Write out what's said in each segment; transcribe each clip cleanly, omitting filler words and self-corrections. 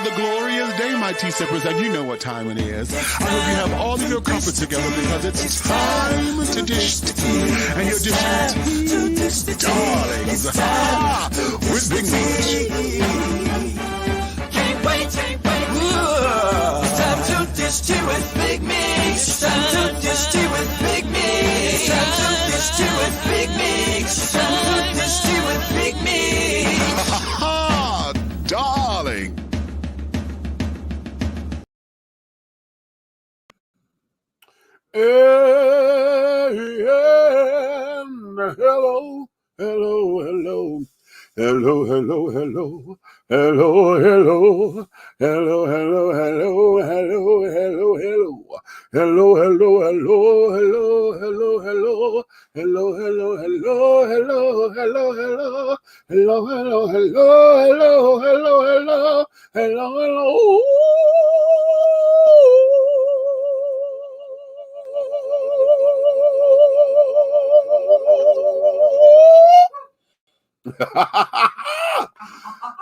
another glorious day, my tea sippers, and you know what time it is. I hope you have all of your comfort together because it's time to dish tea. And you're dishing tea, darlings, with Big Meat. Can't wait. It's time to dish tea with Big Meat. It's time to dish tea with Big Meat. It's time to dish tea with Big Meat. It's time to dish tea with Big Meat. Darling.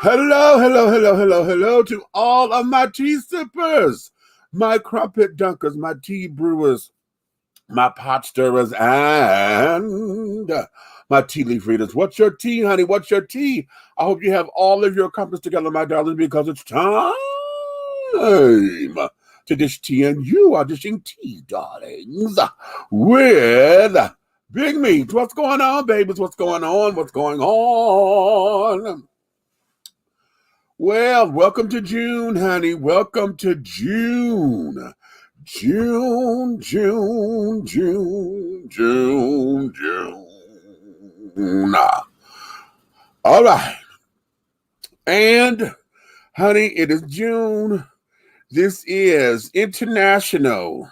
Hello to all of my tea sippers, my crumpet dunkers, my tea brewers, my pot stirrers, and my tea leaf readers. What's your tea, honey? What's your tea? I hope you have all of your compass together, my darling, because it's time to dish tea, and you are dishing tea, darlings, with Big Meat. What's going on, babies? What's going on? What's going on? Well, welcome to June, honey. Welcome to June. June. All right. And, honey, it is June. This is International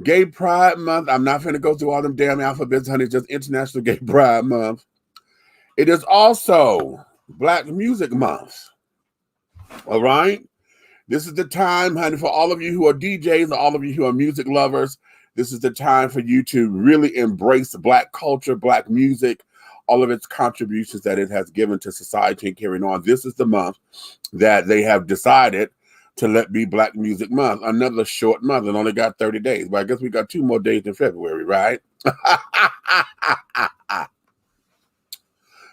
Gay Pride Month. I'm not going to go through all them damn alphabets, honey. It's just International Gay Pride Month. It is also Black Music Month. All right. This is the time, honey, for all of you who are DJs, all of you who are music lovers. This is the time for you to really embrace Black culture, Black music, all of its contributions that it has given to society and carrying on. This is the month that they have decided to let be Black Music Month. Another short month and only got 30 days. But I guess we got 2 more days in February, right?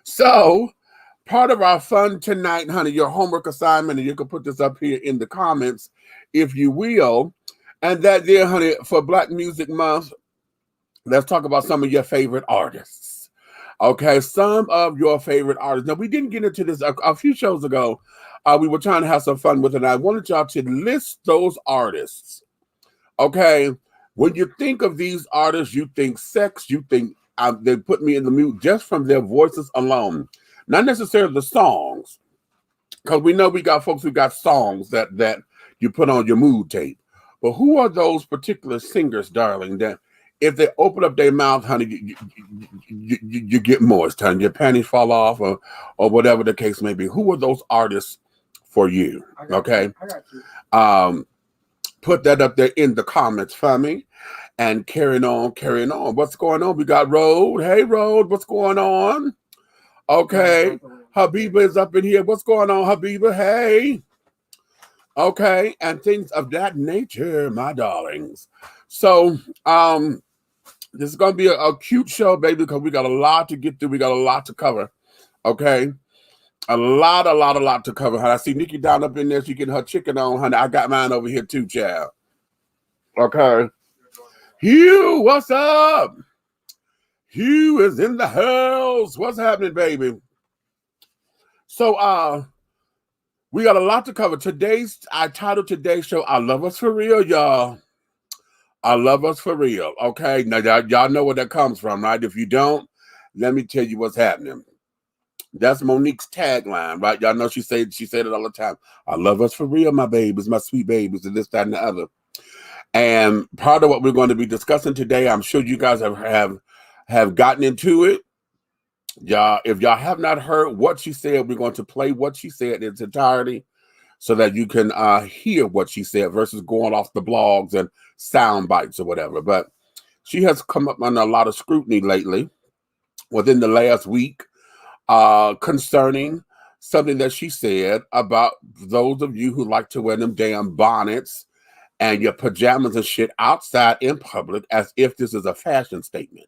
So, part of our fun tonight, honey, your homework assignment, and you can put this up here in the comments, if you will. And that there, honey, for Black Music Month, let's talk about some of your favorite artists. Okay, some of your favorite artists. Now, we didn't get into this a few shows ago. We were trying to have some fun with it, and I wanted y'all to list those artists. Okay, when you think of these artists, you think sex, you think they put me in the mood just from their voices alone. Not necessarily the songs, because we know we got folks who got songs that you put on your mood tape. But who are those particular singers, darling, that if they open up their mouth, honey, you get moist, honey. Your panties fall off or whatever the case may be. Who are those artists for you? Okay? I got you. Put that up there in the comments for me. And carrying on. What's going on? We got Road. Hey, Road, what's going on? Okay, Habiba is up in here. What's going on, Habiba? Hey. Okay, and things of that nature, my darlings. So, this is going to be a cute show, baby, because we got a lot to get through. We got a lot to cover, okay? A lot to cover. I see Nikki down up in there. She getting her chicken on, honey. I got mine over here too, child. Okay. Hugh, what's up? Hugh is in the house. What's happening, baby? So, we got a lot to cover. I titled today's show, I Love Us For Real, y'all. I Love Us For Real, okay? Now, y'all know where that comes from, right? If you don't, let me tell you what's happening. That's Monique's tagline, right? Y'all know she said it all the time. I love us for real, my babies, my sweet babies, and this, that, and the other. And part of what we're going to be discussing today, I'm sure you guys have gotten into it. Y'all, if y'all have not heard what she said, we're going to play what she said in its entirety so that you can hear what she said versus going off the blogs and sound bites or whatever. But she has come up under a lot of scrutiny lately within the last week concerning something that she said about those of you who like to wear them damn bonnets and your pajamas and shit outside in public as if this is a fashion statement.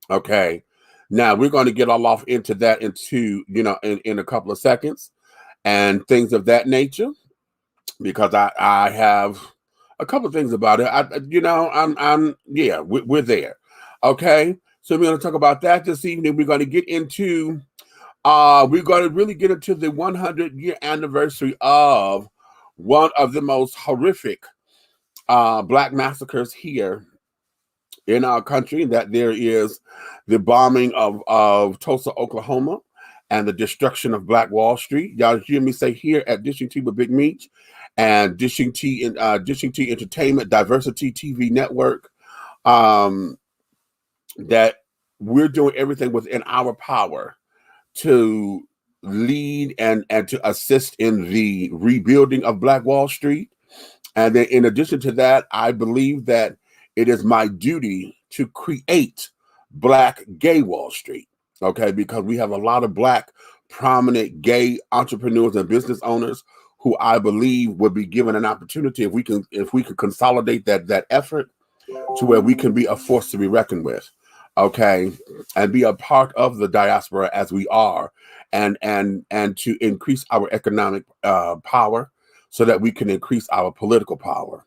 Okay. Now we're going to get all off into that in a couple of seconds and things of that nature, because I have a couple of things about it. We're there. Okay. So we're going to talk about that this evening. We're going to get into we're going to really get into the 100-year anniversary of one of the most horrific Black massacres here in our country. That there is the bombing of Tulsa, Oklahoma, and the destruction of Black Wall Street. Y'all hear me say here at Dishing Tea with Big Meech and Dishing Tea Entertainment Diversity TV Network, that we're doing everything within our power to lead and to assist in the rebuilding of Black Wall Street. And then in addition to that, I believe that it is my duty to create Black Gay Wall Street, okay? Because we have a lot of Black prominent gay entrepreneurs and business owners who I believe would be given an opportunity if we can consolidate that effort to where we can be a force to be reckoned with, okay? And be a part of the diaspora as we are, and to increase our economic power so that we can increase our political power.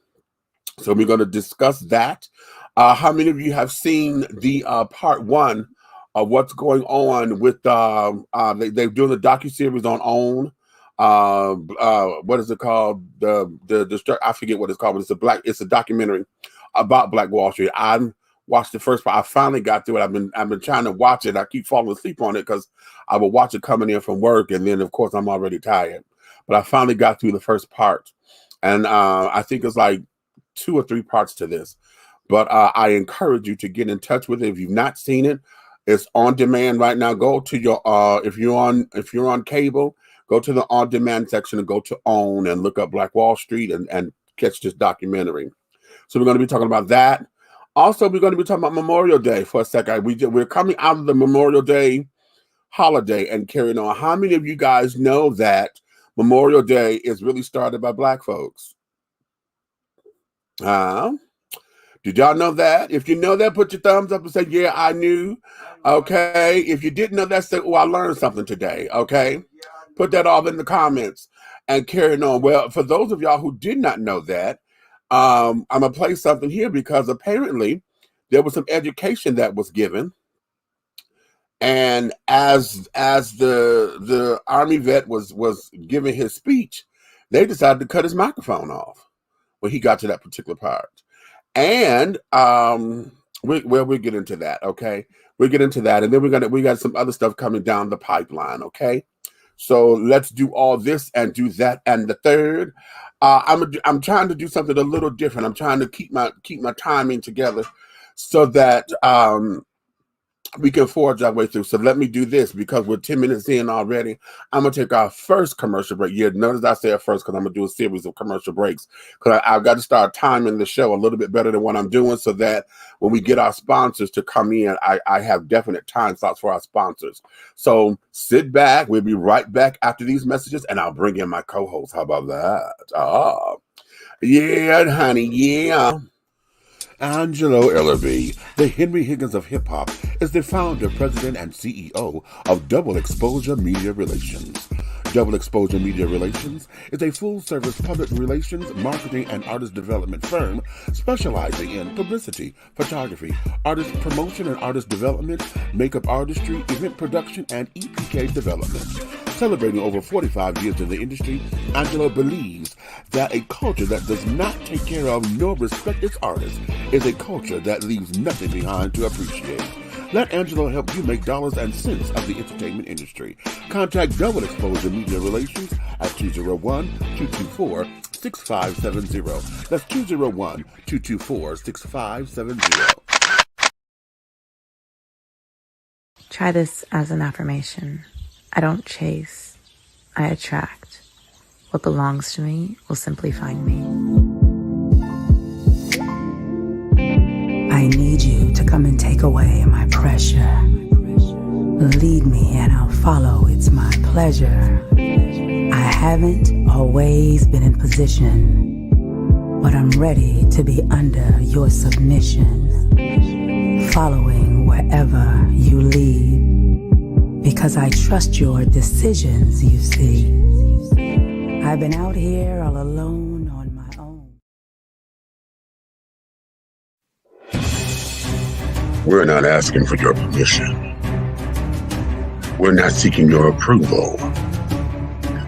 So we're going to discuss that. How many of you have seen the part one of what's going on with they're doing the docuseries on OWN? What is it called? I forget what it's called, but it's a documentary about Black Wall Street. I watched the first part. I finally got through it. I've been trying to watch it. I keep falling asleep on it because I will watch it coming in from work, and then of course I'm already tired. But I finally got through the first part, and I think it's like 2 or 3 parts to this. But I encourage you to get in touch with it. If you've not seen it, it's on demand right now. Go to your if you're on cable, go to the on demand section and go to OWN and look up Black Wall Street and catch this documentary. So we're going to be talking about that. Also, we're going to be talking about Memorial Day for a second. We're coming out of the Memorial Day holiday and carrying on. How many of you guys know that Memorial Day is really started by Black folks? Did y'all know that? If you know that, put your thumbs up and say, yeah, I knew. Okay. If you didn't know that, say, oh, I learned something today. Okay. Put that all in the comments and carrying on. Well, for those of y'all who did not know that, I'm going to play something here because apparently there was some education that was given. And as the Army vet was giving his speech, they decided to cut his microphone off when he got to that particular part. And we'll get into that, okay? We'll get into that, and then we got some other stuff coming down the pipeline, okay? So let's do all this and do that and the third. I'm trying to do something a little different. I'm trying to keep my timing together so that we can forge our way through. So let me do this because we're 10 minutes in already. I'm going to take our first commercial break. Yeah, notice I said first because I'm going to do a series of commercial breaks because I've got to start timing the show a little bit better than what I'm doing so that when we get our sponsors to come in, I have definite time slots for our sponsors. So sit back. We'll be right back after these messages and I'll bring in my co-host. How about that? Yeah, honey. Yeah. Angelo Ellerby, the Henry Higgins of hip-hop, is the founder, president, and CEO of Double Exposure Media Relations. Double Exposure Media Relations is a full-service public relations, marketing, and artist development firm specializing in publicity, photography, artist promotion and artist development, makeup artistry, event production, and EPK development. Celebrating over 45 years in the industry, Angelo believes that a culture that does not take care of nor respect its artists is a culture that leaves nothing behind to appreciate. Let Angelo help you make dollars and cents of the entertainment industry. Contact Double Exposure Media Relations at 201-224-6570. That's 201-224-6570. Try this as an affirmation. I don't chase, I attract. What belongs to me will simply find me. I need you to come and take away my pressure. Lead me and I'll follow, it's my pleasure. haven't always been in position, but I'm ready to be under your submission, following wherever you lead, because I trust your decisions, you see. I've been out here all alone on my own. We're not asking for your permission. We're not seeking your approval.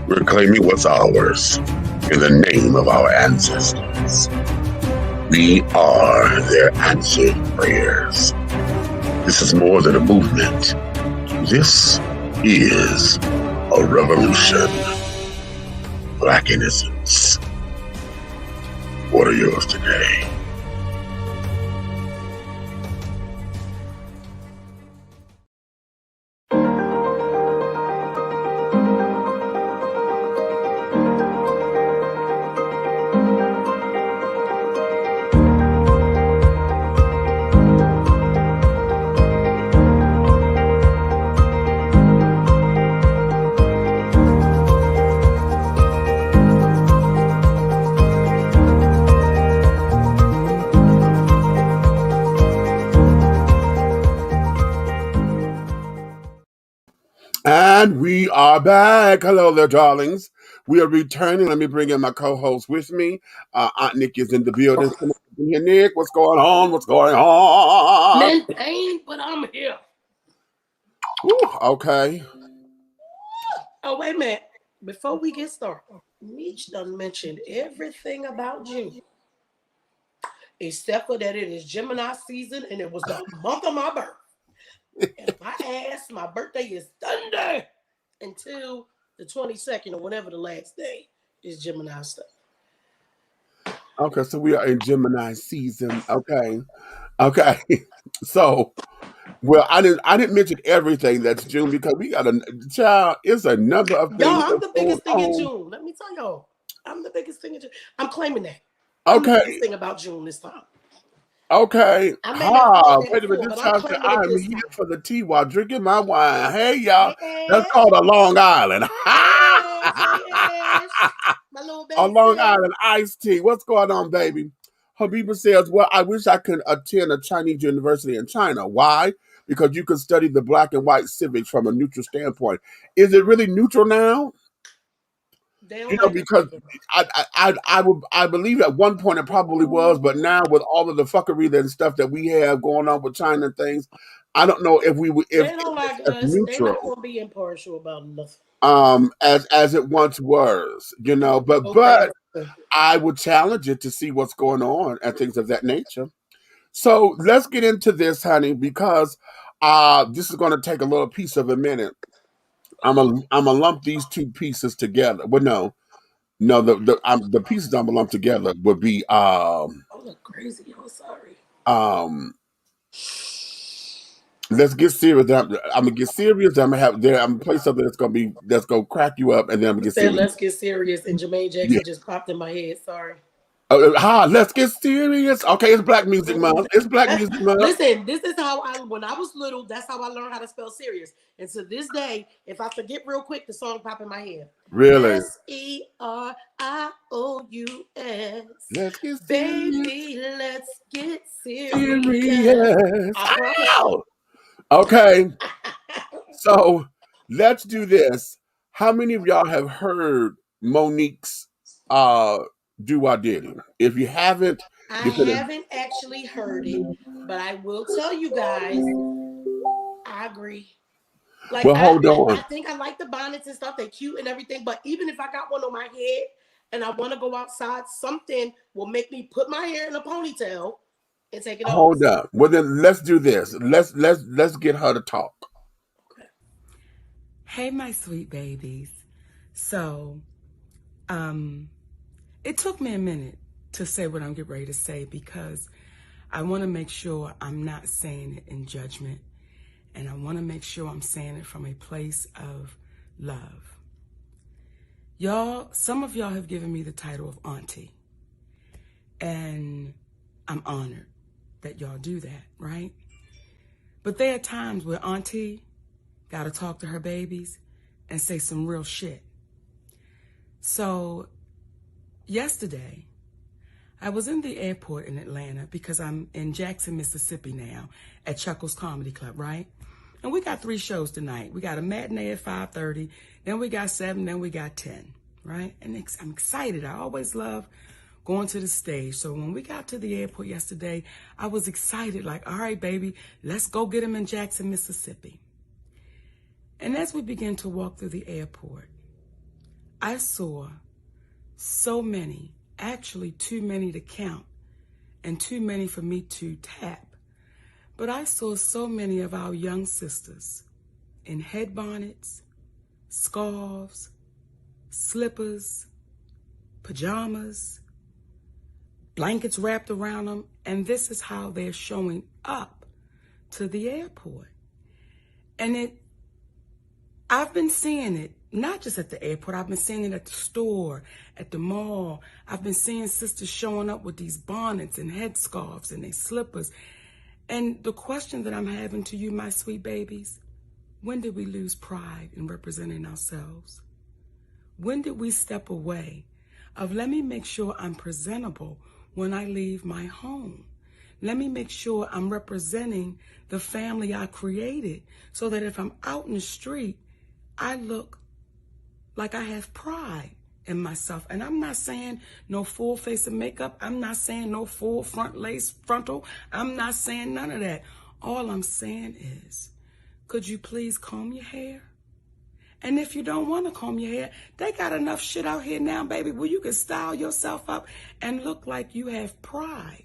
We're claiming what's ours in the name of our ancestors. We are their answered prayers. This is more than a movement. This is a revolution. Black innocence. What are yours today? And we are back. Hello there, darlings. We are returning. Let me bring in my co-host with me. Aunt Nick is in the building. Come on in here, Nick. What's going on? What's going on? Men pain, but I'm here. Ooh, okay. Oh, wait a minute. Before we get started, Meech done mentioned everything about June. Except for that it is Gemini season and it was the month of my birth. And my ass, my birthday is Sunday until the 22nd or whatever the last day is Gemini stuff. Okay, so we are in Gemini season. Okay. So, well, I didn't mention everything that's June because we got a child. It's a number of things. Y'all, I'm the biggest thing in June. Let me tell y'all. I'm the biggest thing in June. I'm claiming that. I'm the biggest thing about June this time. Okay. I may not have Wait a before, minute. but This I'm time claiming I'm it this here time. for the tea while drinking my wine. Hey, y'all. Hey, That's called a Long Island. my little baby. A Long Island iced tea. What's going on, baby? Habiba says, well, I wish I could attend a Chinese university in China. Why? Because you can study the black and white civics from a neutral standpoint. Is it really neutral now? You know, because I believe at one point it probably was, but now with all of the fuckery and stuff that we have going on with China and things, I don't know if we would if they don't like it's us. neutral. They're not gonna be impartial about nothing. As it once was, you know, but I would challenge it to see what's going on and things of that nature. So let's get into this, honey, because this is going to take a little piece of a minute. I'm a lump these two pieces together. Well, no, the pieces I'm gonna lump together would be I look crazy. I'm sorry. Let's get serious. I'm gonna get serious. I'm gonna play something that's gonna crack you up, and then I'm gonna get serious. Let's get serious, and Jermaine Jackson just popped in my head. Sorry. Let's get serious. Okay, it's Black Music Month. It's Black Music Month. Listen, this is how when I was little, that's how I learned how to spell serious. And to this day, if I forget real quick, the song pop in my head. Really? SERIOUS. Let's get serious. Baby, let's get serious. I promise. Okay. So let's do this. How many of y'all have heard Monique's Do I Did It? If you haven't, I haven't actually heard it, but I will tell you guys, I agree. Like, well, hold on. I think I like the bonnets and stuff. They're cute and everything. But even if I got one on my head and I want to go outside, something will make me put my hair in a ponytail and take it off. Hold up. Well, then let's do this. Let's get her to talk. Okay. Hey, my sweet babies. So, it took me a minute to say what I'm getting ready to say because I want to make sure I'm not saying it in judgment. And I want to make sure I'm saying it from a place of love. Y'all, some of y'all have given me the title of auntie. And I'm honored that y'all do that, right? But there are times where auntie got to talk to her babies and say some real shit. So yesterday, I was in the airport in Atlanta because I'm in Jackson, Mississippi now at Chuckles Comedy Club, right? And we got 3 shows tonight. We got a matinee at 5:30, then we got 7, then we got 10, right? And I'm excited. I always love going to the stage. So when we got to the airport yesterday, I was excited, like, all right, baby, let's go get him in Jackson, Mississippi. And as we began to walk through the airport, I saw so many, actually too many to count and too many for me to tap. But I saw so many of our young sisters in head bonnets, scarves, slippers, pajamas, blankets wrapped around them, and this is how they're showing up to the airport. And I've been seeing it, not just at the airport, I've been seeing it at the store, at the mall. I've been seeing sisters showing up with these bonnets and headscarves and their slippers. And the question that I'm having to you, my sweet babies, when did we lose pride in representing ourselves? When did we step away of, let me make sure I'm presentable when I leave my home? Let me make sure I'm representing the family I created so that if I'm out in the street, I look like I have pride in myself. And I'm not saying no full face of makeup. I'm not saying no full front lace frontal. I'm not saying none of that. All I'm saying is, could you please comb your hair? And if you don't want to comb your hair, they got enough shit out here now, baby, where you can style yourself up and look like you have pride.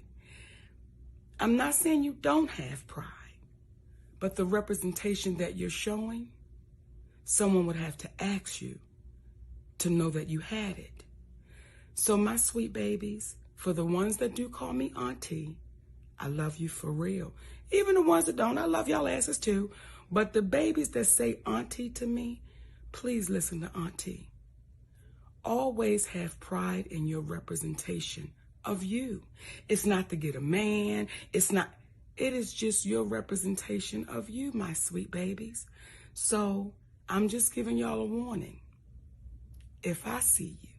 I'm not saying you don't have pride, but the representation that you're showing, someone would have to ask you to know that you had it. So my sweet babies, for the ones that do call me auntie, I love you for real. Even the ones that don't, I love y'all asses too. But the babies that say auntie to me, please listen to auntie. Always have pride in your representation of you. It's not to get a man. It is just your representation of you, my sweet babies. So I'm just giving y'all a warning. If I see you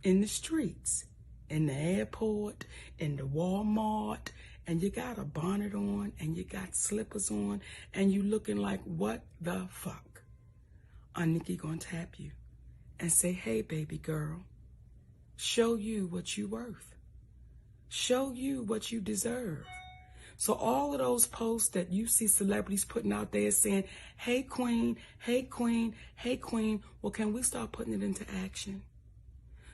in the streets, in the airport, in the Walmart, and you got a bonnet on and you got slippers on and you looking like, what the fuck? Aunt Nikki gonna tap you and say, hey, baby girl, show you what you worth. Show you what you deserve. So all of those posts that you see celebrities putting out there saying, hey, queen, hey, queen, hey, queen, well, can we start putting it into action?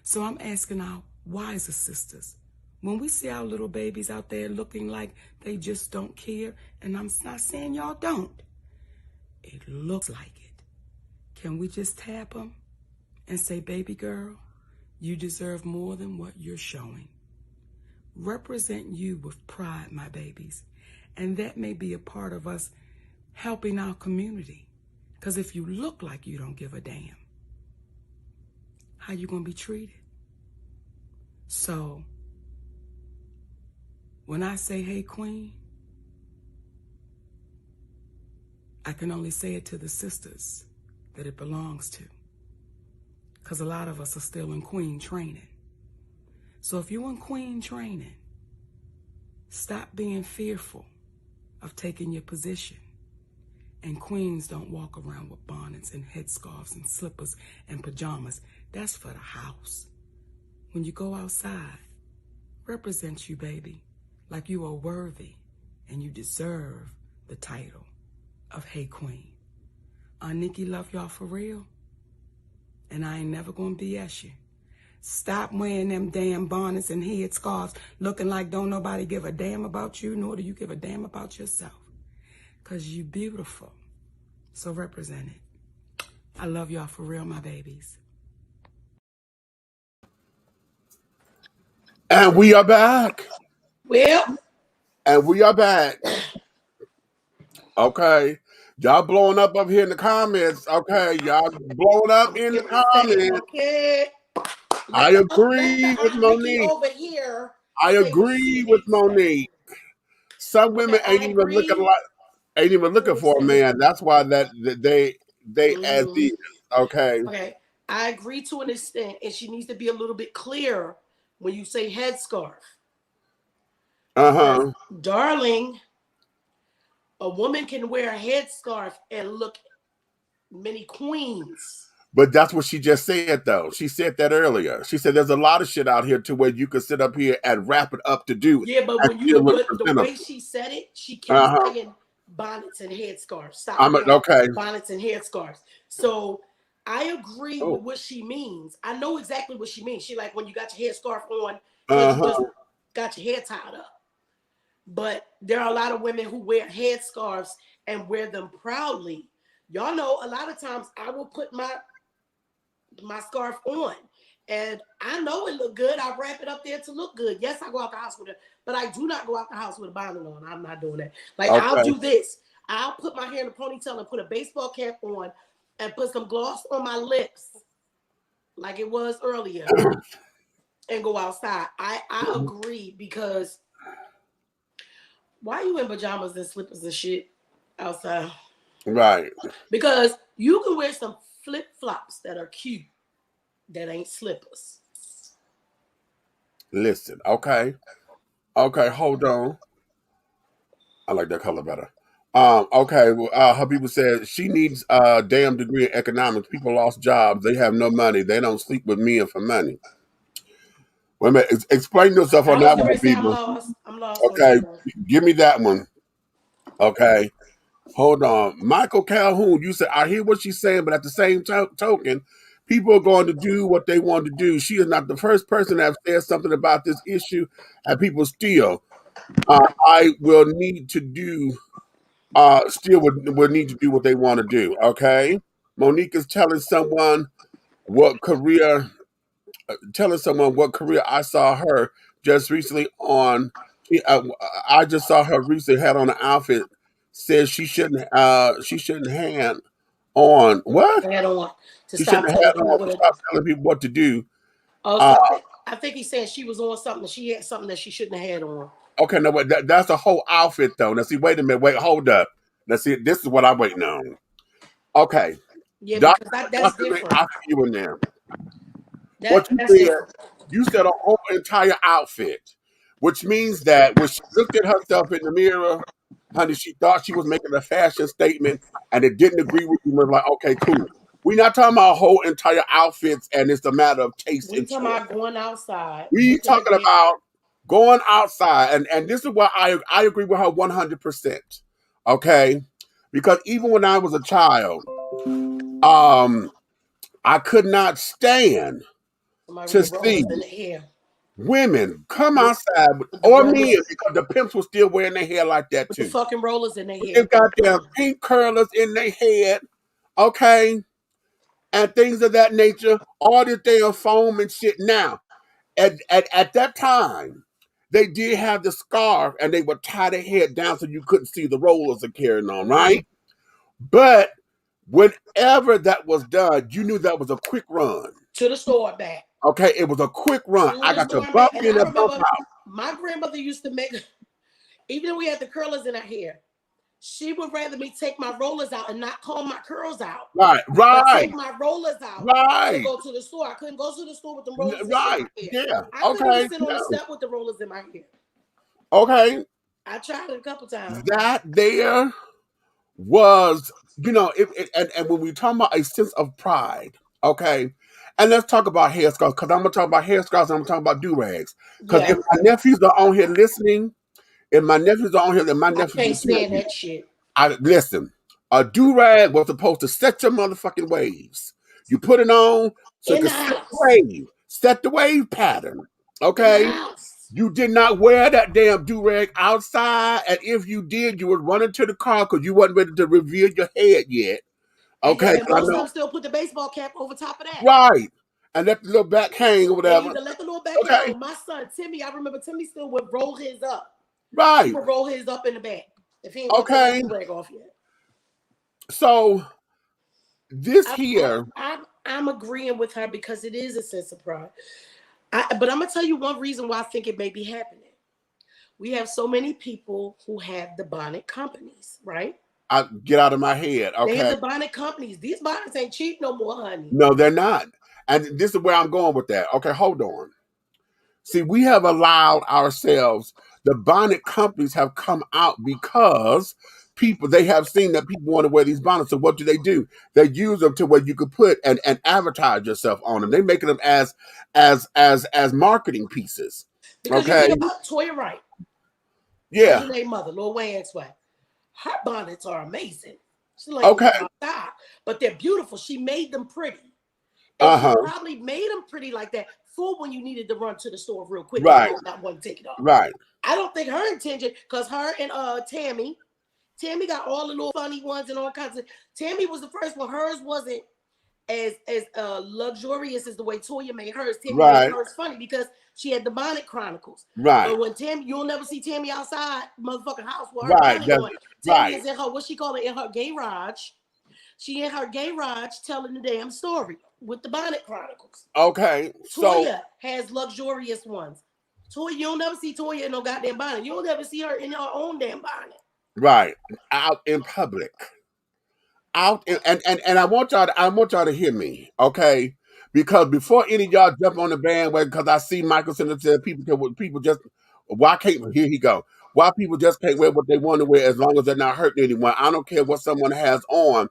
So I'm asking our wiser sisters, when we see our little babies out there looking like they just don't care, and I'm not saying y'all don't, it looks like it. Can we just tap them and say, baby girl, you deserve more than what you're showing. Represent you with pride, my babies. And that may be a part of us helping our community. Because if you look like you don't give a damn, how you going to be treated? So, when I say, hey, queen, I can only say it to the sisters that it belongs to. Because a lot of us are still in queen training. So if you're in queen training, stop being fearful of taking your position. And queens don't walk around with bonnets and headscarves and slippers and pajamas. That's for the house. When you go outside, represent you, baby, like you are worthy and you deserve the title of Hey Queen. Aunt Nikki love y'all for real. And I ain't never gonna BS you. Stop wearing them damn bonnets and headscarves looking like don't nobody give a damn about you, nor do you give a damn about yourself. Because you beautiful. So represent it. I love y'all for real, my babies. And we are back. Well, And we are back. Okay. Y'all blowing up here in the comments. Okay. Y'all blowing up in the comments. okay. I agree with Nikki Monique. over here. I agree with Monique. Some women ain't even looking for a man. That's why that they as is. Okay. Okay. I agree to an extent, and she needs to be a little bit clearer when you say headscarf. Because, darling, a woman can wear a headscarf and look many queens. But that's what she just said, though. She said that earlier. She said there's a lot of shit out here to where you could sit up here and wrap it up to do it. Yeah, but when you, but the way she said it, she kept saying bonnets and headscarves. Stop okay. Bonnets and headscarves. So I agree with what she means. I know exactly what she means. She like when you got your headscarf on, and you just got your hair tied up. But there are a lot of women who wear headscarves and wear them proudly. Y'all know a lot of times I will put my scarf on and I know it look good. I wrap it up there to look good. Yes, I go out the house with it, but I do not go out the house with a bonnet on. I'm not doing that. Like I'll do this. I'll put my hair in a ponytail and put a baseball cap on and put some gloss on my lips like it was earlier and go outside. I agree, because why are you in pajamas and slippers and shit outside? Right. Because you can wear some flip-flops that are cute that ain't slippers. Listen, okay, hold on. I like that color better. Okay, well, her people said she needs a damn degree in economics. People lost jobs. They have no money. They don't sleep with men for money. Wait a minute. Explain yourself on that one, people. I'm lost. Okay, give me that one. Okay, hold on. Michael Calhoun, you said, I hear what she's saying, but at the same token, people are going to do what they want to do. She is not the first person that has said something about this issue, and people still, I will need to do, still would need to do what they want to do. Okay, Monique is telling someone what career I saw her just recently on. I just saw her recently had on an outfit. Says she shouldn't hand on what? Had on to She stop shouldn't have on to stop telling people what to do. So I think he's saying she was on something. She had something that she shouldn't have had on. Okay, no, but that's a whole outfit though. Now see, wait a minute, hold up. Now see, this is what I'm waiting on. Okay, yeah, because that's different. I see you in there. What you said, you said a whole entire outfit, which means that when she looked at herself in the mirror, honey, she thought she was making a fashion statement, and it didn't agree with you. We're like, okay, cool. We're not talking about whole entire outfits, and it's a matter of taste. We're talking about going outside. We're talking about going outside, and this is why I agree with her 100%. Okay, because even when I was a child, I could not stand to see women come outside or men, because the pimps were still wearing their hair like that too. With the fucking rollers in their hair. They've got damn pink curlers in their head, okay, and things of that nature. All this damn foam and shit. Now, at that time, they did have the scarf, and they would tie their head down so you couldn't see the rollers are carrying on, right? But whenever that was done, you knew that was a quick run to the store back. Okay, it was a quick run. I got to bump in and bump out. My grandmother used to make, even though we had the curlers in her hair, she would rather me take my rollers out and not comb my curls out. Right. Take my rollers out. To go to the store. I couldn't go to the store with the rollers in my hair. Yeah. I couldn't sit on the step with the rollers in my hair. Okay. I tried it a couple times. That there was, and when we talk about a sense of pride, okay. And let's talk about hairstyles, because I'm going to talk about hairstyles and I'm going to talk about do-rags. Because if my nephews are on here listening, then my nephews can't stand that shit. Listen, a do-rag was supposed to set your motherfucking waves. You put it on so you can set the wave pattern. Okay? You did not wear that damn do-rag outside, and if you did, you would run into the car because you wasn't ready to reveal your head yet. Okay, and most of them still put the baseball cap over top of that. Right. And let the little back hang or whatever. Let the little back hang. My son, Timmy, I remember Timmy still would roll his up. Right. He would roll his up in the back. If he ain't put the rag off yet. So, I'm agreeing with her because it is a sense of pride. But I'm going to tell you one reason why I think it may be happening. We have so many people who have the bonnet companies, right? Get out of my head. Okay. They have the bonnet companies. These bonnets ain't cheap no more, honey. No, they're not. And this is where I'm going with that. Okay, hold on. See, we have allowed ourselves, the bonnet companies have come out because they have seen that people want to wear these bonnets. So what do? They use them to where you could put and advertise yourself on them. They're making them as marketing pieces. Because you think about Toya Wright. Yeah. Her name mother, Lil Wayne's wife. Her bonnets are amazing. She's like, okay. But they're beautiful. She made them pretty. And she probably made them pretty like that for when you needed to run to the store real quick. Right. And not one take it off. Right. I don't think her intention, because her and Tammy got all the little funny ones and all kinds of. Tammy was the first one. Hers wasn't as luxurious as the way Toya made hers. Tammy made hers funny because she had the Bonnet Chronicles. Right. But when Tammy, you'll never see Tammy outside motherfucking house with her bonnet on. Tammy is in her, what she call it, in her garage. She in her garage telling the damn story with the Bonnet Chronicles. Okay. Toya has luxurious ones. Toya, you'll never see Toya in no goddamn bonnet. You'll never see her in her own damn bonnet. Right. Out in public. And I want y'all to hear me, okay? Because before any of y'all jump on the bandwagon, because I see Michael Sender said people just, why can't, here he go. Why people just can't wear what they want to wear as long as they're not hurting anyone. I don't care what someone has on.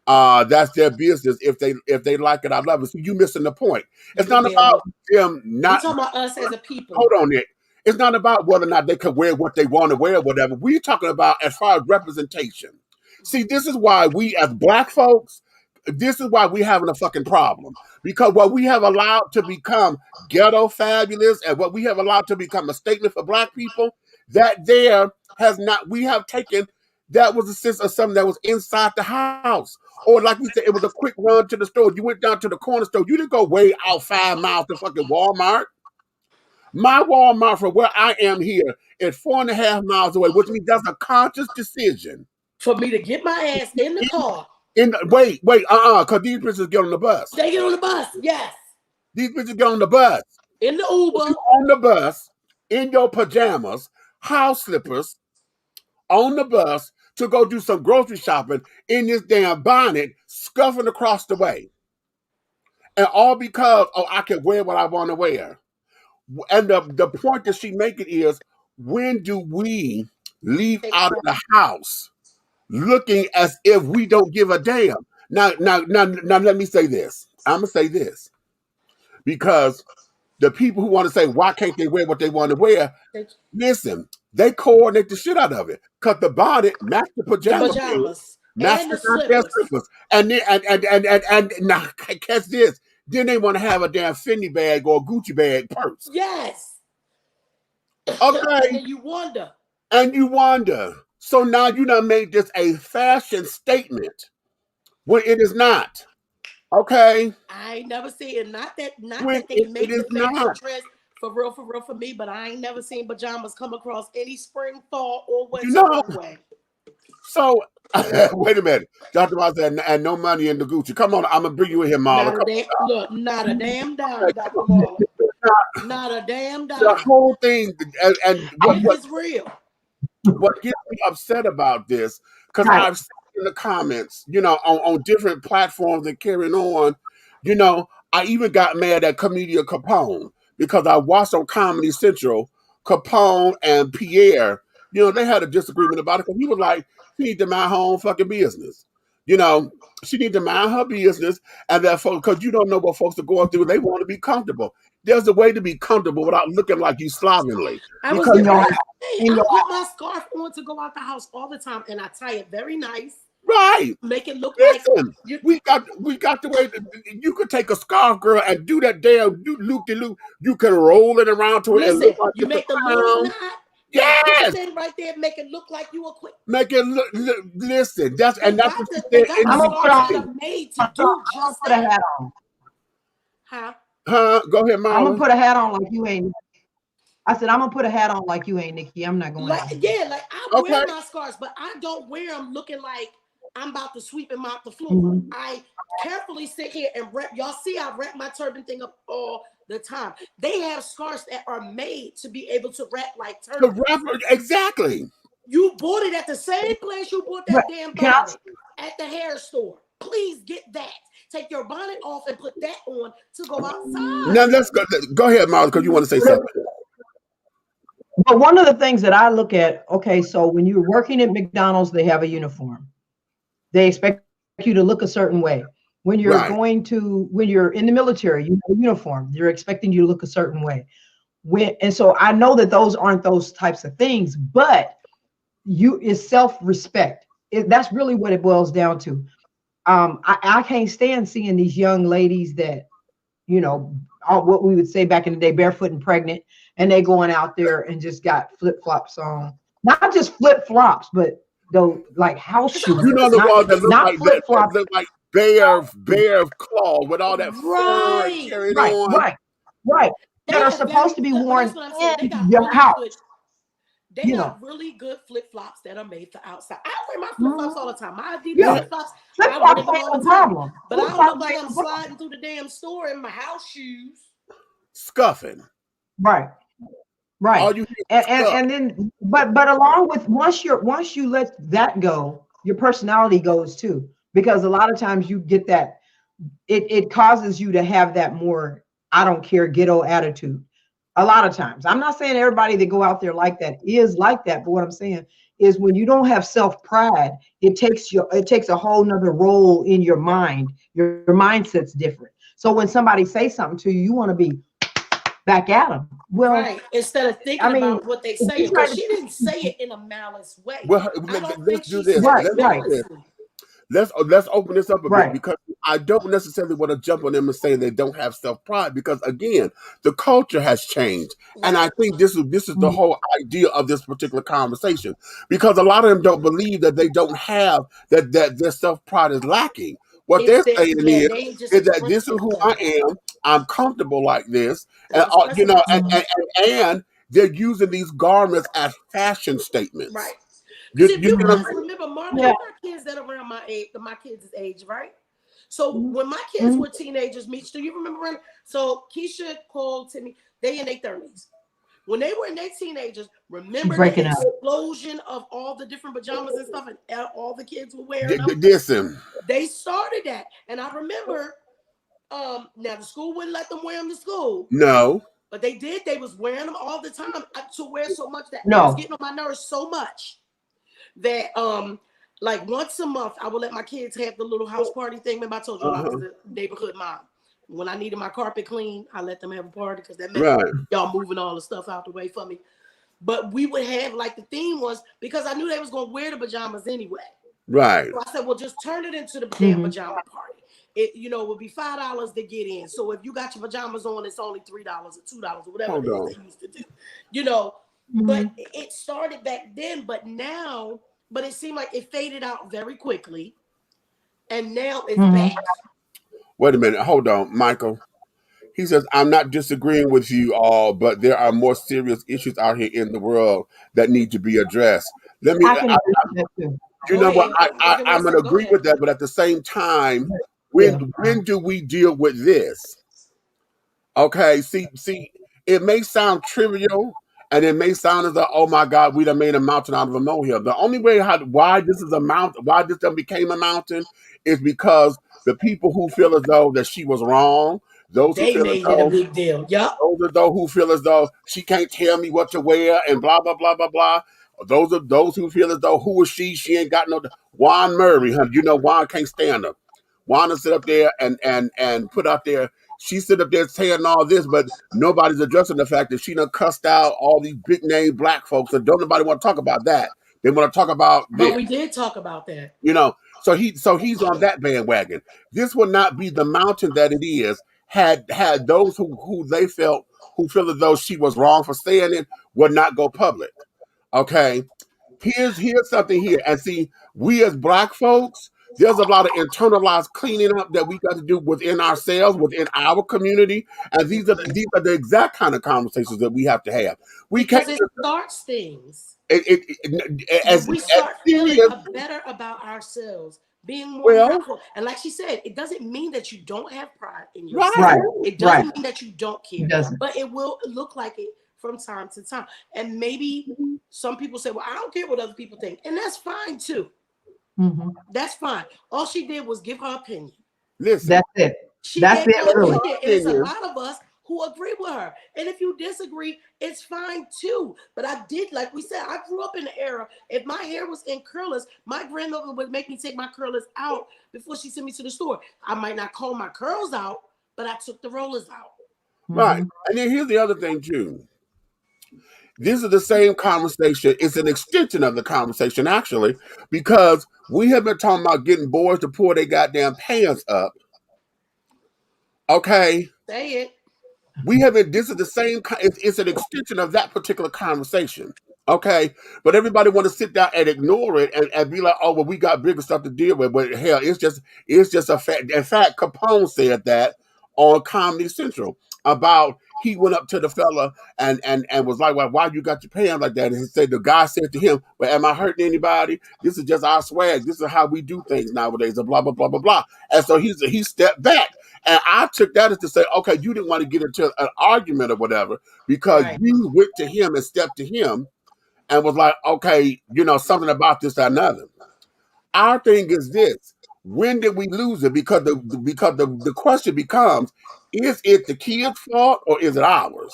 That's their business. If they like it, I love it. So you missing the point. It's not about them not. We're talking about us as a people. Hold on, Nick. It's not about whether or not they can wear what they want to wear or whatever. We're talking about as far as representation. See, this is why we as Black folks, this is why we having a fucking problem. Because what we have allowed to become ghetto fabulous and what we have allowed to become a statement for Black people, that there has not, we have taken, that was a sense of something that was inside the house. Or like we said, it was a quick run to the store. You went down to the corner store. You didn't go way out 5 miles to fucking Walmart. My Walmart from where I am here is 4.5 miles away, which means that's a conscious decision. For me to get my ass in the car. Wait, because these bitches get on the bus. They get on the bus, yes. These bitches get on the bus. In the Uber. On the bus, in your pajamas, house slippers, on the bus to go do some grocery shopping in this damn bonnet, scuffing across the way. And all because, I can wear what I want to wear. And the point that she making is, when do we leave out of the house looking as if we don't give a damn? Now, let me say this. I'm going to say this. Because the people who want to say, why can't they wear what they want to wear? Listen, they coordinate the shit out of it. Because the bonnet match the pajamas. Match the slippers. And now, catch this. Then they want to have a damn Fendi bag or a Gucci bag purse. Yes. Okay. And you wonder. So now you done made this a fashion statement when it is not. Okay. I ain't never seen it. Not that they make the fashion trends for real for me, but I ain't never seen pajamas come across any spring, fall, or winter runway. So wait a minute. Dr. Moss said, and no money in the Gucci. Come on, I'm gonna bring you in here, Marla. Not a damn dime, Dr. Marla. Not a damn dime. The whole thing, and it's real. What gets me upset about this, because I've seen in the comments, on different platforms and carrying on, I even got mad at comedian Capone because I watched on Comedy Central, Capone and Pierre, they had a disagreement about it because he was like, she need to mind her own fucking business. She need to mind her business, and that folks, because you don't know what folks are going through, they want to be comfortable. There's a way to be comfortable without looking like you slovenly. I put my scarf on to go out the house all the time, and I tie it very nice. Right. Make it look like we got the way that you could take a scarf, girl, and do that damn loop-de-loop. You can roll it around to it. Listen, and look like you make the little knot. Yes. Thing right there, make it look like you a quick. Make it look. Listen, that's what she said. I'm made to do just put a hat on. Huh? Go ahead, Mama. I'm gonna put a hat on like you ain't. I said I'm gonna put a hat on like you ain't, Nikki. I'm not going. I wear my scarves, but I don't wear them looking like I'm about to sweep and mop the floor. Mm-hmm. I carefully sit here and wrap. Y'all see, I wrap my turban thing up all the time. They have scarves that are made to be able to wrap like turban. Exactly. You bought it at the same place you bought that damn bonnet at the hair store. Please get that. Take your bonnet off and put that on to go outside. Now let's go ahead, Marla, because you want to say something. But one of the things that I look at, okay, so when you're working at McDonald's, they have a uniform. They expect you to look a certain way. When you're when you're in the military, you have a uniform. They're expecting you to look a certain way. And so I know that those aren't those types of things, but it's self-respect. That's really what it boils down to. I can't stand seeing these young ladies that, you know, what we would say back in the day, barefoot and pregnant, and they going out there and just got flip-flops on. Not just flip-flops, but those like house shoes. You know the ones that look like flip-flops. look like bear claw with all that fur carried on. Right. That are supposed to be worn in your house. They got really good flip-flops that are made for outside. I wear my flip-flops all the time. My Adidas flip-flops, I wear them all the time. But I don't look like I'm sliding through the damn store in my house shoes. Scuffing. Right. And then but along with once you let that go, your personality goes too. Because a lot of times you get that it causes you to have that more I don't care ghetto attitude. A lot of times. I'm not saying everybody that go out there like that is like that, but what I'm saying is when you don't have self-pride, it takes a whole nother role in your mind. Your mindset's different. So when somebody says something to you, you want to be back at them. Well, instead of thinking about what they say, because she didn't say it in a malice way. Well, let's do this. Let's open this up a bit, because I don't necessarily want to jump on them and say they don't have self-pride, because again, the culture has changed. And I think this is the whole idea of this particular conversation, because a lot of them don't believe that they don't have that their self-pride is lacking. What they're saying is that this is who I am. I'm comfortable like this, and you know, and they're using these garments as fashion statements. Right. You guys remember, Marlon, my kids that are around my kids' age, right? So when my kids were teenagers, Meech, do you remember? So Keisha, Cole, Timmy, they in their 30s. When they were in their teenagers, remember the explosion of all the different pajamas and stuff, and all the kids were wearing them? They started that. And I remember, now the school wouldn't let them wear them to school. No. But they did. They was wearing them all the time to wear so much that it was getting on my nerves so much that like once a month I would let my kids have the little house party thing. Remember I told you I was the neighborhood mom. When I needed my carpet clean, I let them have a party because that meant y'all moving all the stuff out the way for me. But we would have, like, the theme was, because I knew they was going to wear the pajamas anyway. Right. So I said, well, just turn it into the damn pajama party. It, you know, would be $5 to get in. So if you got your pajamas on, it's only $3 or $2 or whatever they used to do. You know, but it started back then, but now, but it seemed like it faded out very quickly. And now it's back. Wait a minute. Hold on, Michael. He says, I'm not disagreeing with you all, but there are more serious issues out here in the world that need to be addressed. Let me, you know what? I'm going to agree with that, but at the same time, when do we deal with this? Okay, see, it may sound trivial, and it may sound as though, oh my God, we done made a mountain out of a molehill. The only way why this is a mountain, why this done became a mountain, is because the people who feel as though that she was wrong, those who feel as though, a big deal. Those are those who feel as though she can't tell me what to wear and blah blah blah blah blah. Those are those who feel as though who is she? She ain't got no. Juan Murray, huh? You know Juan can't stand her. Juan sit up there and put out there. She sit up there saying all this, but nobody's addressing the fact that she done cussed out all these big name black folks, and don't nobody want to talk about that. They want to talk about this. But we did talk about that. You know, so he's on that bandwagon. This would not be the mountain that it is had those who they feel as though she was wrong for saying it would not go public. Okay, here's something here, and see, we as black folks, there's a lot of internalized cleaning up that we got to do within ourselves, within our community, and these are the exact kind of conversations that we have to have. Because it starts things. We start feeling better about ourselves, being more grateful. And like she said, it doesn't mean that you don't have pride in yourself. Right. It doesn't mean that you don't care. But it will look like it from time to time. And maybe some people say, well, I don't care what other people think. And that's fine too. That's fine. All she did was give her opinion. Listen, that's it. She That's gave it, her really. opinion, and it's a lot of us who agree with her. And if you disagree, it's fine too. But I did, like we said, I grew up in the era. If my hair was in curlers, my grandmother would make me take my curlers out before she sent me to the store. I might not comb my curls out, but I took the rollers out. Right. And then here's the other thing too. This is the same conversation. It's an extension of the conversation, actually, because we have been talking about getting boys to pull their goddamn pants up. Okay. Say it. We haven't, this is the same, it's an extension of that particular conversation. Okay. But everybody want to sit down and ignore it and be like, oh, well, we got bigger stuff to deal with. But hell, it's just a fact. In fact, Capone said that on Comedy Central about he went up to the fella and was like, well, why you got your pants like that? And he said, the guy said to him, well, am I hurting anybody? This is just our swag. This is how we do things nowadays, and blah, blah, blah, blah, blah. And so he stepped back. And I took that as to say, okay, you didn't want to get into an argument or whatever because you went to him and stepped to him and was like, okay, you know, something about this or another. Our thing is this. When did we lose it? Because the question becomes, is it the kid's fault or is it ours?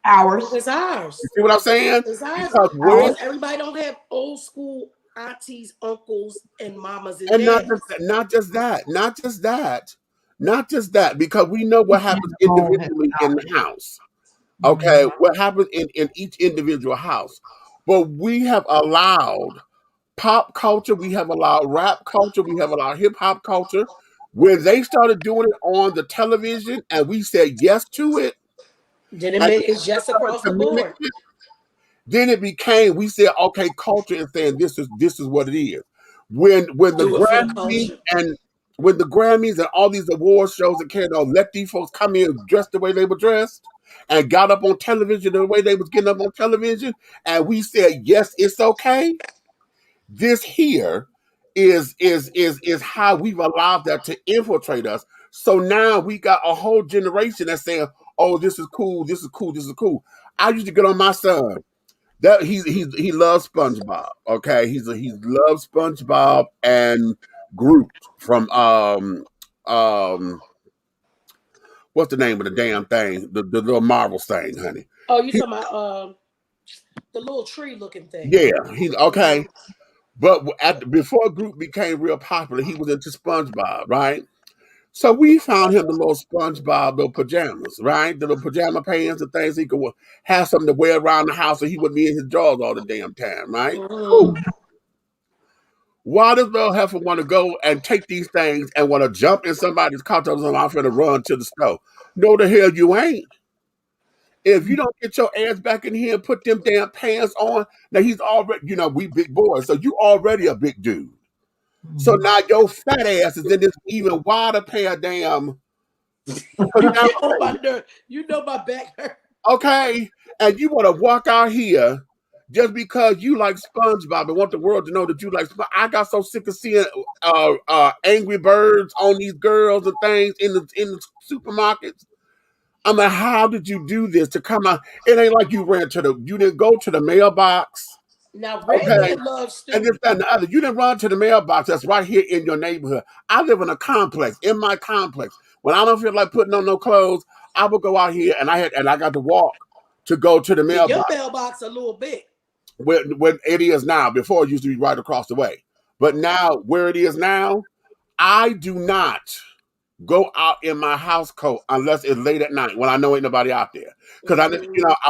Ours. It's ours. You see what I'm saying? It's ours. Because everybody don't have old school aunties, uncles, and mamas and dads. Not just that, because we know what happens individually in the house. Okay, what happens in each individual house. But we have allowed pop culture, we have allowed rap culture, we have allowed hip hop culture. When they started doing it on the television and we said yes to it, then it's just across the board. Then it became, we said, okay, culture is saying this is what it is. When the Grammys and all these award shows and came on, let these folks come in dressed the way they were dressed and got up on television the way they was getting up on television, and we said, yes, it's okay. This here is how we've allowed that to infiltrate us. So now we got a whole generation that's saying, oh, this is cool, this is cool, this is cool. I used to get on my son. That he loves SpongeBob. Okay, he loves SpongeBob and Groot from what's the name of the damn thing? The little Marvel thing, honey. Oh, you talking about the little tree looking thing? Yeah, he's okay. But before Groot became real popular, he was into SpongeBob, right? So we found him the little SpongeBob little pajamas, right? The little pajama pants and things he could have something to wear around the house so he wouldn't be in his drawers all the damn time, right? Cool. Why does Bill Heifer want to go and take these things and want to jump in somebody's car and I'm going to run to the store? No, the hell you ain't. If you don't get your ass back in here and put them damn pants on, now he's already, you know, we big boys, so you already a big dude. So now your fat ass is in this even wider pair of damn. You know my back hurt. Okay, and you want to walk out here just because you like SpongeBob and want the world to know that you like SpongeBob. I got so sick of seeing Angry Birds on these girls and things in the supermarkets. I'm like, how did you do this to come out? It ain't like you didn't go to the mailbox. Now, okay. Loves and this, that, and the other. You didn't run to the mailbox that's right here in your neighborhood. I live in a complex. In my complex, when I don't feel like putting on no clothes, I will go out here and I got to walk to go to the mailbox. Your mailbox a little bit. When it is now. Before it used to be right across the way, but now where it is now, I do not go out in my house coat unless it's late at night when I know ain't nobody out there. Because I'm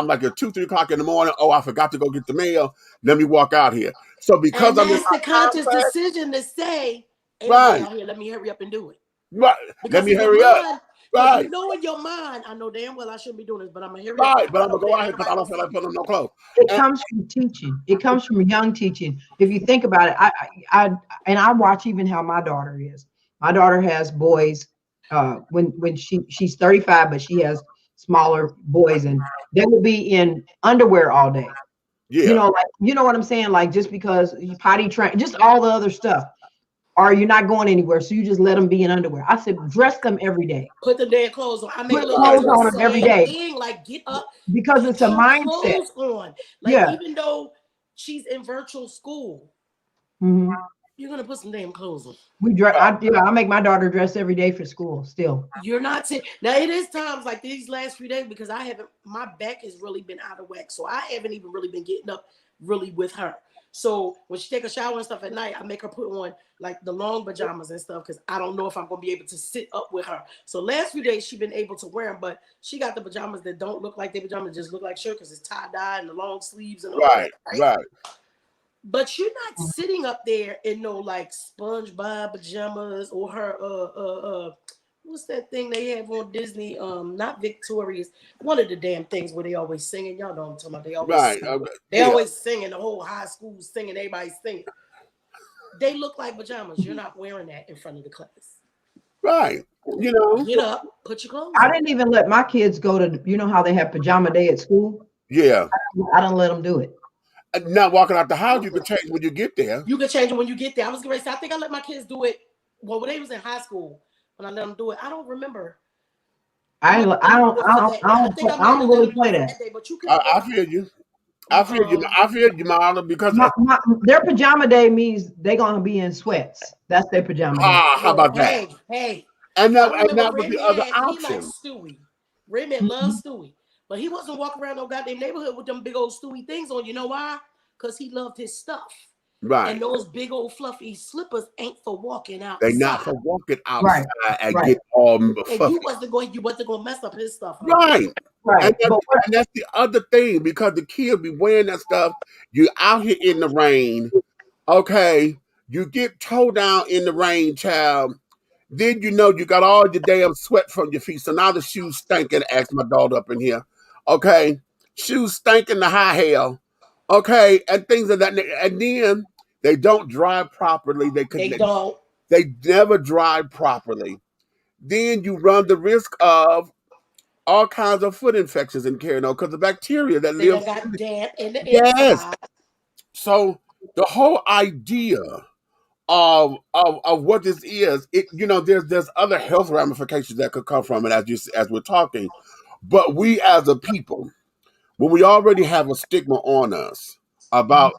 like at 2-3 o'clock in the morning. Oh, I forgot to go get the mail. Let me walk out here. So because I'm the conscious decision to say, right out here, let me hurry up and do it. Right. Let me hurry up. Right. You know in your mind, I know damn well I shouldn't be doing this, but I'm gonna hurry up. Right, but I'm gonna go out here because I don't feel like putting on no clothes. It comes from teaching. It comes from young teaching. If you think about it, I watch even how my daughter is. My daughter has boys. When she's 35, but she has smaller boys, and they will be in underwear all day. Yeah. You know what I'm saying? Like, just because you potty train, just all the other stuff, or you're not going anywhere, so you just let them be in underwear. I said, dress them every day. Put the damn clothes on. I put clothes on them every day. Like, get up because it's a mindset. Clothes on. Like, even though she's in virtual school. Mm-hmm. You're gonna put some damn clothes on. I make my daughter dress every day for school. Still, you're not now. It is times like these last few days because I haven't. My back has really been out of whack, so I haven't even really been getting up really with her. So when she take a shower and stuff at night, I make her put on like the long pajamas and stuff because I don't know if I'm gonna be able to sit up with her. So last few days she's been able to wear them, but she got the pajamas that don't look like their pajamas, just look like shirt because it's tie dye and the long sleeves and all that. Right. But you're not sitting up there in no like SpongeBob pajamas or her what's that thing they have on Disney? Not Victorious. One of the damn things where they always singing. Y'all know what I'm talking about. They always sing. They always singing. The whole high school singing. Everybody's singing. They look like pajamas. You're not wearing that in front of the class. Right. You know. Get up. Put your clothes on. I didn't even let my kids go to. You know how they have pajama day at school? Yeah. I don't let them do it. Not walking out the house. You can change when you get there. You can change it when you get there. I was going to say. I think I let my kids do it. Well, when they was in high school. When I let them do it, I don't remember. I don't really play that. Day, but you can I feel you. I feel you, Marla, because their pajama day means they're gonna be in sweats. That's their pajama day. How about that? Hey. And that was the other option. He likes Stewie. Redman loves Stewie, but he wasn't walking around no goddamn neighborhood with them big old Stewie things on. You know why? Because he loved his stuff. Right. And those big old fluffy slippers ain't for walking outside. They're not for walking outside and get all fluffy. And you wasn't going to mess up his stuff. Huh? Right. And that's the other thing, because the kids be wearing that stuff. You out here in the rain. Okay. You get towed down in the rain, child. Then you know you got all your damn sweat from your feet. So now the shoes stinking. Ask my daughter up in here. Okay. Shoes stinking to high hell. Okay. And things of that. And then they don't dry properly. They never dry properly. Then you run the risk of all kinds of foot infections and carrying on because the bacteria that live in the inside. So the whole idea of what this is, there's other health ramifications that could come from it as we're talking. But we as a people, when we already have a stigma on us about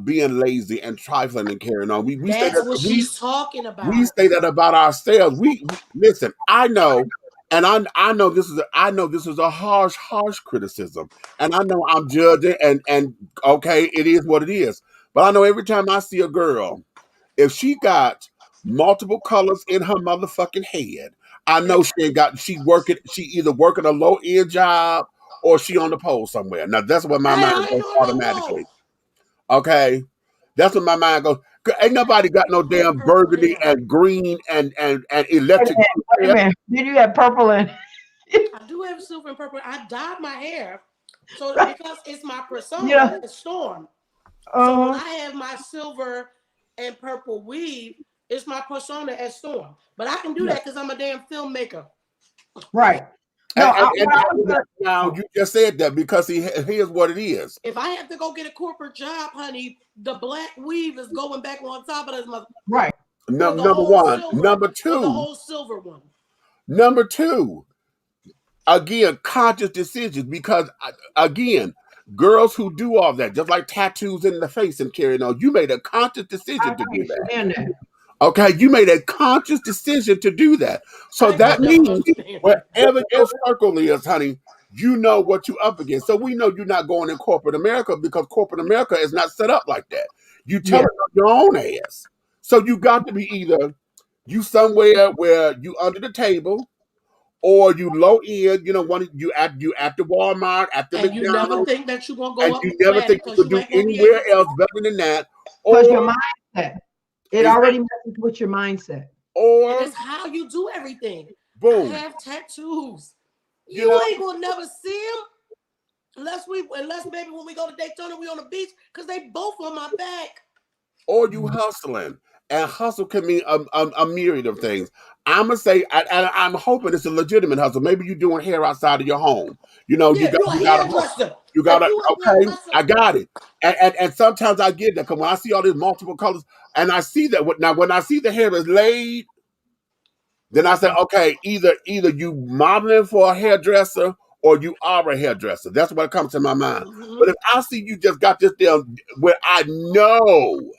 being lazy and trifling and carrying on. That's what she's talking about. We say that about ourselves. We listen. I know, and I know this is a harsh criticism, and I know I'm judging, and okay, it is what it is. But I know every time I see a girl, if she got multiple colors in her motherfucking head, I know she either working a low end job or she on the pole somewhere. Now that's what my mind goes automatically. Okay, that's what my mind goes. Ain't nobody got no damn burgundy and green and electric. Wait a minute. Did you have purple and? I do have silver and purple. I dyed my hair so because it's my persona. It's Storm. So when I have my silver and purple weave, it's my persona as Storm. But I can do that because I'm a damn filmmaker. Right. No, now you just said that because here's what it is. If I have to go get a corporate job, honey, the black weave is going back on top of this mother. Right. Number one. Number two. The whole silver one. Number two. Again, conscious decisions, because again, girls who do all that, just like tattoos in the face and carrying on, you made a conscious decision to do that. Okay, you made a conscious decision to do that. So that means wherever your circle is, honey, you know what you're up against. So we know you're not going in corporate America because corporate America is not set up like that. You tell it on your own ass. So you got to be either you somewhere where you under the table, or you low end, you at the Walmart, at the McDonald's. You never think that you're gonna go and up. You never think you could do anywhere else better than that. Because your mindset. It already messes with your mindset. Or it's how you do everything. Boom. I have tattoos. You ain't gonna never see them unless maybe when we go to Daytona, we on the beach, because they both on my back. Or you hustling. And hustle can mean a myriad of things. I'm gonna say, I'm hoping it's a legitimate hustle. Maybe you're doing hair outside of your home. You got okay. I got it. And sometimes I get that because when I see all these multiple colors, and I see that when I see the hair is laid, then I say, okay, either you modeling for a hairdresser or you are a hairdresser. That's what comes to my mind. Mm-hmm. But if I see you just got this down where I know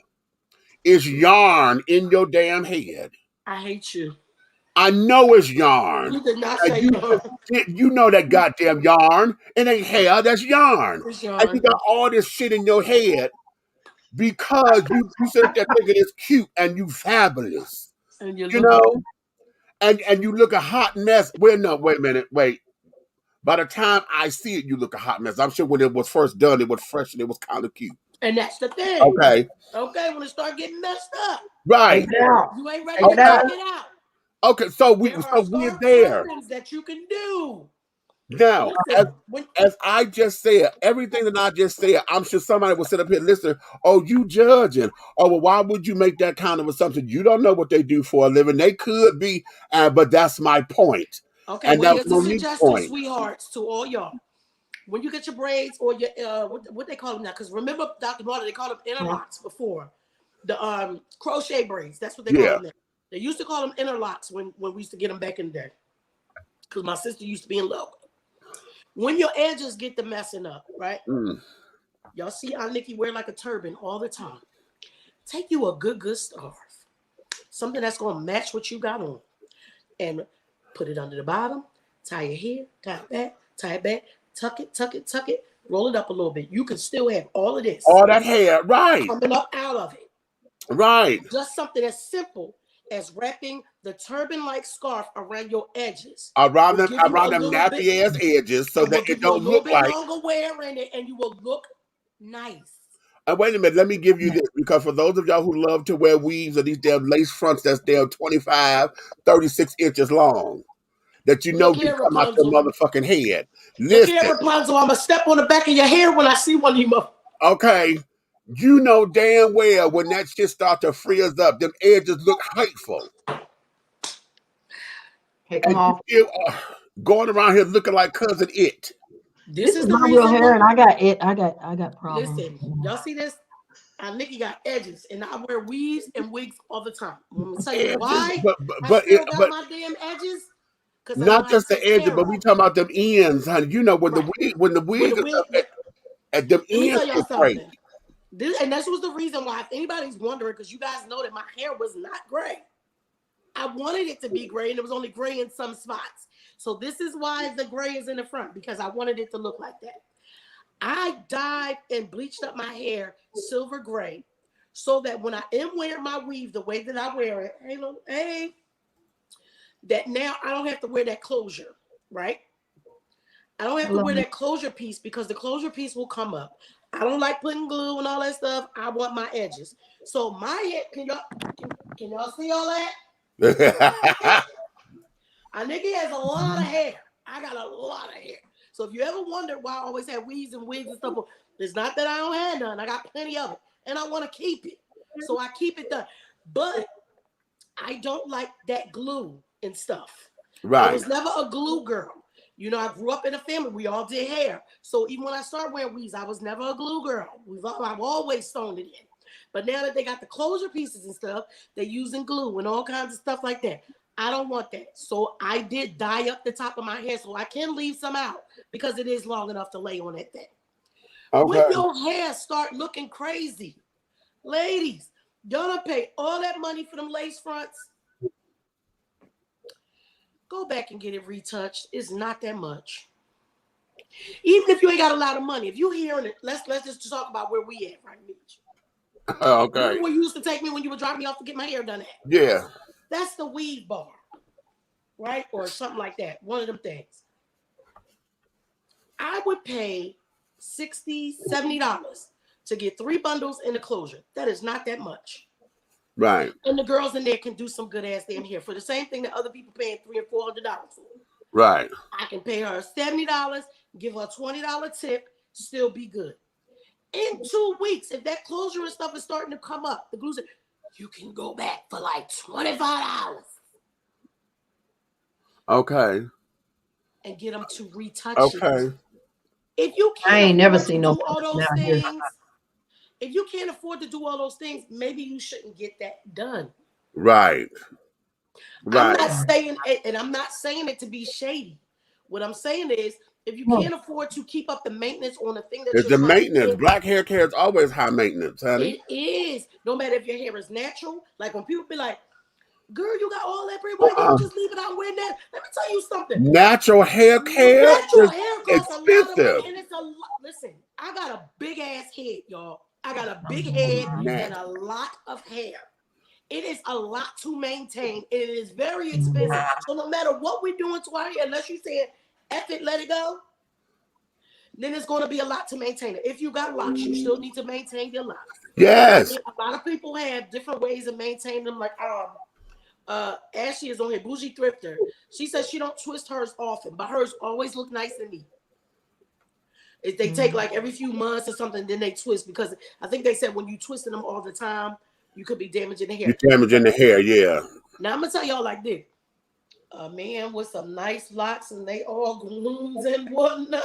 is yarn in your damn head. I hate you. I know it's yarn. You did not And say yarn. you know that goddamn yarn. It ain't hair, that's yarn. It's And yarn. you got all this shit in your head because you sit up there thinking it's cute and you fabulous. And you You look know? And you look a hot mess. Well, no, wait a minute, wait. By the time I see it, you look a hot mess. I'm sure when it was first done, it was fresh and it was kind of cute. and that's the thing. Okay. Okay, when it start getting messed up. Right. Take it out. You ain't ready Take to it out. take it out. Okay, so we're there. Things that you can do. Now, Listen, as I just said, everything that I just said, I'm sure somebody will sit up here and listen. Oh, you judging. Oh, well, why would you make that kind of assumption? You don't know what they do for a living. They could be, but that's my point. okay, And well, that here's was a Monique's suggestion, point. sweethearts, to all y'all. When you get your braids or your what they call them now, because remember, Dr. Marta, they called them interlocks before. The crochet braids, that's what they call them now. They used to call them interlocks when we used to get them back in the day. Because my sister used to be in love. When your edges get to messing up, right? Y'all see Aunt Nikki wear like a turban all the time. Take you a good scarf. Something that's going to match what you got on. And put it under the bottom. Tie your hair, tie it back, tuck it, roll it up a little bit. You can still have all of this. All that hair, right. Coming up out of it. Right. Just something as simple as wrapping the turban-like scarf around your edges. Around them nappy ass edges so that it don't look like. Longer wear in it, and you will look nice. And wait a minute, let me give you this, because for those of y'all who love to wear weaves or these damn lace fronts that's damn 25, 36 inches long, that you know can come out your motherfucking head. Listen. Look here, Rapunzel, I'm going to step on the back of your hair when I see one of you. Okay. You know damn well when that shit start to frizz up, them edges look hateful. Hey, come on. Going around here looking like Cousin It. This is my real hair, and I got problems. Listen, y'all see this? Nikki got edges, and I wear weaves and wigs all the time. I'm gonna tell you why. I still got my damn edges. Not just the edges, but we talking about them ends, honey. You know when the wig at them ends is great. And this was the reason why, if anybody's wondering, because you guys know that my hair was not gray. I wanted it to be gray, and it was only gray in some spots. So this is why the gray is in the front, because I wanted it to look like that. I dyed and bleached up my hair silver gray so that when I am wearing my weave the way that I wear it, that now I don't have to wear that closure, right? I don't have to wear that closure piece because the closure piece will come up. I don't like putting glue and all that stuff. I want my edges. So my hair, can y'all see all that? Nikki has a lot of hair. I got a lot of hair. So if you ever wonder why I always have weaves and wigs and stuff, it's not that I don't have none. I got plenty of it. And I want to keep it. So I keep it done. But I don't like that glue and stuff. Right. I was never a glue girl. You know, I grew up in a family. We all did hair. So even when I started wearing weaves, I was never a glue girl. I've always sewn it in. But now that they got the closure pieces and stuff, they're using glue and all kinds of stuff like that. I don't want that. So I did dye up the top of my hair so I can leave some out because it is long enough to lay on that thing. Okay. When your hair start looking crazy, ladies, y'all done pay all that money for them lace fronts. Go back and get it retouched. It's not that much. Even if you ain't got a lot of money, if you hearing it, let's just talk about where we at right now. Okay. Remember where you used to take me when you would drop me off to get my hair done at? Yeah. That's the weave bar, right? Or something like that. One of them things. I would pay $60, $70 to get 3 bundles in the closure. That is not that much. Right. And the girls in there can do some good ass damn hair for the same thing that other people paying $300 and $400 for. Right. I can pay her $70, give her a $20 tip, still be good. In 2 weeks, if that closure and stuff is starting to come up, the glue said, you can go back for like $25. Okay. And get them to retouch it. If you can't I ain't never seen no all those things, if you can't afford to do all those things, maybe you shouldn't get that done. Right. I'm not saying it, and I'm not saying it to be shady. What I'm saying is, If you can't afford to keep up the maintenance on the thing that it's you're the trying maintenance. to Black hair care is always high maintenance, honey. It is. No matter if your hair is natural. Like when people be like, girl, you got all that pretty, why you just leave it out wearing that? Let me tell you something. Natural hair care Natural is hair costs a lot of money, and it's a lot. Listen, I got a big ass head, y'all. I got a big head and a lot of hair. It is a lot to maintain. It is very expensive. So no matter what we're doing to our hair, unless you say, F it, let it go, then it's going to be a lot to maintain it. If you got locks, you still need to maintain your locks. Yes. A lot of people have different ways of maintaining them. Like Ashley is on here, Bougie Thrifter. She says she don't twist hers often, but hers always look nice and neat. If they take like every few months or something, then they twist, because I think they said when you twisting them all the time, you could be damaging the hair. You're damaging the hair, yeah. Now I'm gonna tell y'all like this: a man with some nice locks and they all glooms and whatnot.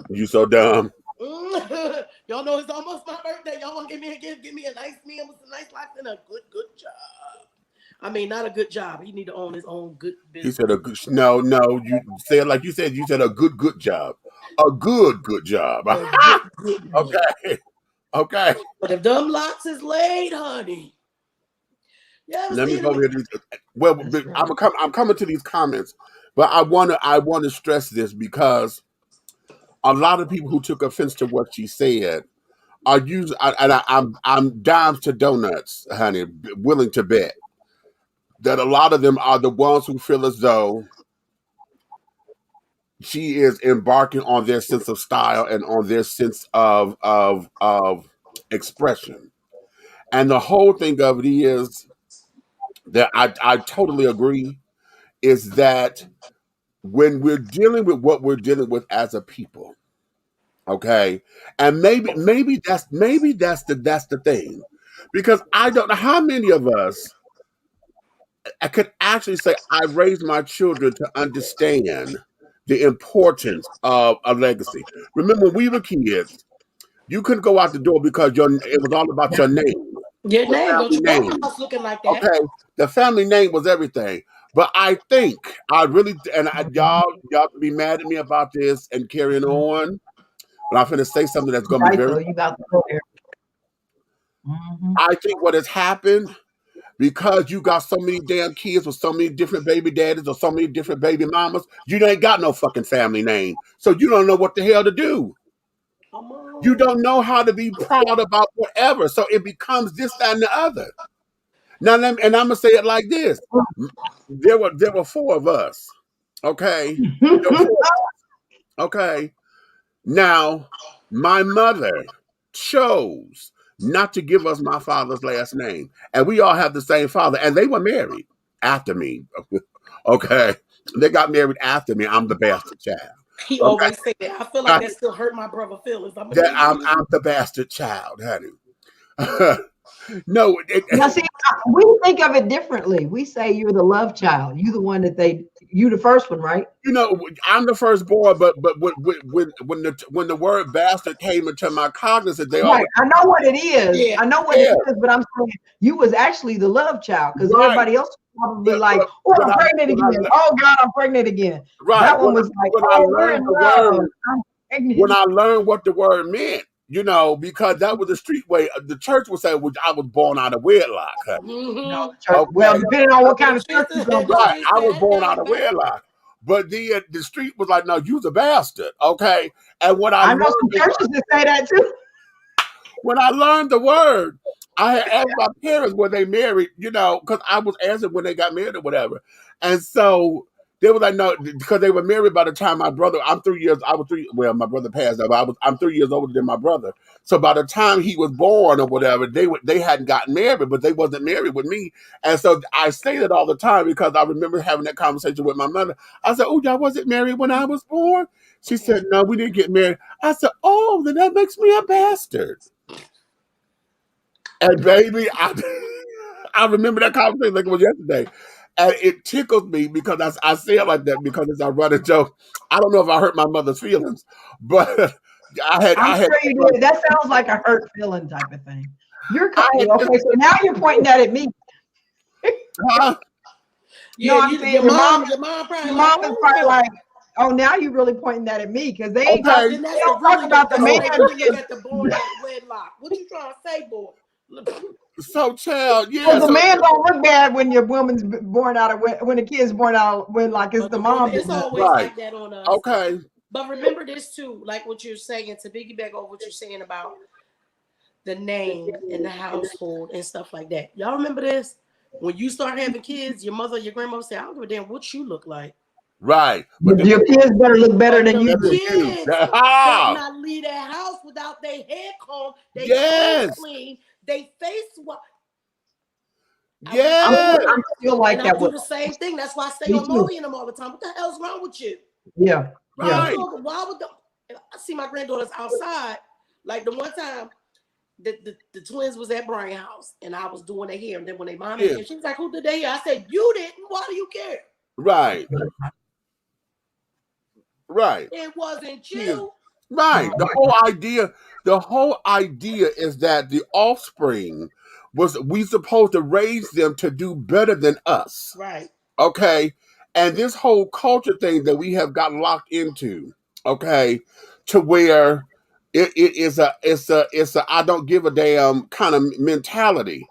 You so dumb. Y'all know it's almost my birthday. Y'all want to give me a gift? Give me a nice man with some nice locks and a good job. I mean, not a good job. He need to own his own good business. He said a good. No. You said like you said. You said a good job. A good job. Good Okay. Okay. But if them locks is laid, honey. Let me go over here. Well, I'm coming to these comments, but I want to stress this, because a lot of people who took offense to what she said are using, and I'm dimes to donuts, honey, willing to bet that a lot of them are the ones who feel as though she is embarking on their sense of style and on their sense of expression. And the whole thing of it is that I totally agree, is that when we're dealing with what we're dealing with as a people, okay, and maybe that's the thing, because I don't know how many of us I could actually say I raised my children to understand the importance of a legacy. Remember, when we were kids, you couldn't go out the door because it was all about your name. Your name, don't you name. walk us looking like that. Okay, the family name was everything. But I think y'all can be mad at me about this and carrying on, but I'm going to say something that's going to be very. You about to go there. I think what has happened, because you got so many damn kids with so many different baby daddies or so many different baby mamas, you ain't got no fucking family name. So you don't know what the hell to do. You don't know how to be proud about whatever. So it becomes this, that, and the other. Now, and I'm going to say it like this. There were four of us. Okay? Okay? Now, my mother chose not to give us my father's last name. And we all have the same father. And they were married after me. Okay? They got married after me. I'm the bastard child. He always say that. I feel like that still hurt my brother feelings. I'm the bastard child, honey. No. Now, see, we think of it differently. We say you're the love child. You the one that you the first one, right? You know, I'm the firstborn, but when the word bastard came into my cognizance, they right. I know what it is. Yeah. I know what it is, but I'm saying you was actually the love child, because everybody else was probably like, "Oh, I'm pregnant again. Oh God, I'm pregnant again." Right. That one was like, "Oh, we're in love. I'm pregnant." When I learned what the word meant, you know, because that was the street way. The church would say, "Well, I was born out of wedlock." No, church, well, depending on what kind of church you go to. Right, I was born out of wedlock. But the street was like, "No, you's a bastard." Okay, and when I know some churches that say that too. When I learned the word, I had asked my parents when they married, you know, because I was asking when they got married or whatever, and so they were like, no, because they were married by the time my brother. Well, my brother passed, but I'm 3 years older than my brother. So by the time he was born or whatever, they hadn't gotten married, but they wasn't married with me. And so I say that all the time because I remember having that conversation with my mother. I said, "Oh, y'all wasn't married when I was born?" She said, "No, we didn't get married." I said, "Oh, then that makes me a bastard." And baby, I remember that conversation like it was yesterday. And it tickles me because I say it like that because it's a running joke. I don't know if I hurt my mother's feelings, but I'm sure you did. That sounds like a hurt feeling type of thing. You're okay. So now you're pointing that at me. Yeah, no, I'm saying your mom is probably like, Oh, now you really pointing that at me because they ain't Okay. talking. And They that's don't the talk really about the that's man. when they really look at the born at wedlock. What you trying to say, boy? So, child, yeah. Well, the So, man don't look bad when your woman's born out of when a kid's born out of wedlock. It's But the the woman, mom. it's That always right. like that on us. Okay. But remember this too, like what you're saying, to piggyback over what you're saying about the name and the household and stuff like that. Y'all remember this? When you start having kids, your mother, your grandmother say, I don't give a damn what you look like. Right. But your kids better look better than you better do. Kids better not leave that house without their hair combed, they Yes. clean, they face what. Yes. I feel like and that I do would. the same thing. That's why I stay Me on too. Molly and them all the time. What the hell's wrong with you? Yeah. Right. Why would I see my granddaughters outside? Like the one time the twins was at Brian's house and I was doing their hair, and then when they mom came, she was like, "Who did their hair?" I said, "You didn't. Why do you care?" Right. Right. It wasn't you. Right. The whole idea is that the offspring we supposed to raise them to do better than us. Right. Okay. And this whole culture thing that we have got locked into, okay, to where it's a I don't give a damn kind of mentality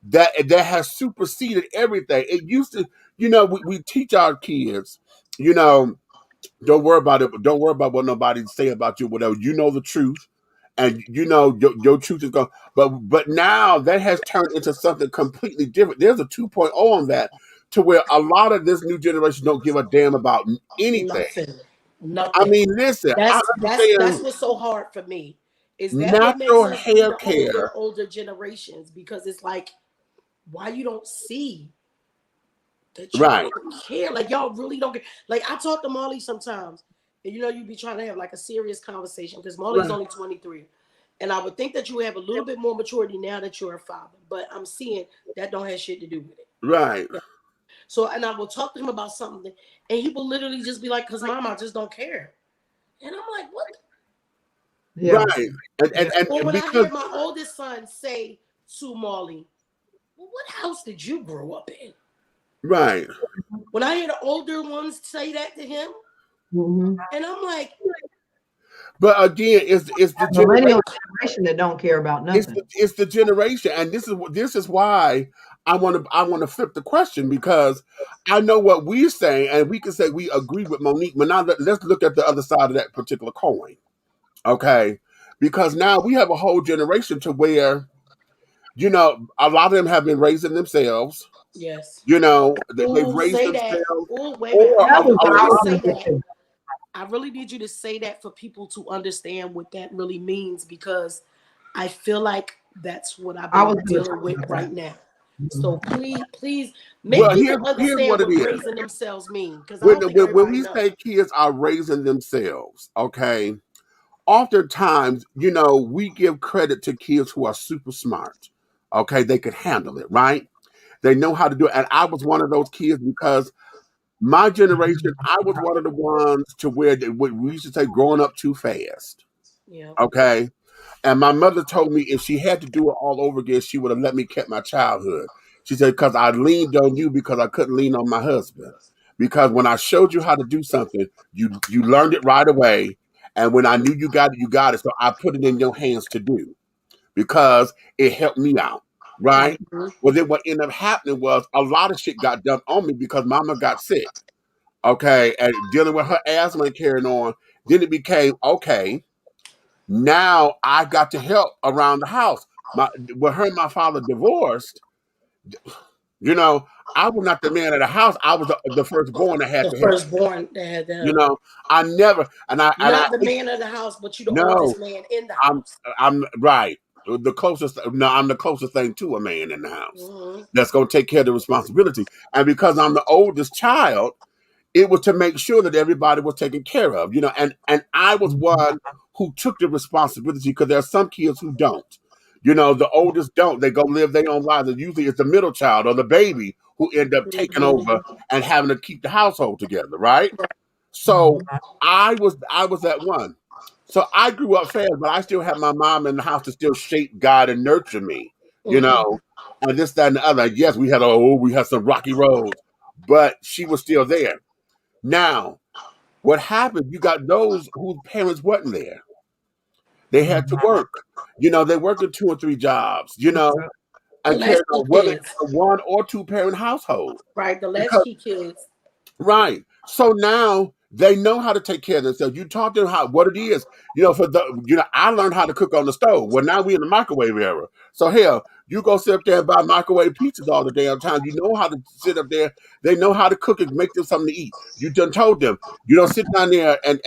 that has superseded everything. It used to, we teach our kids, don't worry about it. Don't worry about what nobody say about you. Whatever, you know the truth, and your truth is going. But now that has turned into something completely different. There's a 2.0 on that, to where a lot of this new generation don't give a damn about anything. Nothing. I mean, listen, I understand that's what's so hard for me. Is that what makes natural us be hair the care. older generations? Because it's like, why you don't see that you Right. don't care? Like y'all really don't care. Like I talk to Molly sometimes, and you be trying to have like a serious conversation because Molly's only 23. And I would think that you have a little bit more maturity now that you're a father, but I'm seeing that don't have shit to do with it. Right. So, and I will talk to him about something, and he will literally just be like, "Cause Mom, I just don't care." And I'm like, "What?" Yeah. Right. And Or when because I hear my oldest son say to Molly, "Well, what house did you grow up in?" Right. When I hear the older ones say that to him, and I'm like, but again, it's the generation that don't care about nothing. It's the generation, and this is why I want to flip the question, because I know what we're saying, and we can say we agree with Monique. But now let's look at the other side of that particular coin, okay? Because now we have a whole generation to where, a lot of them have been raising themselves. yes. They've raised Say themselves. that. Oh, wait a minute. I really need you to say that for people to understand what that really means, because I feel like that's what I've been dealing with right now. So please make people understand what raising themselves mean. Because when we say kids are raising themselves, okay, oftentimes, we give credit to kids who are super smart. Okay, they could handle it, right? They know how to do it. And I was one of those kids, because my generation, I was one of the ones to where we used to say growing up too fast. Yeah. Okay. And my mother told me if she had to do it all over again, she would have let me keep my childhood. She said, because I leaned on you because I couldn't lean on my husband. Because when I showed you how to do something, you learned it right away. And when I knew you got it. So I put it in your hands to do, because it helped me out. Right? Well, then what ended up happening was a lot of shit got done on me because mama got sick. Okay. And dealing with her asthma and carrying on. Then it became, okay, now I got to help around the house. When her and my father divorced, I was not the man of the house. I was the firstborn that had to help. Firstborn that had to help. I never, and I not the man of the house, but you the oldest man in the house. I'm right. The closest. No, I'm the closest thing to a man in the house that's going to take care of the responsibility. And because I'm the oldest child, it was to make sure that everybody was taken care of, and I was one who took the responsibility, because there are some kids who don't. The oldest don't. They go live their own lives. And usually it's the middle child or the baby who end up taking over and having to keep the household together, right? So I was that one. So I grew up fast, but I still had my mom in the house to still shape, guide, and nurture me, and this, that, and the other. Yes, we had some rocky roads, but she was still there. Now, What happened? You got those whose parents wasn't there. They had to work. You know, they worked in 2 or 3 jobs. You know, The and carried latchkey on whether kids. it's a 1 or 2 parent household. Right, the Because latchkey kids. right. So now they know how to take care of themselves. You talk to them how what it is. You know, I learned how to cook on the stove. Well, now we in the microwave era. So hell, you go sit up there and buy microwave pizzas all the damn time. You know how to sit up there. They know how to cook and make them something to eat. You done told them. You don't sit down there and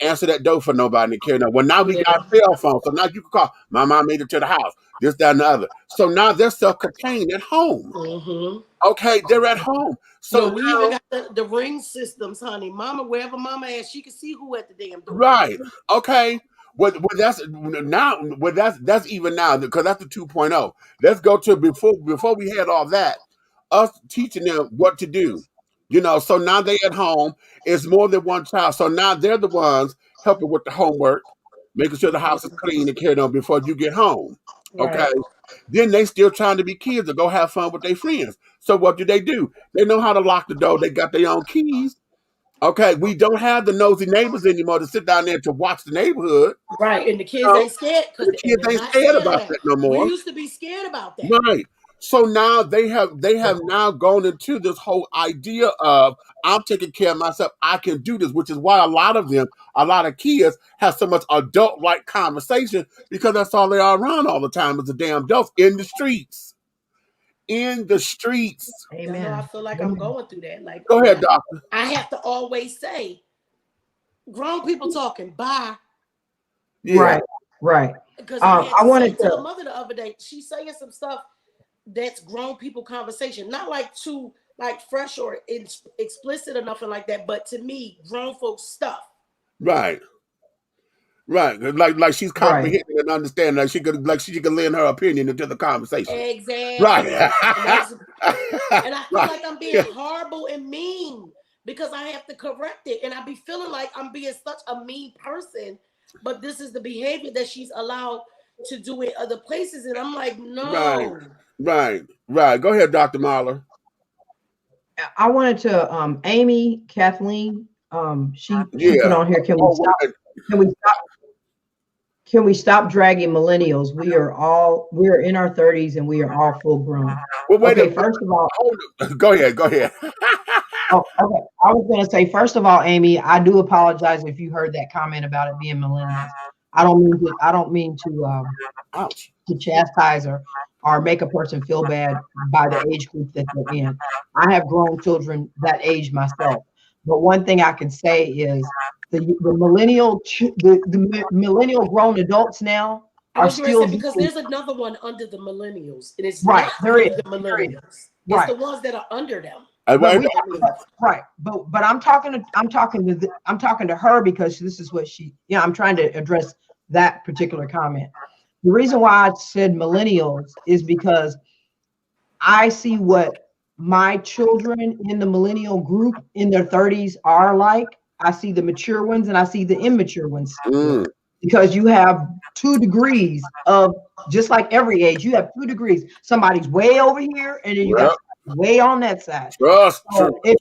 answer that door for nobody and carry on. Well, now we Yeah. got cell phones, so now you can call. My mom made it to the house. This, that, and the other. So now they're self-contained at home. Mm-hmm. Okay, they're at home. So we now, even got the ring systems, honey. Mama, wherever mama at, she can see who at the damn door. right. Okay. Well, that's now. Well, that's even now because that's the 2.0. Let's go to before we had all that. Us teaching them what to do. You know, so now they at home. It's more than one child. So now they're the ones helping with the homework, making sure the house is clean and carried on before you get home. Okay. Right. Then they still trying to be kids to go have fun with their friends. So what do? They know how to lock the door. They got their own keys. Okay, we don't have the nosy neighbors anymore to sit down there to watch the neighborhood. Right, and the kids You know, ain't scared because the kids ain't scared about that no We more. used to be scared about that. Right. So now they have now gone into this whole idea of I'm taking care of myself. I can do this, which is why a lot of kids have so much adult-like conversation because that's all they are around all the time is the damn adults in the streets. In the streets. Amen. I feel like I'm going through that. Like, go ahead, doctor. I have to always say, grown people talking, bye. Yeah. Right. Because I wanted to tell a mother the other day, she's saying some stuff that's grown people conversation, not like too like fresh or explicit or nothing like that, but to me, grown folks stuff. Right. Right, like she's comprehending and understanding, like she could lend her opinion into the conversation. Exactly. Right. And I feel like I'm being horrible and mean because I have to correct it, and I be feeling like I'm being such a mean person. But this is the behavior that she's allowed to do in other places, and I'm like, no. Right. Go ahead, Dr. Mahler. I wanted to, Amy, Kathleen, she put on here. Can we stop dragging millennials? We're in our 30s and we are all full grown. Well, wait okay, first of all, go ahead. Okay. I was going to say, first of all, Amy, I do apologize if you heard that comment about it being millennials. I don't mean to chastise or make a person feel bad by the age group that they're in. I have grown children that age myself. But one thing I can say is the millennial grown adults now are still because there's another one under the millennials. It is right. There is the millennials. It's the ones that are under them. Right, but I'm talking to her because this is what I'm trying to address that particular comment. The reason why I said millennials is because I see what my children in the millennial group in their 30s are like. I see the mature ones and I see the immature ones. Because you have 2 degrees of, just like every age, you have 2 degrees. Somebody's way over here and then you got way on that side. So if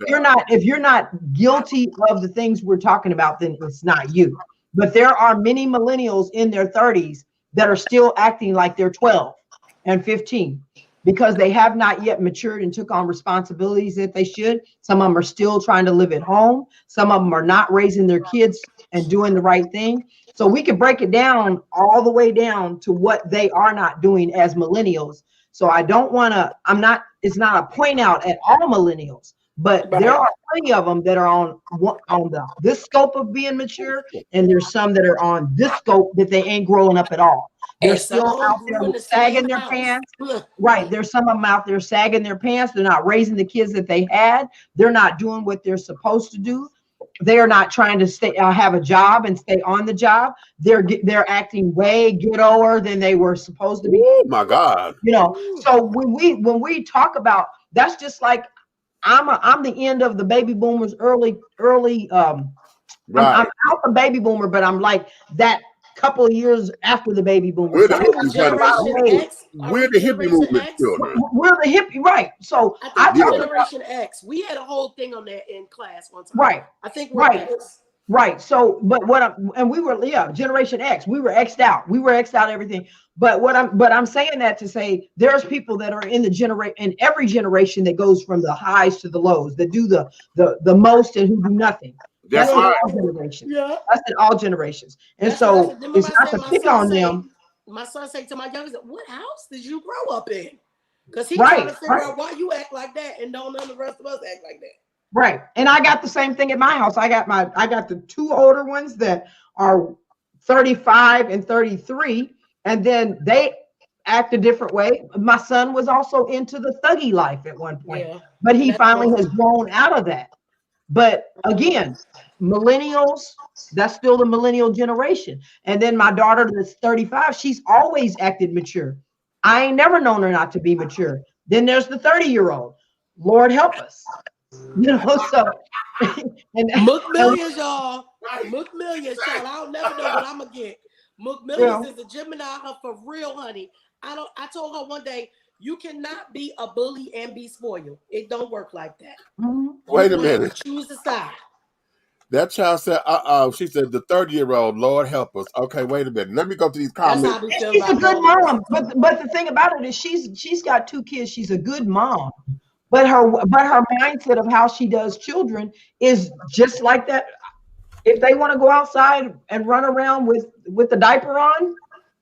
you're not guilty of the things we're talking about, then it's not you. But there are many millennials in their 30s that are still acting like they're 12 and 15 because they have not yet matured and took on responsibilities that they should. Some of them are still trying to live at home. Some of them are not raising their kids and doing the right thing. So we can break it down all the way down to what they are not doing as millennials. So I don't want to, it's not a point out at all millennials, but there are plenty of them that are on this scope of being mature. And there's some that are on this scope that they ain't growing up at all. They're still out there sagging their pants. Right. There's some of them out there sagging their pants. They're not raising the kids that they had. They're not doing what they're supposed to do. They're not trying to have a job and stay on the job. They're acting way ghettoer than they were supposed to be. Oh my God! So when we talk about, that's just like I'm the end of the baby boomers. Early. I'm out the baby boomer, but I'm like that couple of years after the baby boomers. We're the hippie movement children. We're the hippie, right? So I think Generation X. We had a whole thing on that in class one time. Right. I think we're X. Right. So, but and we were, yeah, Generation X, we were X'd out. We were X'd out everything. But I'm saying that to say there's people that are in every generation that goes from the highs to the lows, that do the most and who do nothing. That's right. All generations. Yeah. That's in all generations. And That's so it's not to pick on them. My son said to my youngest, what house did you grow up in? Because he's trying to figure out why you act like that and don't none of the rest of us act like that. Right. And I got the same thing at my house. I got the two older ones that are 35 and 33, and then they act a different way. My son was also into the thuggy life at one point, but he finally has grown out of that. But again, millennials, that's still the millennial generation. And then my daughter that's 35, she's always acted mature. I ain't never known her not to be mature. Then there's the 30-year-old. Lord help us. You know, so and McMillions, y'all. McMillions, child. I'll never know what I'm gonna get. McMillions is a Gemini for real, honey. I told her one day, you cannot be a bully and be spoiled. It don't work like that. Wait a minute. Choose the side. That child said, she said, the 30-year-old, Lord help us. Okay, wait a minute. Let me go to these comments. She's a good mom. But the thing about it is she's got two kids. She's a good mom. But her mindset of how she does children is just like that. If they want to go outside and run around with the diaper on,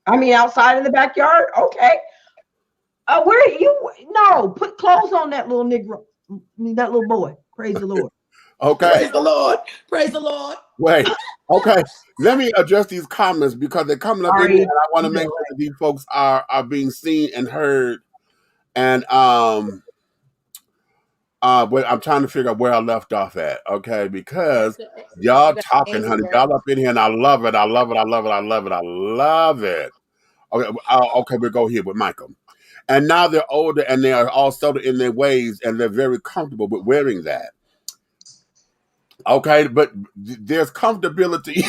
I mean outside in the backyard, okay. Where are you? No, put clothes on that little Negro, that little boy. Praise the Lord. Okay. Praise the Lord. Praise the Lord. Wait. Okay. Let me address these comments because they're coming up in here, and I want to make sure that these folks are being seen and heard. And but I'm trying to figure out where I left off at, okay? Because y'all talking, honey, y'all up in here, and I love it. I love it. I love it. I love it. I love it. Okay, we'll go here with Michael. And now they're older, and they are all settled in their ways, and they're very comfortable with wearing that. Okay, but there's comfortability.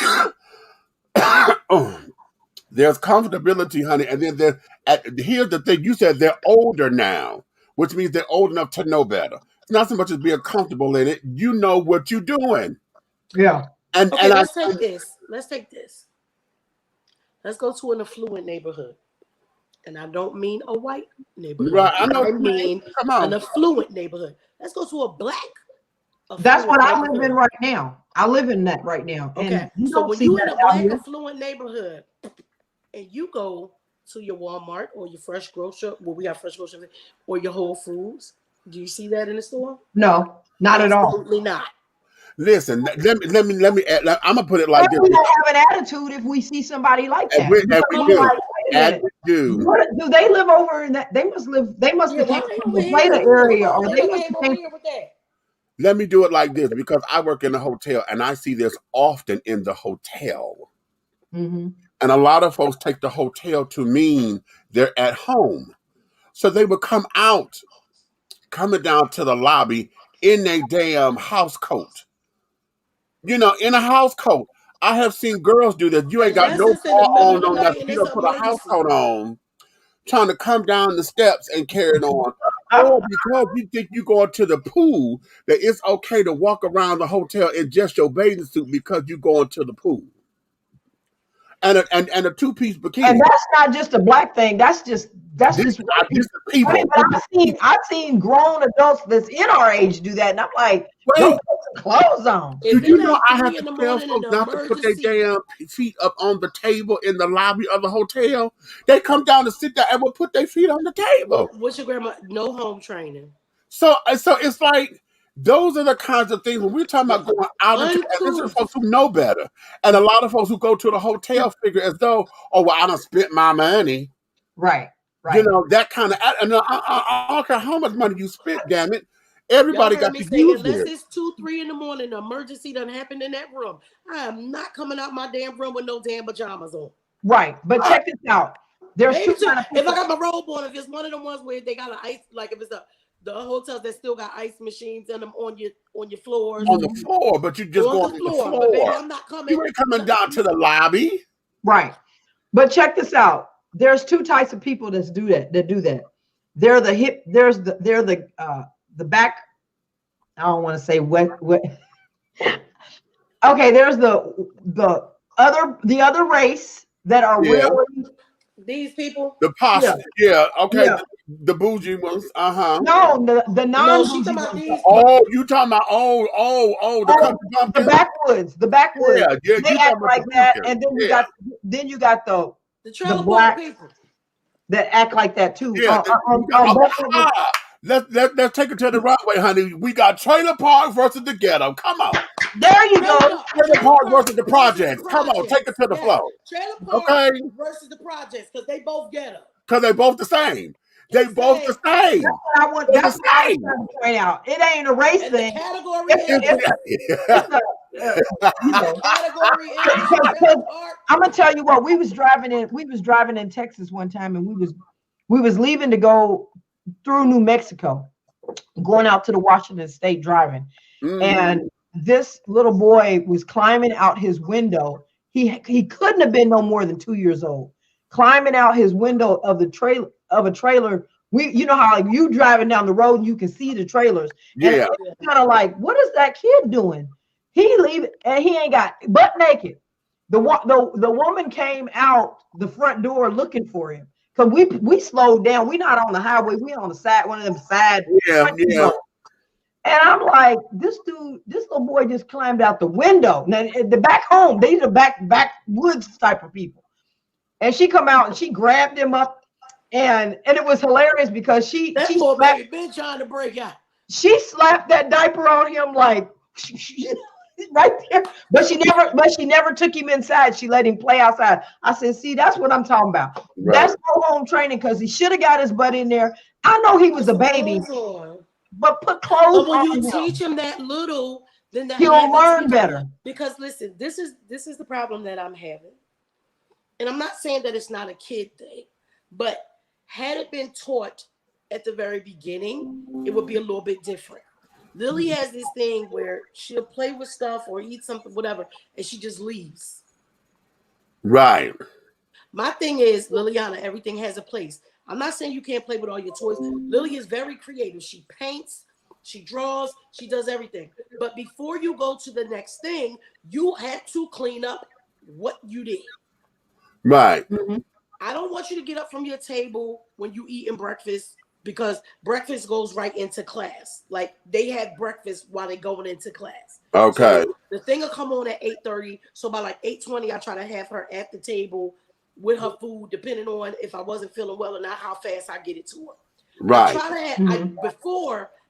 There's comfortability, honey, and then here's the thing. You said they're older now, which means they're old enough to know better. It's not so much as being comfortable in it. You know what you're doing. Yeah. And let's take this. Let's go to an affluent neighborhood. And I don't mean a white neighborhood. Right, I know. I mean an affluent neighborhood. Let's go to a black. That's what I live in right now. I live in that right now. Okay. So when you're in a black affluent neighborhood and you go to your Walmart or your Fresh Grocer, we got Fresh Grocer, or your Whole Foods, do you see that in the store? No, not at all. Absolutely not. Listen, let me add, I'm gonna put it like this. We don't have an attitude if we see somebody like that. And we do. Do they live over in that? They must have came from the Plata area, or they must have came. Let me do it like this because I work in a hotel and I see this often in the hotel. Mm-hmm. And a lot of folks take the hotel to mean they're at home. So they would come out, coming down to the lobby in a damn house coat. You know, in a house coat. I have seen girls do this. You ain't got no bra on that. You don't put a house coat on, trying to come down the steps and carry it on. Or because you think you going to the pool, that it's okay to walk around the hotel in just your bathing suit because you going to the pool. And a two-piece bikini. And that's not just a black thing. That's just people. I've seen grown adults that's in our age do that, and I'm like, put some clothes on. Do you know I have to tell folks not to put their damn feet up on the table in the lobby of the hotel? They come down to sit there and will put their feet on the table. What's your grandma? No home training. So it's like, those are the kinds of things when we're talking about going out into, and this is folks who know better. And a lot of folks who go to the hotel figure as though, oh, well, I done spent my money. Right. You know, that kind of, and I don't care how much money you spent, damn it. Everybody got to use unless it's 2-3 in the morning, an emergency done happened in that room. I am not coming out my damn room with no damn pajamas on. Right. But check this out. There's two kind of if I got my robe on, if it's one of the ones where they got an ice, like if it's the hotels that still got ice machines in them on your floors. On the floor, but you just go on the floor. But baby, I'm not coming. You ain't coming down to the lobby. Right. But check this out. There's two types of people that do that. They're the hip, they're the back. I don't want to say what Okay, there's the other race that are really these people. The posh, okay, yeah. the bougie ones, No, the No, she non-bougie talking about ones. these. Oh, you talking about the country The bumpkins? backwoods, Yeah, they you act talking about like the that, bumpkins? and then Yeah, you got the trailer park black people that act like that too. yeah. On both of them. Let's take it to the right way, honey. We got trailer park versus the ghetto. Come on, There you There you go. go. trailer park versus the projects. Come on, take it to the Yeah. flow. Trailer park Okay, versus the projects because they both ghetto. because they both the same. They both the same. That's what I was trying to point out. It ain't a race And thing. the category It's a, you know. category is trailer park. I'm gonna tell you what, we was driving in Texas one time, and we was leaving to go through New Mexico, going out to the Washington State driving. And this little boy was climbing out his window. He couldn't have been no more than 2 years old, climbing out his window of a trailer. You know how like you driving down the road and you can see the trailers. Yeah. And it's kind of like, what is that kid doing? He leaving and he ain't got butt naked. The woman came out the front door looking for him because we slowed down. We not on the highway. We on the side, one of them side. Yeah. And I'm like, this little boy just climbed out the window. Now the back home, these are backwoods type of people. And she come out and she grabbed him up, and it was hilarious because she been trying to break out. She slapped that diaper on him like right there, but she never took him inside. She let him play outside. I said, see, that's what I'm talking about. Right. That's no home training because he should have got his butt in there. I know he was a baby. But put clothes when on you him. Teach him that little, then he'll learn better. Because listen, this is the problem that I'm having. And I'm not saying that it's not a kid thing, but had it been taught at the very beginning, it would be a little bit different. Lily has this thing where she'll play with stuff or eat something, whatever, and she just leaves. Right. My thing is, Liliana, everything has a place. I'm not saying you can't play with all your toys. Lily is very creative. She paints, she draws, she does everything. But before you go to the next thing, you had to clean up what you did. Right. Mm-hmm. I don't want you to get up from your table when you eating breakfast because breakfast goes right into class. Like they have breakfast while they're going into class. Okay. So the thing will come on at 8:30. So by like 8:20, I try to have her at the table with her food, depending on if I wasn't feeling well or not, how fast I get it to her. Right. I try to have,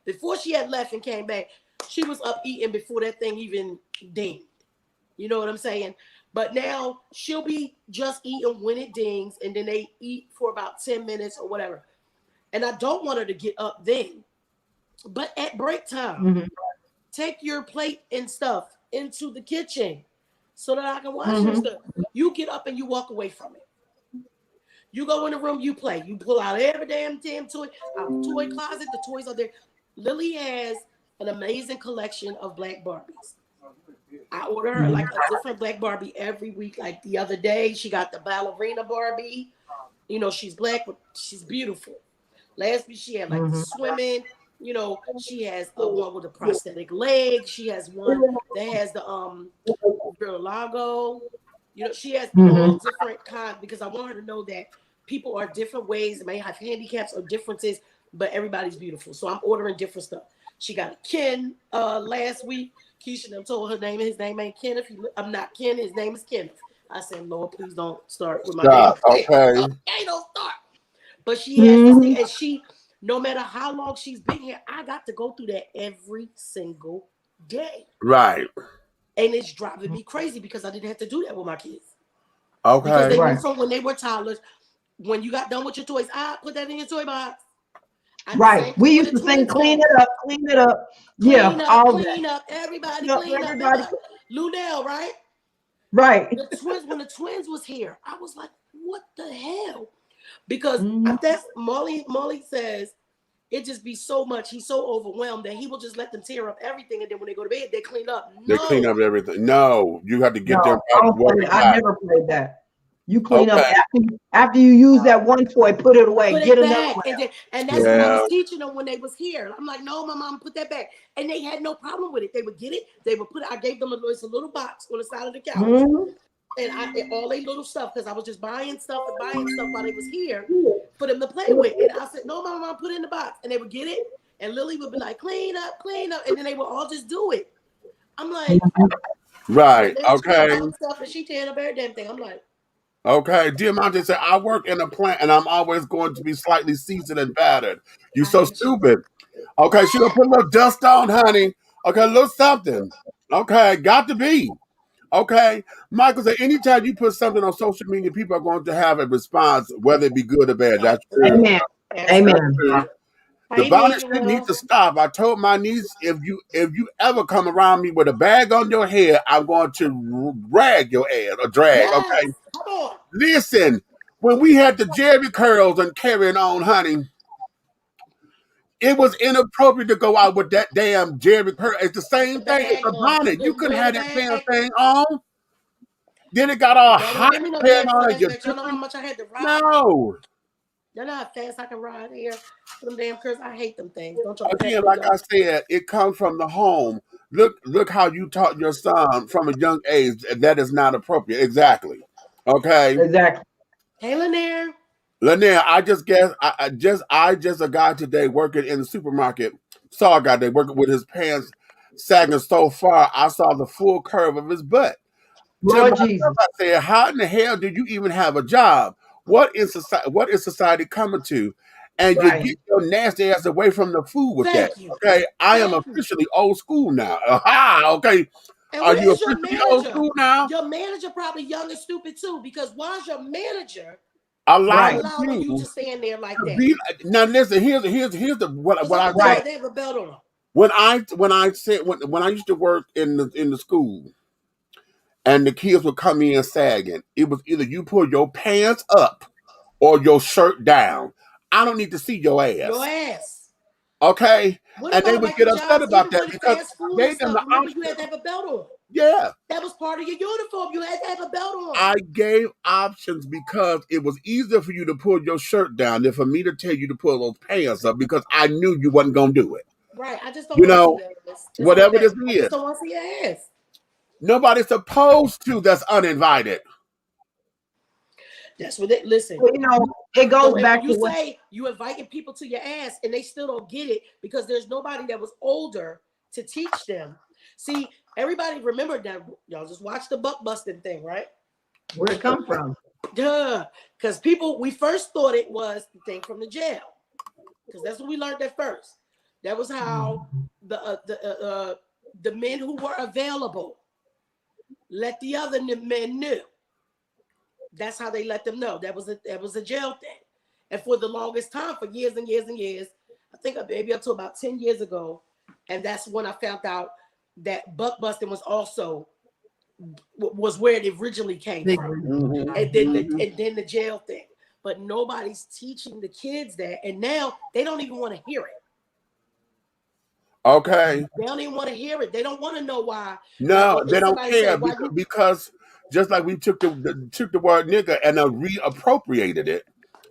before she had left and came back, she was up eating before that thing even dinged. You know what I'm saying? But now she'll be just eating when it dings, and then they eat for about 10 minutes or whatever. And I don't want her to get up then. But at break time, take your plate and stuff into the kitchen so that I can watch your stuff. You get up and you walk away from it. You go in the room, you play. You pull out every damn toy out the toy closet. The toys are there. Lily has an amazing collection of black Barbies. I order her like a different black Barbie every week. Like the other day, she got the ballerina Barbie. You know, she's black, but she's beautiful. Last week, she had like the swimming. You know, she has one with a prosthetic leg. She has one that has the Lago. You know, she has all different kinds because I want her to know that people are different ways. They may have handicaps or differences, but everybody's beautiful. So I'm ordering different stuff. She got a Ken last week. Keisha them told his name ain't Kenneth. I'm not Ken. His name is Kenneth. I said, Lord, please don't start with my name. Okay. Ain't no start. But she has this thing, and she, no matter how long she's been here, I got to go through that every single day. Right. And it's driving me crazy because I didn't have to do that with my kids. Okay. Because they went from when they were toddlers, when you got done with your toys, I put that in your toy box. Right. We used to sing, clean it up. Clean up, everybody clean up. Lunel, right? Right. The twins, when the twins was here, I was like, what the hell? Because that's Molly says it just be so much. He's so overwhelmed that he will just let them tear up everything, and then when they go to bed, they clean up. They clean up everything. No, you have to get them. I never played that. You clean up after you use that one toy, put it away, put get it another back. one. And that's what I was teaching them when they was here. I'm like, no, my mom, put that back. And they had no problem with it. They would get it. They would put it. I gave them a little box on the side of the couch. And all they little stuff, because I was just buying stuff while they was here for them to play with. And I said, no, my mom, put it in the box. And they would get it. And Lily would be like, clean up. And then they would all just do it. I'm like, right, okay. Stuff, and she tearing up every damn thing. I'm like, okay. Diamante said, I work in a plant and I'm always going to be slightly seasoned and battered. You so stupid. Okay, she gonna put a little dust on, honey. Okay, a little something. Okay, got to be. Okay. Michael said, anytime you put something on social media, people are going to have a response, whether it be good or bad. That's true. Amen. Amen. The bonnet shit needs to stop. I told my niece, if you ever come around me with a bag on your head, I'm going to rag your ass or drag. Yes, okay. Come on. Listen, when we had the Jerry curls and carrying on, honey, it was inappropriate to go out with that damn Jerry curl. It's the same thing as the bonnet. You couldn't have that damn thing on. Then it got all hot on it. You know how much I had to ride? No. You know how fast I can ride here? Them damn curls. I hate them things. Don't you? Again, like I said, it comes from the home. Look how you taught your son from a young age. That is not appropriate. Exactly. Okay. Exactly. Hey, Lanier. Lanier, I just a guy today working in the supermarket. Saw a guy there working with his pants sagging so far, I saw the full curve of his butt. Lord Jesus. I said, how in the hell do you even have a job? What is society coming to? And you get your nasty ass away from the food with that. Okay, I am officially old school now. Aha, okay. And are you officially old school now? Your manager probably young and stupid too, because why's your manager allowing you to stand there like that? Now listen, here's the what I they have a belt on them. When I used to work in the school, and the kids would come in sagging, it was either you pull your pants up or your shirt down. I don't need to see your ass. Your ass. Okay? And they would get upset about that because they done the option. You had to have a belt on. Yeah. That was part of your uniform. You had to have a belt on. I gave options because it was easier for you to pull your shirt down than for me to tell you to pull those pants up because I knew you wasn't going to do it. Right. I just don't want to see your ass. Whatever this is. I just don't want to see your ass. Nobody's supposed to that's uninvited. That's what listen. You know, it goes back to what you say. You inviting people to your ass, and they still don't get it because there's nobody that was older to teach them. See, everybody remembered that. Y'all just watch the buck busting thing, right? Where'd it come from? Duh. Because we first thought it was the thing from the jail, because that's what we learned at first. That was how the men who were available let the other men know. That's how they let them know. That was a jail thing. And for the longest time, for years and years and years, I think maybe up to about 10 years ago, and that's when I found out that buck busting was also where it originally came from. Mm-hmm. And then the jail thing. But nobody's teaching the kids that, and now they don't even want to hear it. Okay. They don't even want to hear it. They don't want to know why. No, they don't care because just like we took the word nigga and reappropriated it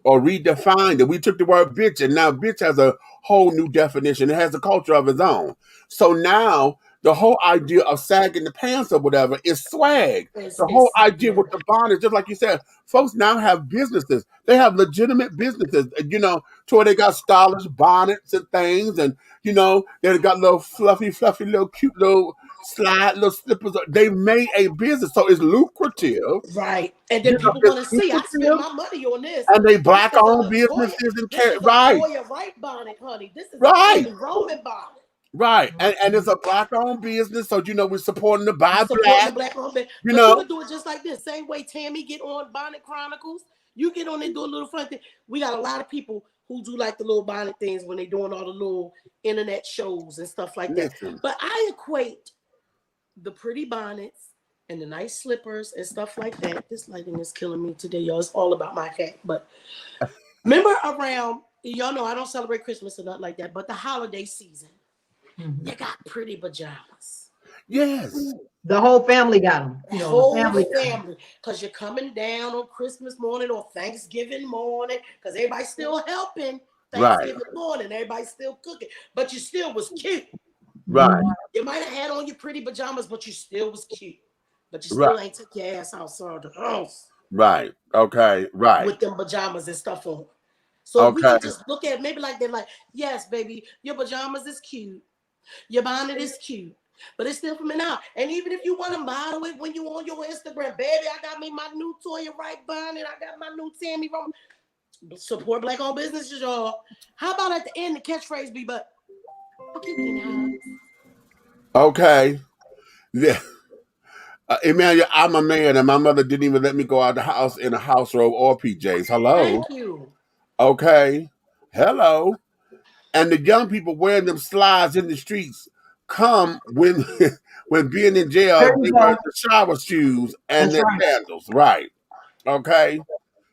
or redefined it. We took the word bitch and now bitch has a whole new definition. It has a culture of its own. So now the whole idea of sagging the pants or whatever is swag. The whole idea with the bonnet, just like you said, folks now have businesses. They have legitimate businesses, you know, to where they got stylish bonnets and things, and you know, they got little fluffy, little cute little slide, little slippers. They've made a business, so it's lucrative. Right. And then people want to see, I spend my money on this. And they black-owned businesses and right. Right bonnet, honey. This is right. a Roman bonnet. Right, and it's a black-owned business, so you know we're supporting the black. You know, you do it just like this. Same way Tammy get on Bonnet Chronicles, you get on and do a little fun thing. We got a lot of people who do like the little bonnet things when they're doing all the little internet shows and stuff like that. But I equate the pretty bonnets and the nice slippers and stuff like that. This lighting is killing me today, y'all. It's all about my cat. But remember around, y'all know I don't celebrate Christmas or nothing like that, but the holiday season. You got pretty pajamas. Yes. The whole family got them. The You know, the whole family. family, because you're coming down on Christmas morning or Thanksgiving morning, because everybody's still helping Right. Thanksgiving morning, everybody's still cooking, but you still was cute. Right. You might have had on your pretty pajamas, but you still was cute. But you Right. still ain't took your ass outside the house Right. Okay. Right. with them pajamas and stuff on. So we Okay. can just look at it, maybe like they're like, yes, baby, your pajamas is cute. Your bonnet is cute. But it's still from now. And even if you want to model it when you on your Instagram, baby, I got me my new Toya Wright bonnet. I got my new Tammy Roman. Support black owned businesses, y'all. How about at the end the catchphrase be, but I'll keep getting hugs. Okay. Yeah. Emmanuel, I'm a man, and my mother didn't even let me go out the house in a house robe or PJs. Hello. Thank you. Okay. Hello. And the young people wearing them slides in the streets come when when being in jail, There you they go. wear the shower shoes and That's their right. sandals. Right. Okay.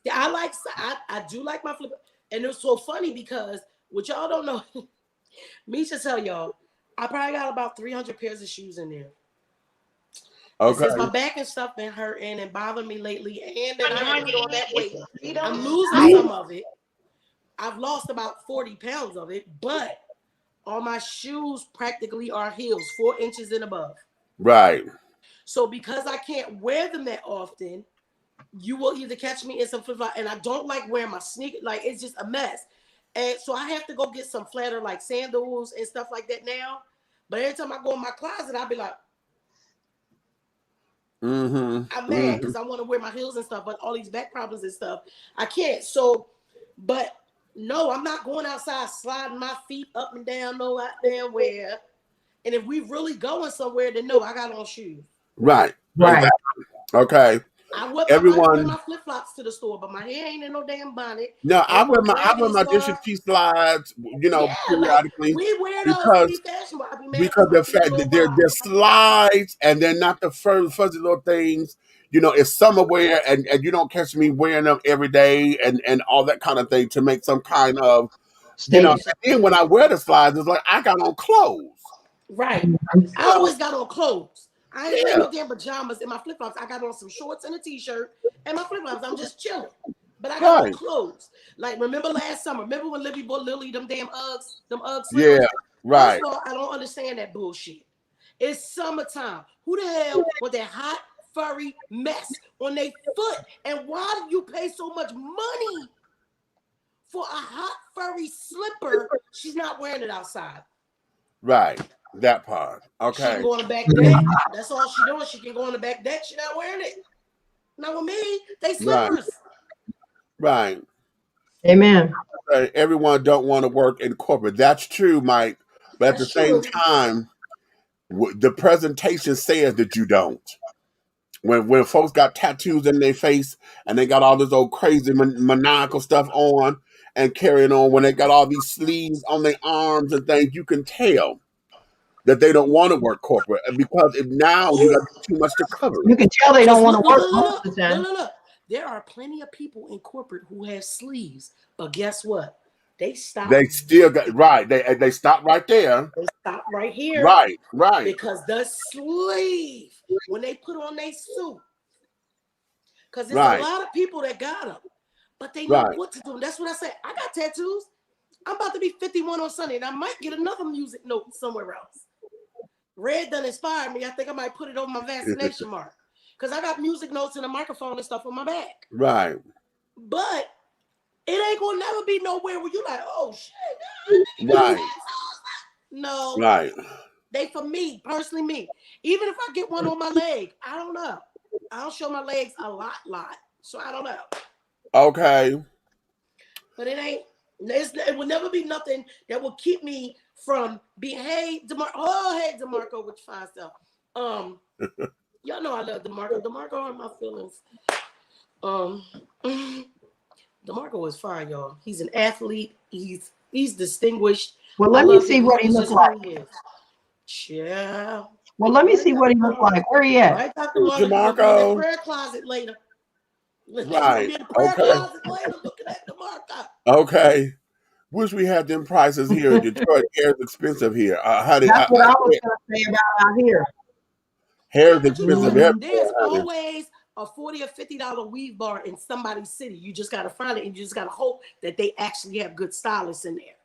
Yeah, I do like my flip. And it's so funny because what y'all don't know, me to tell y'all, I probably got about 300 pairs of shoes in there. And since my Okay. back and stuff been hurting and bothering me lately, and that I had to get all that weight, I'm losing some of it. I've lost about 40 pounds of it, but all my shoes practically are heels, 4 inches and above. Right. So because I can't wear them that often, you will either catch me in some flip-flop, and I don't like wearing my sneakers. Like, it's just a mess. And so I have to go get some flatter like sandals and stuff like that now. But every time I go in my closet, I'll be like, I'm mad because I want to wear my heels and stuff, but all these back problems and stuff, I can't. So, but no, I'm not going outside sliding my feet up and down, no out there where. And if we really going somewhere, then no, I got on shoes. Right. Right. Okay. I might wear my flip flops to the store, but my hair ain't in no damn bonnet. No, I Ain't wear no my raggedy district scarf. T slides, Yeah, like periodically we wear those to be because fashionable. I be mad because because my the feet a fact little that they're wide. slides and they're not the fuzzy little things. It's summer wear and you don't catch me wearing them every day and all that kind of thing to make some kind of and Statement. then when I wear the slides, it's like I got on clothes. Right. I always got on clothes. I ain't wearing Yeah. no damn pajamas and my flip flops. I got on some shorts and a t-shirt and my flip flops. I'm just chilling. But I got on Right. clothes. Like, remember last summer? Remember when Libby bought Lily them damn Uggs, them Ugg Yeah. slippers? First Right. of all, I don't understand that bullshit. It's summertime. Who the hell want that hot, furry mess on their foot? And why do you pay so much money for a hot, furry slipper? She's not wearing it outside. Right. That part. She can Okay. go on the back deck. That's all she doing. She can go on the back deck. She not wearing it. Not with me. They Right. slippers. Right. Amen. Everyone don't want to work in corporate. That's true, Mike. But at the That's same true. time, the presentation says that you don't. When folks got tattoos in their face and they got all this old crazy maniacal stuff on and carrying on, when they got all these sleeves on their arms and things, you can tell that they don't want to work corporate because now you got too much to cover You it. can tell they don't want to work Look, most of the time. look. There are plenty of people in corporate who have sleeves, but guess what? They stop. They still got right. They stop right there. They stop right here. Right. Right. Because the sleeve, when they put on their suit, because there's Right. a lot of people that got them, but they know Right. what to do. That's what I said. I got tattoos. I'm about to be 51 on Sunday, and I might get another music note somewhere else. Red done inspired me. I think I might put it on my vaccination mark. Because I got music notes and a microphone and stuff on my back. Right. But it ain't gonna never be nowhere where you like, oh shit. Right. No. Right. They for me, personally me. Even if I get one on my leg, I don't know. I don't show my legs a lot. So I don't know. Okay. But it will never be nothing that will keep me from being, hey, DeMarco. Oh, hey, DeMarco with fine stuff. Y'all know I love DeMarco. DeMarco hurt my feelings. DeMarco is fine, y'all. He's an athlete. He's distinguished. Well, let me see what he looks like. Yeah. Well, let me see what he looks like. Where he at? Right, Dr. Martin, DeMarco. we'll be in the prayer closet later. Right. We'll be in the prayer closet later looking at DeMarco. Okay. Wish we had them prices here in Detroit. Air's expensive here. That's what I was going to say about out here. Hair is But you know expensive what? everywhere, There's honey. always a $40 or $50 weave bar in somebody's city. You just gotta find it, and you just gotta hope that they actually have good stylists in there.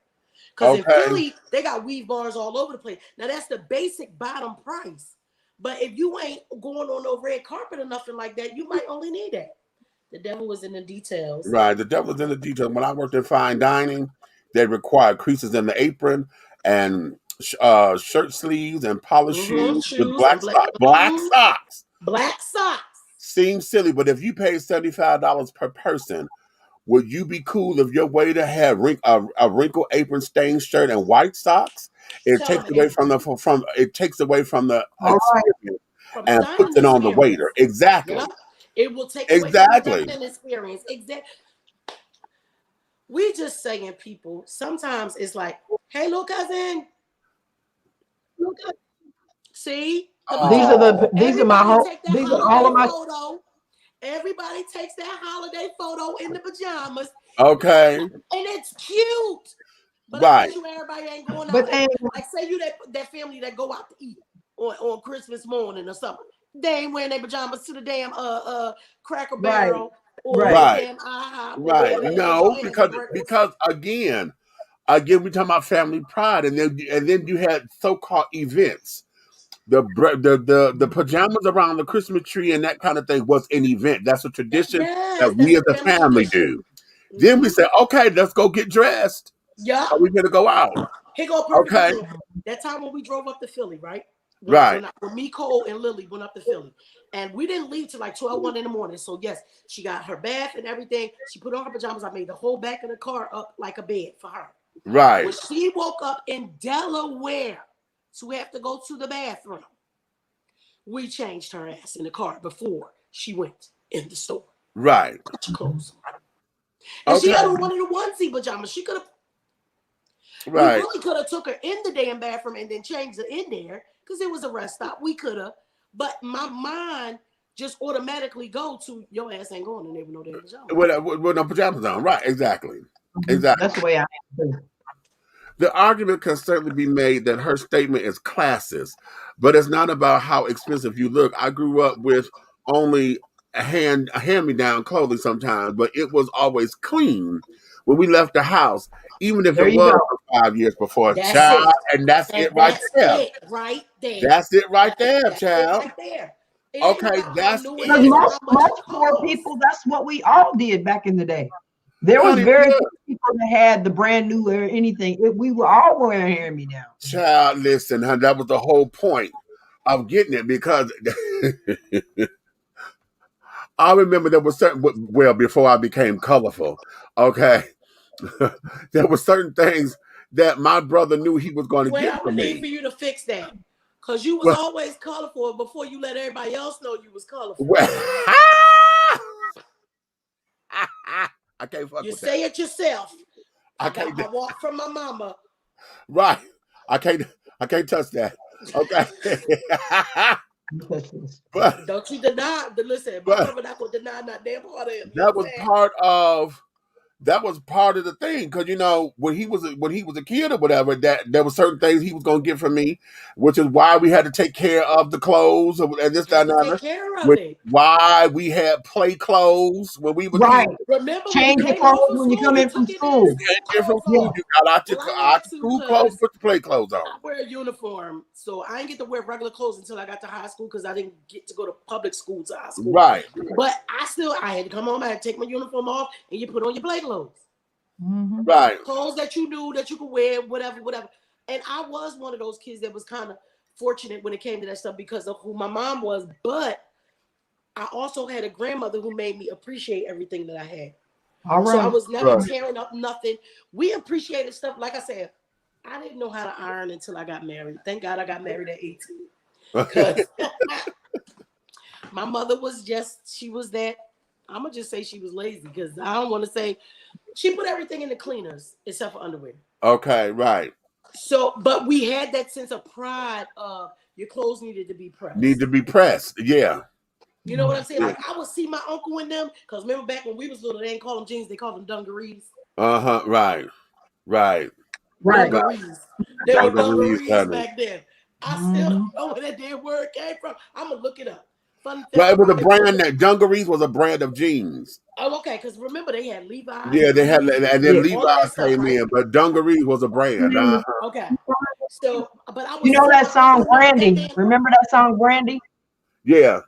Because in Okay. Philly, they got weave bars all over the place. Now that's the basic bottom price. But if you ain't going on no red carpet or nothing like that, you might only need that. The devil was in the details. Right. The devil's in the details. When I worked in fine dining, they required creases in the apron and shirt sleeves and polished shoes with Shoes black and socks. Black socks. Black socks. Seems silly, but if you paid $75 per person, would you be cool if your waiter had a wrinkle apron stained shirt and white socks? It Tell takes them away from the All right. experience from the and puts dining it on the experience. waiter. Exactly. Yep. It will take away from Exactly. the dining experience. Exactly. We just saying, people, sometimes it's like, hey, little cousin. See? These are my home. These are all of my. Photo. Everybody takes that holiday photo in the pajamas. Okay. And it's cute. But Right. I bet you everybody ain't going out. But Like, say you that family that go out to eat on Christmas morning or something. They ain't wearing their pajamas to the damn Cracker Barrel or Right. damn IHOP. Right. No, because again, we talking about family pride, and then you had so-called events. The pajamas around the Christmas tree and that kind of thing was an event. That's a tradition that we as a family do. Then we say, okay, let's go get dressed. Yeah. Are we gonna go out? Here go a perfect Okay. example. That time when we drove up to Philly, right? Right. When me, Cole, and Lily went up to Philly. And we didn't leave till like 12:01 in the morning. So yes, she got her bath and everything. She put on her pajamas. I made the whole back of the car up like a bed for her. Right. When she woke up in Delaware to have to go to the bathroom, we changed her ass in the car before she went in the store. Right. Put your clothes on. And she had one of the onesie pajamas. She could have. Right. We really could have took her in the damn bathroom and then changed her in there because it was a rest stop. We could have, but my mind just automatically go to your ass ain't going in there with no damn pajamas. With no pajamas on. Right. Exactly. Exactly. That's the way I am. The argument can certainly be made that her statement is classist, but it's not about how expensive you look. I grew up with only a hand-me-down clothing sometimes, but it was always clean when we left the house, even if it was 5 years before. That's child, it. and that's it right there. That's it right there. That's it right there, that's child. It right there. It okay, that's it. Because most poor people, that's what we all did back in the day. There was very few people that had the brand new or anything. We were all wearing hand-me-down. Child, listen, honey, that was the whole point of getting it because I remember there was certain, well, before I became colorful, okay, there were certain things that my brother knew he was going to get for me. I need for you to fix that because you was always colorful before you let everybody else know you was colorful. I can't fuck you with say that. It yourself. I can't. I walk from my mama. Right. I can't touch that. Okay. But don't you deny. Listen, my brother not gonna deny that damn part of it. That was part of the thing, because when he was a kid or whatever, that there were certain things he was gonna get from me, which is why we had to take care of the clothes and this, that, and other. Why we had play clothes when we were kids. Remember, change your clothes when you come in from school. You got out your school clothes, put the play clothes on. I wear a uniform, so I didn't get to wear regular clothes until I got to high school because I didn't get to go to public school to high school. Right. But I had to come home. I had to take my uniform off, and you put on your play clothes. Mm-hmm. Right. Clothes that you knew that you could wear, whatever. And I was one of those kids that was kind of fortunate when it came to that stuff because of who my mom was. But I also had a grandmother who made me appreciate everything that I had. All right. So I was never tearing up nothing. We appreciated stuff. Like I said, I didn't know how to iron until I got married. Thank God I got married at 18. Because my mother was she was that. I'm going to just say she was lazy because I don't want to say she put everything in the cleaners except for underwear. Okay, right. So, but we had that sense of pride of your clothes needed to be pressed. Yeah. You know what I'm saying? Like I would see my uncle in them because remember back when we was little, they didn't call them jeans, they called them dungarees. Right. Dungarees. They were dungarees back then. I still don't know where that damn word came from. I'm gonna look it up. Fun fact. Well, it was a brand that dungarees was a brand of jeans. Oh, okay. Because remember they had Levi's. Yeah, they had, and then all that Levi's stuff, came right? in, but dungarees was a brand. Okay. So, but I was. You know that song Brandy? That Remember that song Brandy? Yeah.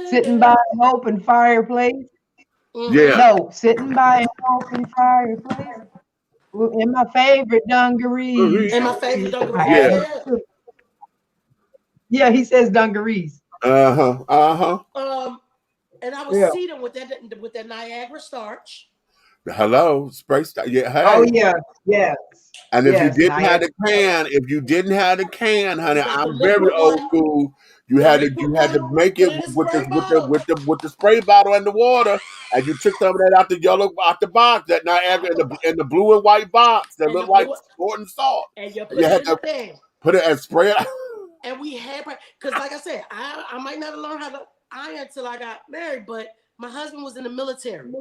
Sitting by an open fireplace. Yeah. No, sitting by an open fireplace. In my favorite dungarees. And my favorite dungarees. Yeah. Yeah, he says dungarees. And I would see them with that Niagara starch. Hello, spray starch. Yeah. Hey. Oh yeah, yes. And if you didn't have the can, honey, I'm very old school. You had to make it with the spray bottle and the water, and you took some of that out the box, that Niagara in the blue and white box that looked like sport and salt. And you put it in the thing. Put it and spray it. And we had, because like I said, I might not have learned how to iron until I got married, but my husband was in the military.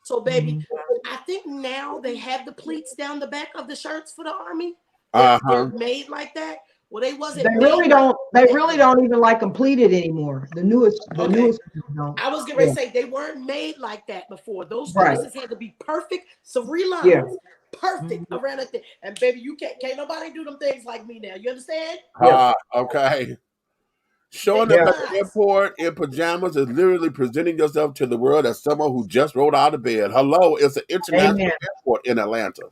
So, baby, I think now they have the pleats down the back of the shirts for the Army. They're made like that. Well, they wasn't. They really don't. They really don't even like completed anymore. The newest. Don't. I was going to say they weren't made like that before. Those dresses had to be perfect, 3 lines, perfect around the thing. And baby, you can't nobody do them things like me now. You understand? Okay. Showing up at the airport in pajamas is literally presenting yourself to the world as someone who just rolled out of bed. Hello, it's an international airport in Atlanta.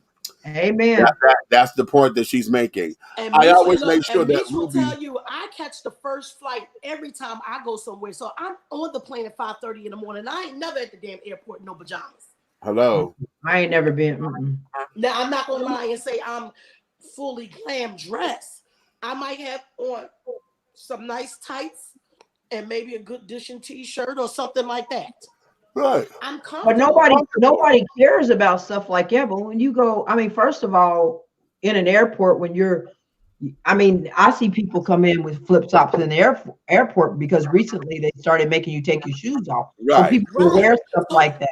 Amen. That's the point that she's making. And I always make sure that will tell you, I catch the first flight every time I go somewhere. So I'm on the plane at 5:30 in the morning. I ain't never at the damn airport in no pajamas. Hello. I ain't never been. Now I'm not gonna lie and say I'm fully glam dressed. I might have on some nice tights and maybe a good dishing t-shirt or something like that. Right. I'm comfortable. But nobody cares about stuff like that. But when you go, I mean, first of all, in an airport, I see people come in with flip flops in the airport because recently they started making you take your shoes off. Right. So people wear stuff like that.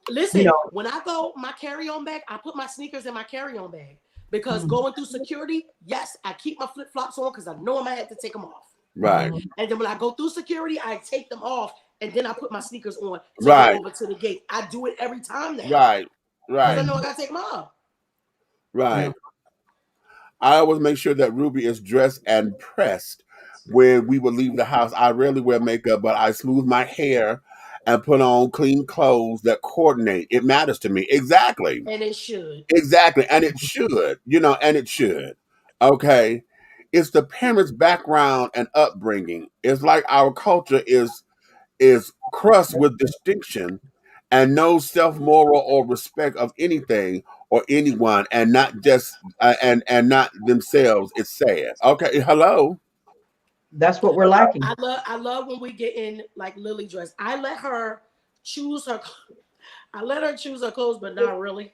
Listen, when I go my carry-on bag, I put my sneakers in my carry-on bag. Because going through security, yes, I keep my flip-flops on because I know I might have to take them off. Right. And then when I go through security, I take them off and then I put my sneakers on to go over to the gate. I do it every time now. Right. Because I know I got to take them off. Right. Yeah. I always make sure that Ruby is dressed and pressed when we would leave the house. I rarely wear makeup, but I smooth my hair and put on clean clothes that coordinate. It matters to me. Exactly. And it should. Exactly. And it should, and it should. Okay. It's the parents' background and upbringing. It's like our culture is crushed with distinction and no self-moral or respect of anything or anyone, and not just and not themselves. It's sad. Okay. Hello. That's what we're lacking. I love when we get in like Lily dress. I let her choose her clothes, but not really.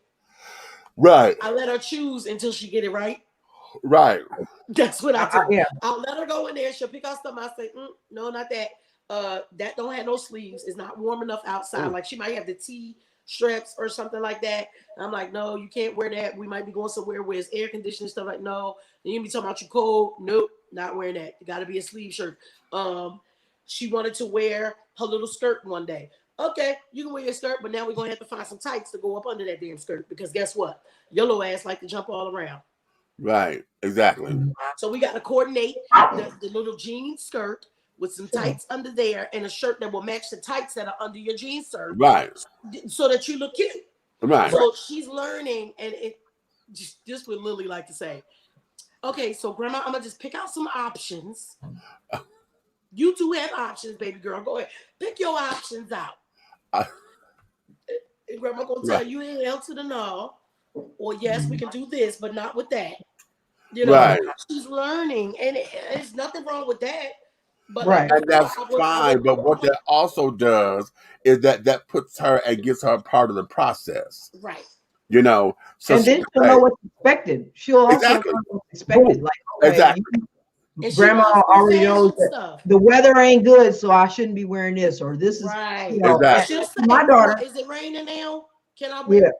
Right. I let her choose until she get it right. Right. That's what I do. I'll let her go in there. She'll pick out something. I say, no, not that. That don't have no sleeves. It's not warm enough outside. Like she might have the T-straps or something like that. And I'm like, no, you can't wear that. We might be going somewhere where it's air conditioning stuff. Like, no. Then you be talking about you cold. Nope, not wearing that. You got to be a sleeve shirt. She wanted to wear her little skirt one day. Okay, you can wear your skirt, but now we're gonna have to find some tights to go up under that damn skirt because guess what? Your little ass like to jump all around. Right, exactly. So we got to coordinate the little jean skirt with some tights under there and a shirt that will match the tights that are under your jean skirt. Right. So that you look cute. Right. So she's learning, and it just what Lily like to say. Okay, so Grandma, I'm gonna just pick out some options. You two have options, baby girl. Go ahead, pick your options out. And Grandma gonna tell you hell to the no, or yes, we can do this, but not with that. She's learning, and there's nothing wrong with that. But and that's fine. But what that also does is that puts her and gets her part of the process. Right. So and then she'll know what's expected. She'll also know what's expected. Like, okay, exactly. Grandma already knows that the weather ain't good, so I shouldn't be wearing this or this is right. Exactly. Say, my daughter. Is it raining now? Can I wear? Yeah.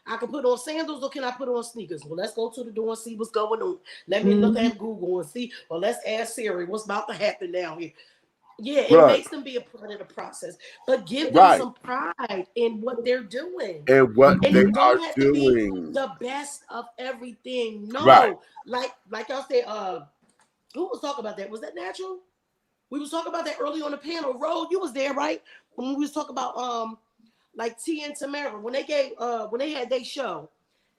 I can put on sandals or can I put on sneakers? Well, let's go to the door and see what's going on. Let me look at Google and see. Or let's ask Siri what's about to happen down here. Yeah, it makes them be a part of the process, but give them some pride in what they're doing and what and they it don't are have doing. to be the best of everything. No, like y'all said, who was talking about that? Was that Natural? We was talking about that early on the panel. Road, you was there, right? When we was talking about like T and Tamara when they had their show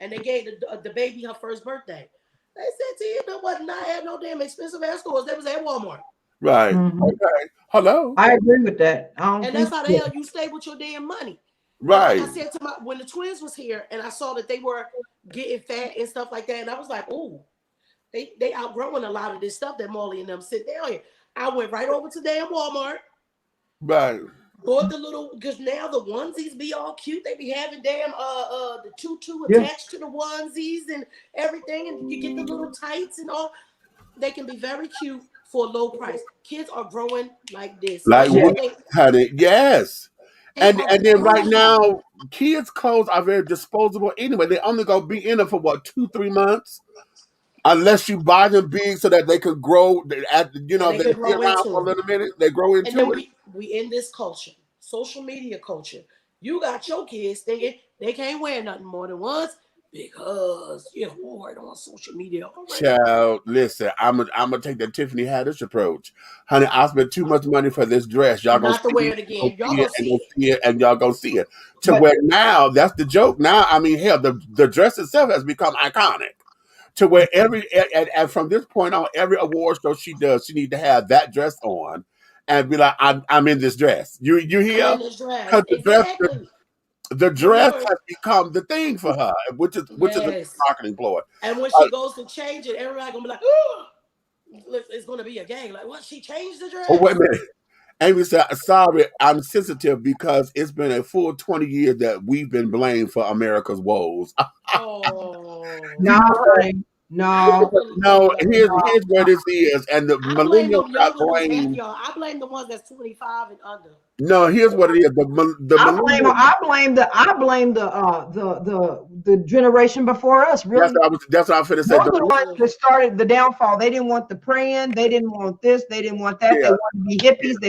and they gave the baby her first birthday. They said T and wasn't not had no damn expensive ass stores. They was at Walmart. Right. Okay. Hello. I agree with that. And that's how the hell you stay with your damn money. Right. Like I said when the twins was here and I saw that they were getting fat and stuff like that, and I was like, oh, they outgrowing a lot of this stuff that Molly and them sit down here. I went right over to damn Walmart. Right. Bought the little, because now the onesies be all cute. They be having damn the tutu attached to the onesies and everything, and you get the little tights and all. They can be very cute for a low price. Kids are growing like this. Like honey, yes. And then right now, kids' clothes are very disposable anyway. They only gonna be in them for what, 2-3 months, unless you buy them big so that they could grow. They be around for a little minute. They grow into and then it. We in this culture, social media culture. You got your kids thinking they can't wear nothing more than once because you're word on social media already. Child, listen, I'm gonna take the Tiffany Haddish approach, honey. I spent too much money for this dress. Y'all gonna wear it again. Y'all gonna see it, and y'all gonna see it. Where now, that's the joke. Now, I mean, hell, the dress itself has become iconic. To where and from this point on, every award show she does, she need to have that dress on, and be like, I'm in this dress. You hear? I'm in this dress. Exactly. The dress has become the thing for her, which is a marketing ploy. And when she goes to change it, everybody gonna be like, "Oh, it's gonna be a gang." Like, what? She changed the dress? Oh, wait a minute. Amy said, "Sorry, I'm sensitive because it's been a full 20 years that we've been blamed for America's woes." No. Here's where this is, and the millennials got blamed. I blame the ones that's 25 and under. No, here's what it is. I blame the generation before us. Really, that's what I was going to say. Those are the ones that started the downfall. They didn't want the praying. They didn't want this. They didn't want that. They wanted to be hippies.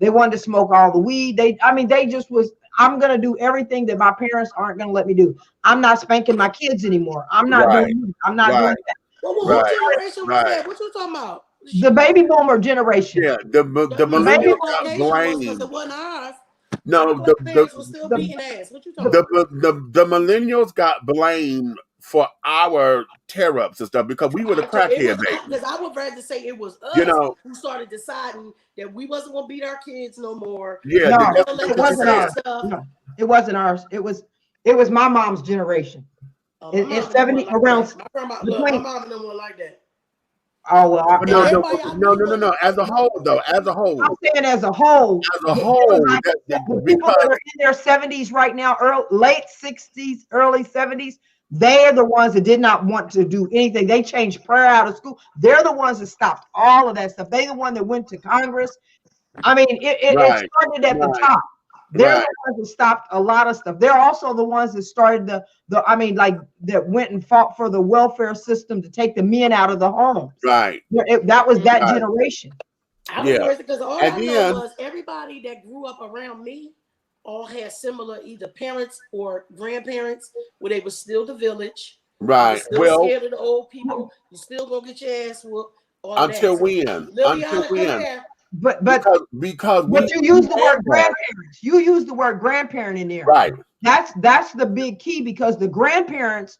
They wanted to smoke all the weed. They just was. I'm gonna do everything that my parents aren't gonna let me do. I'm not spanking my kids anymore. I'm not doing it. I'm not doing that. Well, what generation was that? What you talking about? The baby boomer generation. Yeah, the millennials got blamed. It wasn't ours. No, the still beating ass. What you talking about? The millennials got blamed for our tear ups and stuff because we were the crackhead baby. Because I would rather say it was us who started deciding that we wasn't gonna beat our kids no more. Yeah, it wasn't ours. No, it wasn't ours. It was my mom's generation. In 70 around. My mom didn't like that. Oh well, no. As a whole, though, I'm saying as a whole. The people that are in their 70s right now, late 60s, early 70s, they're the ones that did not want to do anything. They changed prayer out of school. They're the ones that stopped all of that stuff. They're the one that went to Congress. I mean, it started at the top. They're the ones that stopped a lot of stuff. They're also the ones that started that went and fought for the welfare system to take the men out of the homes. Right. That was that generation. I was crazy because all I know was everybody that grew up around me all had similar either parents or grandparents where they were still the village. Right. Still scared of the old people. You still gonna get your ass whooped. Until when? But because you use the word grandparents. You use the word grandparent in there. Right. That's the big key because the grandparents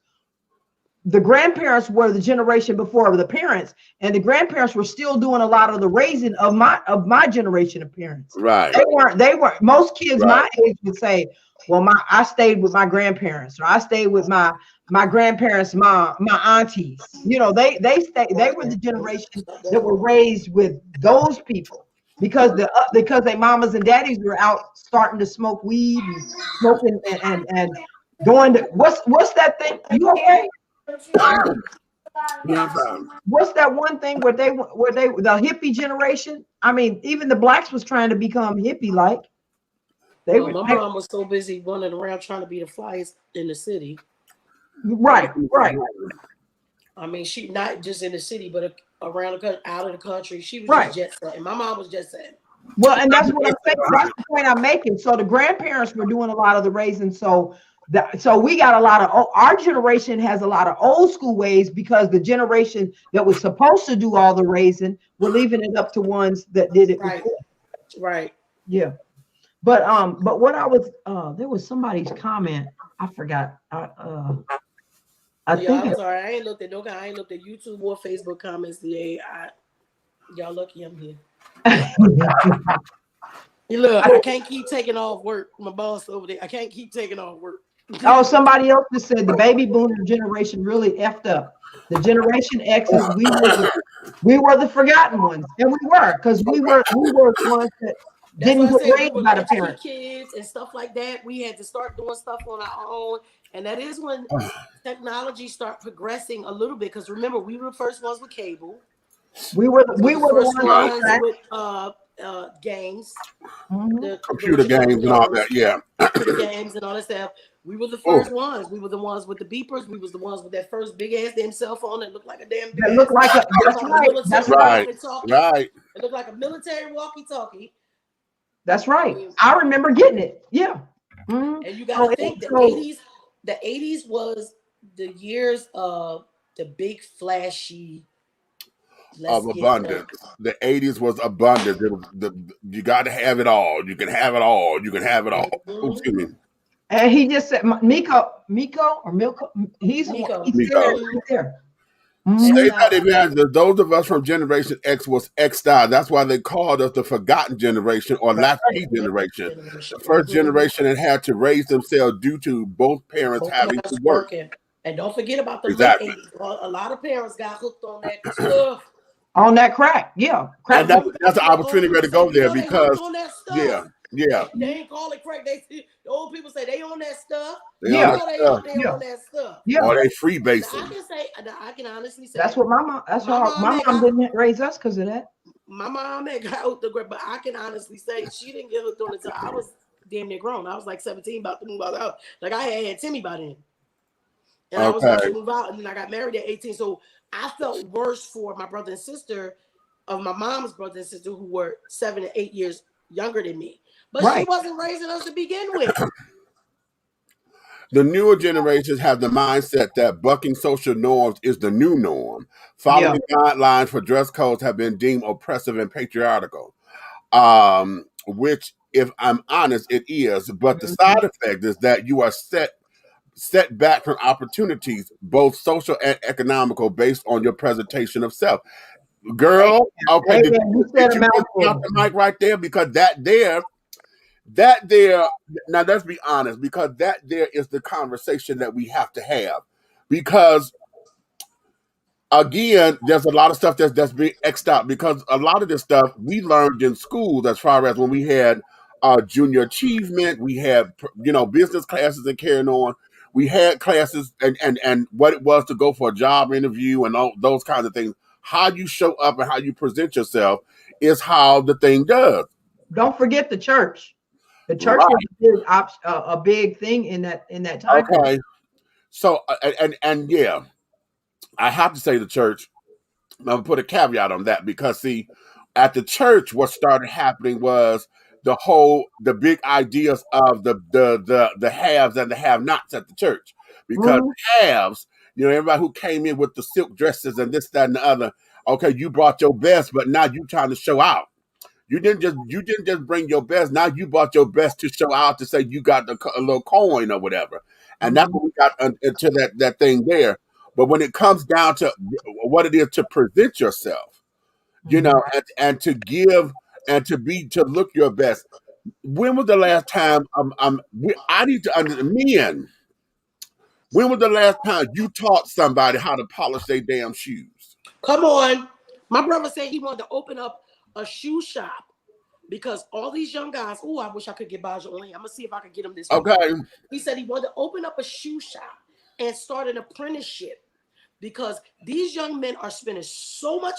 were the generation before the parents, and the grandparents were still doing a lot of the raising of my generation of parents. Right. They weren't most kids my age would say, well, I stayed with my grandparents, or I stayed with my grandparents' mom, my aunties. You know, they were the generation that were raised with those people because their mamas and daddies were out starting to smoke weed and smoking and going to what's that thing? You okay? What's that one thing where they the hippie generation? I mean, even the blacks was trying to become hippie like. My mom was so busy running around trying to be the flyest in the city. Right. I mean, she not just in the city, but around the country, out of the country. She was Right. just jet setting. My mom was jet setting. Well, and that's what I'm saying. That's the point I'm making. So the grandparents were doing a lot of the raising. So we got a lot of our generation has a lot of old school ways because the generation that was supposed to do all the raising, we're leaving it up to ones that did it right. before. Right. Yeah. But what I was there was somebody's comment. I forgot. I'm sorry. I ain't looked at YouTube or Facebook comments today. Y'all lucky I'm here. Look, I can't keep taking off work. My boss over there. I can't keep taking off work. Oh, somebody else just said the baby boomer generation really effed up. The Generation X's, we were the forgotten ones, and we were because we were the ones that didn't get raised by the parents. Kids and stuff like that. We had to start doing stuff on our own, and that is when technology started progressing a little bit. Because remember, we were the first ones with cable. We were the first ones with games, the computer games and all that. Yeah, computer games and all that stuff. We were the first ones. We were the ones with the beepers. We was the ones with that first big ass damn cell phone that looked like a damn. That looked like a. That's right. Right. It looked like a military walkie-talkie. That's right. I remember getting it. Yeah. Mm-hmm. And you got to think the 80s. The 80s was the years of the big flashy. Of abundance. The 80s was abundant. You got to have it all. You can have it all. You can have it all. Mm-hmm. Excuse me. And he just said, Miko, he's Miko. Right there. Say that again. Those of us from Generation X was X'd out. That's why they called us the forgotten generation or latchkey generation. The first generation that had to raise themselves due to both parents having to work. And don't forget about the late 80s. A lot of parents got hooked on that stuff. On that crack, yeah. Crack. And that's an opportunity to go there because, yeah. They ain't call it crack. The old people say they on that stuff. They on that stuff. Yeah. Or they free basing. I can honestly say that's what my mom. That's how my mom didn't raise us because of that. My mom had got hooked the grip, but I can honestly say she didn't get hooked on it until I was damn near grown. I was like 17, about to move out of the house. Like I had Timmy by then, and I was about to move out, and then I got married at 18. So I felt worse for my brother and sister of my mom's brother and sister who were 7 and 8 years younger than me. But she wasn't raising us to begin with. The newer generations have the mindset that bucking social norms is the new norm. Following guidelines for dress codes have been deemed oppressive and patriarchal, which, if I'm honest, it is. But the side effect is that you are set back from opportunities, both social and economical, based on your presentation of self. Girl, okay, did you get the mic right there? Because that there, now let's be honest, because that there is the conversation that we have to have. Because again, there's a lot of stuff that's being X'd out because a lot of this stuff we learned in schools as far as when we had junior achievement, we had business classes and carrying on. We had classes and what it was to go for a job interview and all those kinds of things. How you show up and how you present yourself is how the thing does. Don't forget the church. The church was a big thing in that time. Okay, so and yeah, I have to say the church. I'm gonna put a caveat on that because see, at the church, what started happening was the big ideas of the haves and the have-nots at the church. Because haves, everybody who came in with the silk dresses and this, that, and the other. Okay, you brought your best, but now you trying to show out. You didn't just bring your best. Now you brought your best to show out to say you got a little coin or whatever. And that's when we got into that thing there. But when it comes down to what it is to present yourself, and to give and to look your best. When was the last time I need to understand when was the last time you taught somebody how to polish their damn shoes? Come on. My brother said he wanted to open up a shoe shop because all these young guys, I wish I could get Baja on. I'm going to see if I can get him this week. Okay. He said he wanted to open up a shoe shop and start an apprenticeship because these young men are spending so much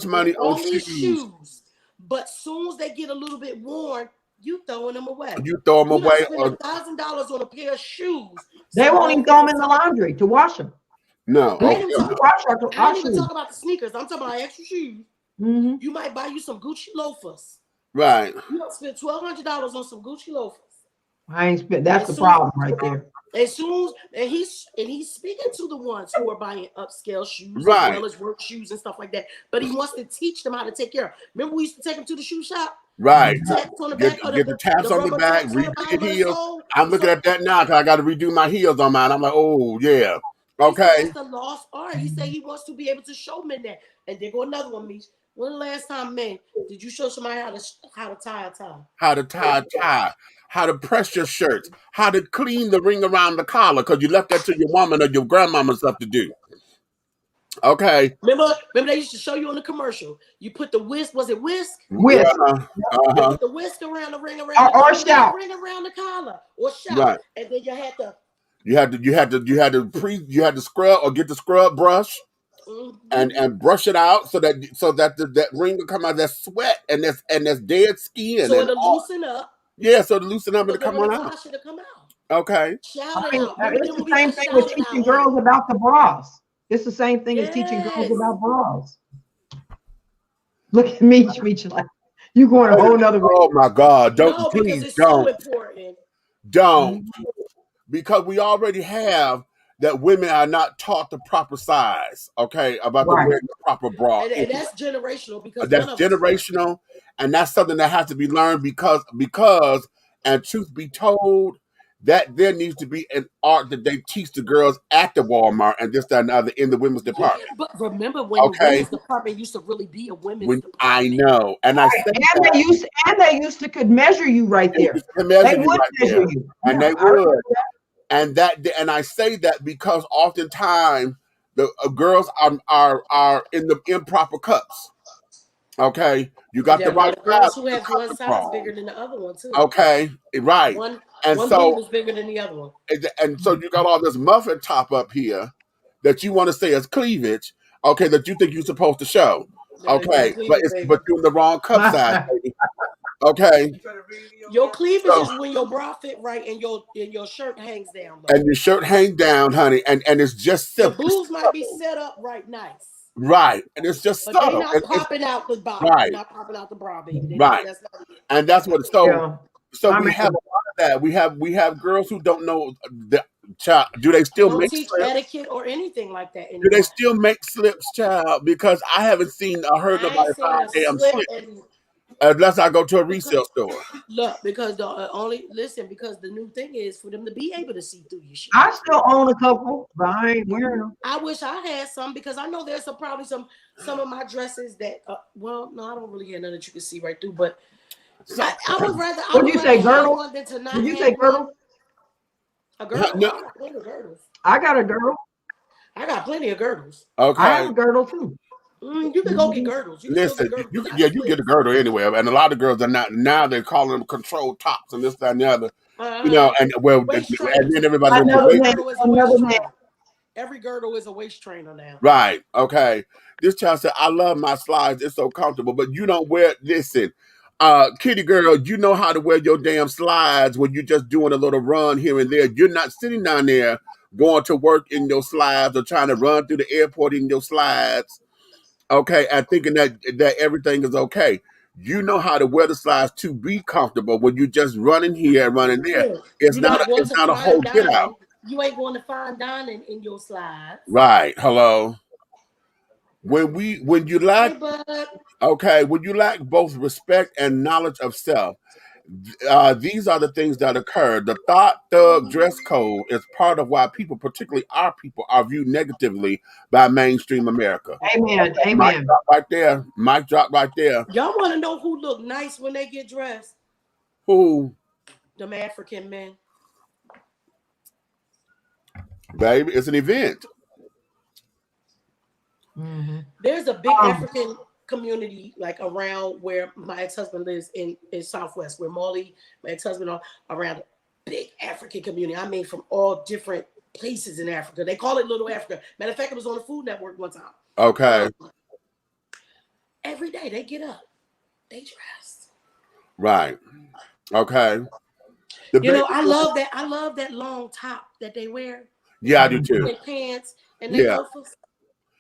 money on these shoes. But soon as they get a little bit worn, You throwing them away. You throw them You away. spend $1,000 on a pair of shoes. They won't even throw them in the laundry to wash them. No. I ain't even shoes. talk about the sneakers. I'm talking about extra shoes. Mm-hmm. You might buy you some Gucci loafers. Right. You don't spend $1,200 on some Gucci loafers. I ain't spent. That's the problem right there. As soon as he's speaking to the ones who are buying upscale shoes, right, as well as work shoes and stuff like that. But he wants to teach them how to take care of. Remember, we used to take them to the shoe shop. Right. Taps on the back, get the taps on the back, redo your heels. I'm looking at that now because I got to redo my heels on mine. I'm like, oh yeah, okay. That's the lost art. He said he wants to be able to show men that. And there go another one, Meech. When the last time, man, did you show somebody how to tie a tie? How to tie a tie, how to press your shirts, how to clean the ring around the collar because you left that to your woman or your grandmama stuff to do. Okay. Remember they used to show you on the commercial. You put the whisk. Was it whisk? Whisk. You put the whisk around the ring around or shout. Ring around the collar or shout. Right. And then you had to. You had to scrub or get the scrub brush. And brush it out so that that ring will come out. That sweat and that's dead skin. So it'll loosen up. Yeah, so to loosen up and come on out. Okay. Shout it out. It's the same thing with teaching girls about the bras. It's the same thing as teaching girls about bras. Look at me, like you going a whole nother way. Oh my God! Please don't. So important. Don't, because we already have. That women are not taught the proper size, okay, about the wearing the proper bra. And that's generational because that's generational, and that's something that has to be learned because, and truth be told, that there needs to be an art that they teach the girls at the Walmart and this, that, and the other in the women's department. But remember when the women's department used to really be a women's department. I know, and they used to could measure you right there. They would measure you, and they would. And I say that because oftentimes the girls are in the improper cups. Okay, you got the right girls who have one size bigger than the other one too. Okay, right. One so is bigger than the other one. And so you got all this muffin top up here that you want to say is cleavage. Okay, that you think you're supposed to show. Okay, but you're in the wrong cup size. Okay. Your cleavage is when your bra fit right and your shirt hangs down. And your shirt hangs down, honey, and it's just simple. Your boobs might be set up right nice. Right, and it's just but subtle. They're not popping out the bra. Right. They're not popping out the bra, baby. Right. That's not it. And that's what. So we have a lot of that. We have girls who don't know the child. Do they still make teach slips? Etiquette or anything like that anymore. Do they still make slips, child? Because I haven't seen or heard nobody buy a damn slip. Unless I go to a resale store. Look, because because the new thing is for them to be able to see through your shit. I still own a couple, but I ain't wearing them. I wish I had some because I know there's probably some of my dresses that well, no, I don't really have none that you can see right through, but I would rather. What did you say, girdle? Did you say girdle? A girdle? No. I got plenty of girdles. I got a girdle. I got plenty of girdles. Okay. I have a girdle too. You can go get girdles. Listen, you get a girdle anyway, and a lot of girls are not now. They're calling them control tops and this, that, and the other. And then everybody. Every girdle is a waist trainer now. Right. Okay. This child said, "I love my slides. It's so comfortable, but you don't wear." Listen, kitty girl, you know how to wear your damn slides when you're just doing a little run here and there. You're not sitting down there going to work in your slides or trying to run through the airport in your slides. Okay, and thinking that everything is okay. You know how to wear the slides to be comfortable when you just running here and running there. It's not a whole get out. You ain't going to fine dining in your slides. Right. Hello. When you lack both respect and knowledge of self, these are the things that occur. The thug dress code is part of why people, particularly our people, are viewed negatively by mainstream America. Amen. Mic drop right there. Mic drop right there. Y'all want to know who look nice when they get dressed? Who? Them African men. Baby, it's an event. Mm-hmm. There's a big African community like around where my ex-husband lives in Southwest, where Molly, my ex-husband, are around a big African community. I mean, from all different places in Africa. They call it Little Africa. Matter of fact, it was on the Food Network one time. Okay. Every day they get up, they dress. Right. Okay. You know, I love that. I love that long top that they wear. Yeah, I do too. Their pants and their loafers.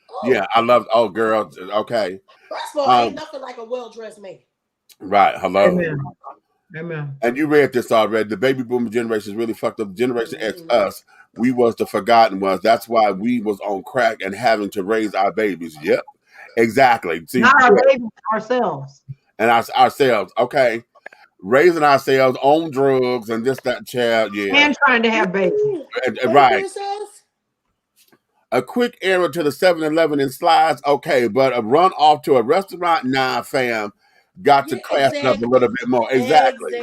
Oh. Yeah, I love. Oh, girl. Okay. First of all, ain't nothing like a well-dressed man. Right. Hello. Amen. Amen. And you read this already. The baby boomer generation is really fucked up. Generation X, us, we was the forgotten ones. That's why we was on crack and having to raise our babies. Yep. Exactly. See, not our babies, ourselves. And ourselves. Okay. Raising ourselves on drugs and this, that, child. Yeah. And trying to have babies. Right. A quick error to the 7-Eleven in slides. Okay. But a run off to a restaurant? Nah, fam. Got to class up a little bit more. Exactly,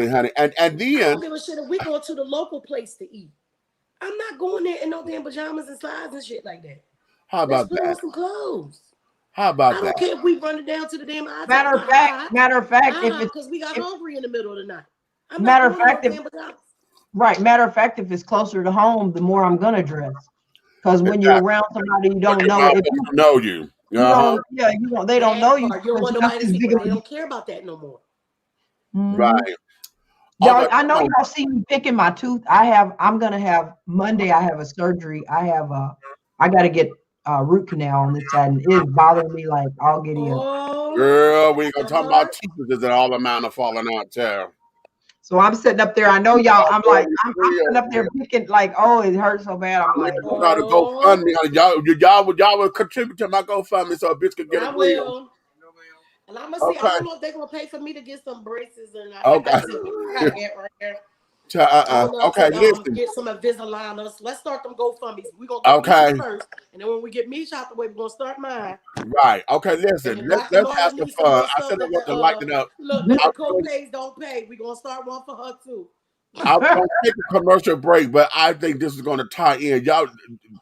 honey. And then I don't give a shit if we go to the local place to eat. I'm not going there in no damn pajamas and slides and shit like that. How about Let's put that? on some clothes. How about that? I don't care if we run it down to the damn eyes. Matter of fact, if it's because we got hungry in the middle of the night. Matter of fact, if it's closer to home, the more I'm gonna dress. Because when you're around somebody you don't know, if you know you. They don't know you. You don't want nobody to see, but they don't care about that no more. Right. Y'all, I know y'all see me picking my tooth. I'm gonna have Monday. I have a surgery. I gotta get root canal on this side, and it's bothering me like I'll get in. Girl, we ain't gonna talk about teeth and all amount of falling out, child. So I'm sitting up there. I know y'all. I'm sitting up there picking like, oh, it hurts so bad. I'm like, you gotta GoFundMe. Y'all will contribute to my GoFundMe so a bitch can get a will. And I'm gonna see. I don't know if they're gonna pay for me to get some braces and I gotta get right here. Okay, listen. Get some Invisalign. Let's start them GoFundMes. We're gonna go first, and then when we get Meech out the way, we're gonna start mine. Right. Okay, listen. Let's have some fun. I said I want to lighten up. Look, the co-pays don't pay. We're gonna start one for her too. I'm gonna take a commercial break, but I think this is gonna tie in. Y'all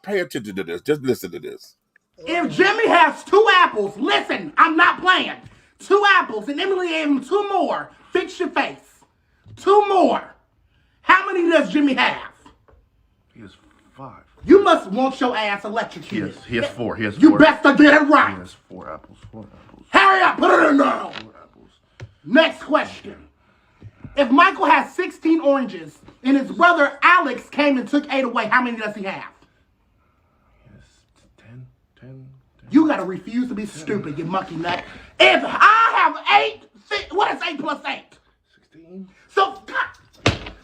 pay attention to this. Just listen to this. If Jimmy has 2 apples, listen, I'm not playing. 2 apples, and Emily gave him 2 more. Fix your face. 2 more. How many does Jimmy have? He has 5. You must want your ass electrocuted. He has 4. You best to get it right. He has 4 apples. 4 apples. Hurry up, put it in now. 4 apples. Next question. If Michael has 16 oranges and his brother Alex came and took 8 away, how many does he have? He has 10. You gotta refuse to be stupid, you monkey nut. If I have 8, what is 8 plus 8? 16. So,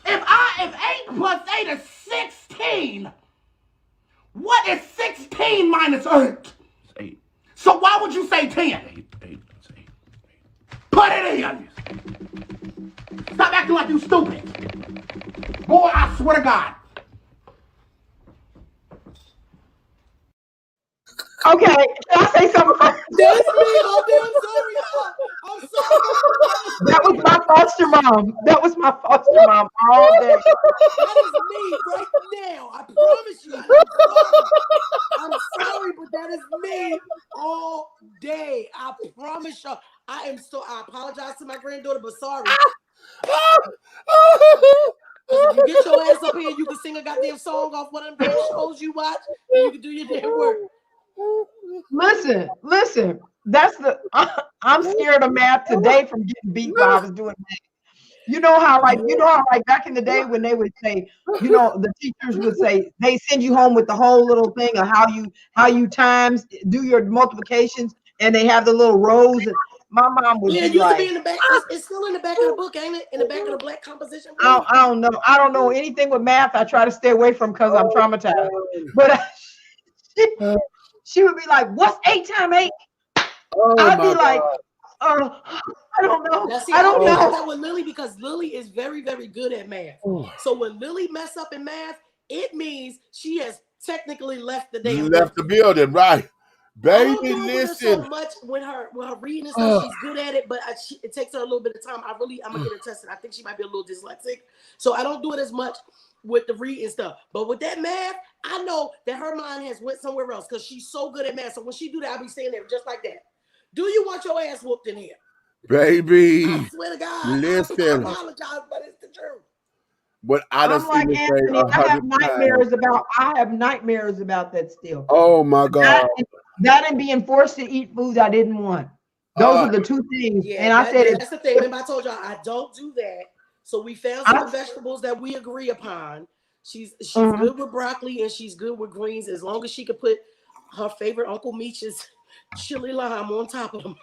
if 8 plus 8 is 16, what is 16 minus 8? It's 8. So why would you say 10? 8. It's 8. Put it in. Stop acting like you stupid. Boy, I swear to God. Okay, can I say something first? That's me. I'm sorry. I'm sorry. That was my foster mom. All day. That is me right now. I promise you. I'm sorry, but that is me all day. I promise you. I apologize to my granddaughter, but sorry. If you get your ass up here, you can sing a goddamn song off one of them shows you watch, and you can do your damn work. Listen. I'm scared of math today from getting beat while I was doing math. You know how back in the day when they would say, the teachers would say they send you home with the whole little thing of how you times do your multiplications, and they have the little rows. And my mom would it be used like, to be in the back. It's still in the back of the book, ain't it? In the back of the black composition book? I don't know. I don't know anything with math. I try to stay away from because I'm traumatized. But she would be like, "What's 8 times 8?" I'd be like, I don't know. I don't know that with Lily because Lily is very, very good at math. So when Lily mess up in math, it means she has technically left the building, right? Baby, listen. So much when her reading and stuff, she's good at it, but it takes her a little bit of time. I'm gonna get her tested. I think she might be a little dyslexic, so I don't do it as much with the reading stuff. But with that math, I know that her mind has went somewhere else because she's so good at math. So when she do that, I'll be saying there just like that. Do you want your ass whooped in here? Baby, I swear to God, listen. I apologize, but it's the truth. But I don't like Anthony, I have nightmares about that still. Oh my God. That and being forced to eat food I didn't want. Those are the two things. Yeah, and I said, that's the thing. Remember, I told y'all I don't do that. So we found some vegetables that we agree upon. She's good with broccoli and she's good with greens as long as she could put her favorite Uncle Meech's chili lime on top of them.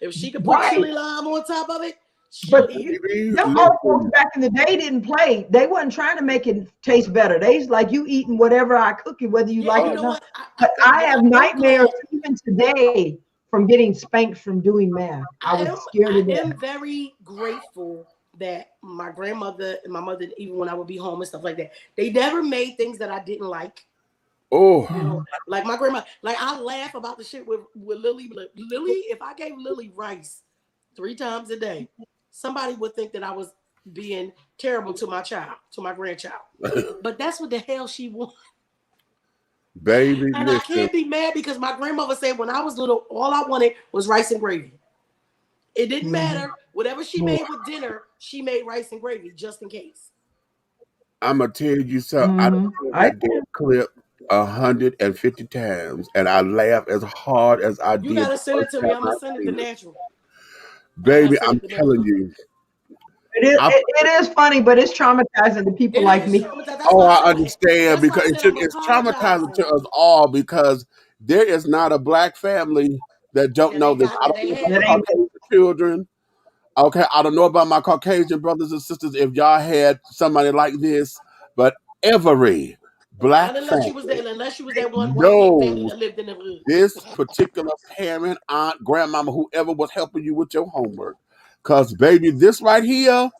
If she could put chili lime on top of it, she'll eat it. Them old folks back in the day didn't play. They wasn't trying to make it taste better. They was like, you eating whatever I cook it, whether you like it or not. But I have nightmares even today from getting spanked from doing math. I was scared of that. I am very grateful that my grandmother and my mother, even when I would be home and stuff like that, they never made things that I didn't like. Oh, you know, like my grandma, like I laugh about the shit with Lily. Lily, if I gave Lily rice 3 times a day, somebody would think that I was being terrible to my child, to my grandchild. But that's what the hell she wants. Baby, and listen. I can't be mad because my grandmother said when I was little, all I wanted was rice and gravy. It didn't matter. Whatever she made with dinner, she made rice and gravy just in case. I'm gonna tell you something. I don't know that damn clip 150 times, and I laugh as hard as I did. You gotta send it to me. I'm gonna send it to Natural. Baby, I'm telling you. It is funny, but it's traumatizing to people like me. Oh, I understand because it's traumatizing to us all because there is not a black family that don't know this. I don't know about Caucasian children. Okay, I don't know about my Caucasian brothers and sisters if y'all had somebody like this, but every black family unless you was that one white family that lived in the hood. This particular parent, aunt, grandmama, whoever was helping you with your homework. Because, baby, this right here,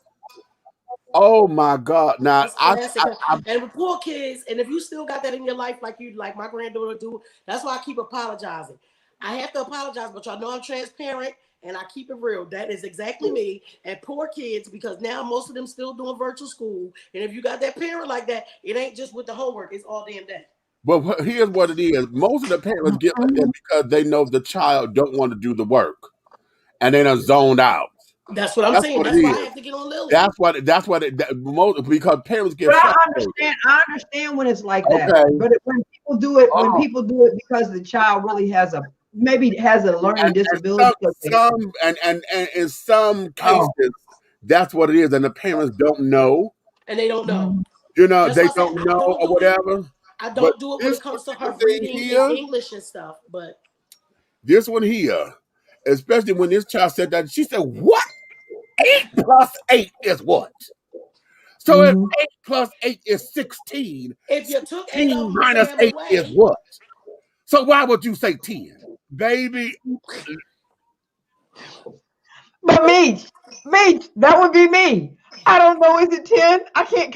oh, my God. Now, and with poor kids, and if you still got that in your life like my granddaughter do, that's why I keep apologizing. I have to apologize, but y'all know I'm transparent. And I keep it real. That is exactly me. And poor kids, because now most of them still doing virtual school. And if you got that parent like that, it ain't just with the homework. It's all damn day. But here's what it is. Most of the parents get like that because they know the child don't want to do the work. And they done zoned out. That's what I'm saying. That's why I have to get on Lily. Because parents get frustrated. I understand when it's like that. But when people do it because the child really has a learning disability. And in some cases, that's what it is. And the parents don't know. And they don't know. You know, they don't know or whatever. I don't do it when it comes to her reading in English and stuff. But this one here, especially when this child said that, she said, what? 8 plus 8 is what? So if 8 plus 8 is 16, if you took 8 minus 8 is what? So why would you say 10? Baby. But me, that would be me. I don't know. Is it 10? I can't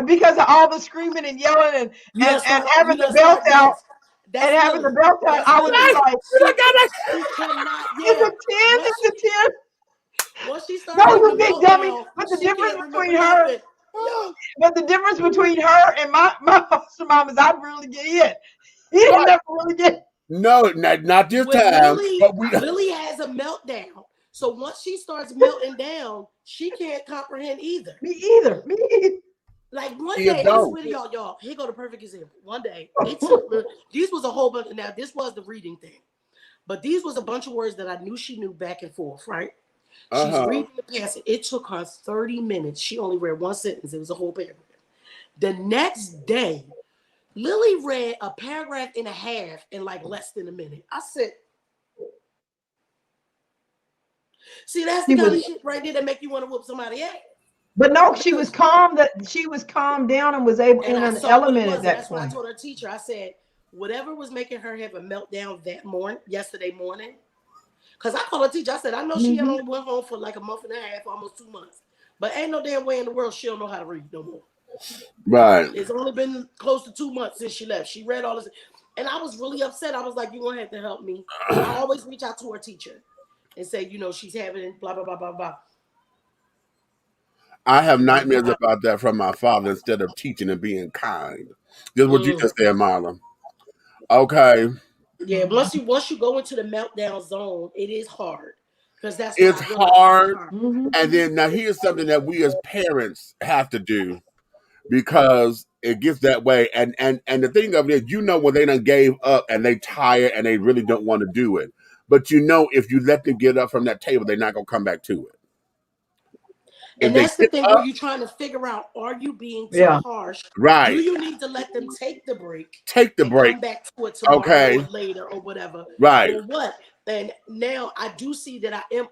because of all the screaming and yelling and having the belt out. I would be like, is it 10? Is it 10? Once she started, no, you big dummy. But the difference between her, and my foster mom is I really get hit. He didn't never really get. No, not this time. Lily has a meltdown. So once she starts melting down, she can't comprehend either. Me either. Like one day, I swear to y'all, here go the perfect example. One day, these was a whole bunch. Now this was the reading thing, but these was a bunch of words that I knew she knew back and forth, right? She's reading the passage. It took her 30 minutes. She only read one sentence. It was a whole paragraph. The next day, Lily read a paragraph and a half in like less than a minute. I said, see, that's the kind of shit right there that make you want to whoop somebody ass. But no, she was calm. She was calmed down and was able in an element at that point. Why I told her teacher, I said, whatever was making her have a meltdown yesterday morning, because I called her teacher. I said, I know she had only went home for like a month and a half, almost 2 months. But ain't no damn way in the world she'll know how to read no more. Right. It's only been close to 2 months since she left. She read all this. And I was really upset. I was like, you're going to have to help me. I always reach out to her teacher and say, she's having blah, blah, blah, blah, blah. I have nightmares about that from my father instead of teaching and being kind. Just what you just said, Marla. Okay. Yeah, once you go into the meltdown zone, it is hard. Because it's hard. And then now here's something that we as parents have to do. because it gets that way. And the thing of it is, when they done gave up and they tired and they really don't want to do it. But if you let them get up from that table, they're not gonna come back to it. And that's the thing where you're trying to figure out, are you being too harsh? Right. Do you need to let them take the break? Break. Come back to it tomorrow or later or whatever. Right. Or what? And now I do see that I am,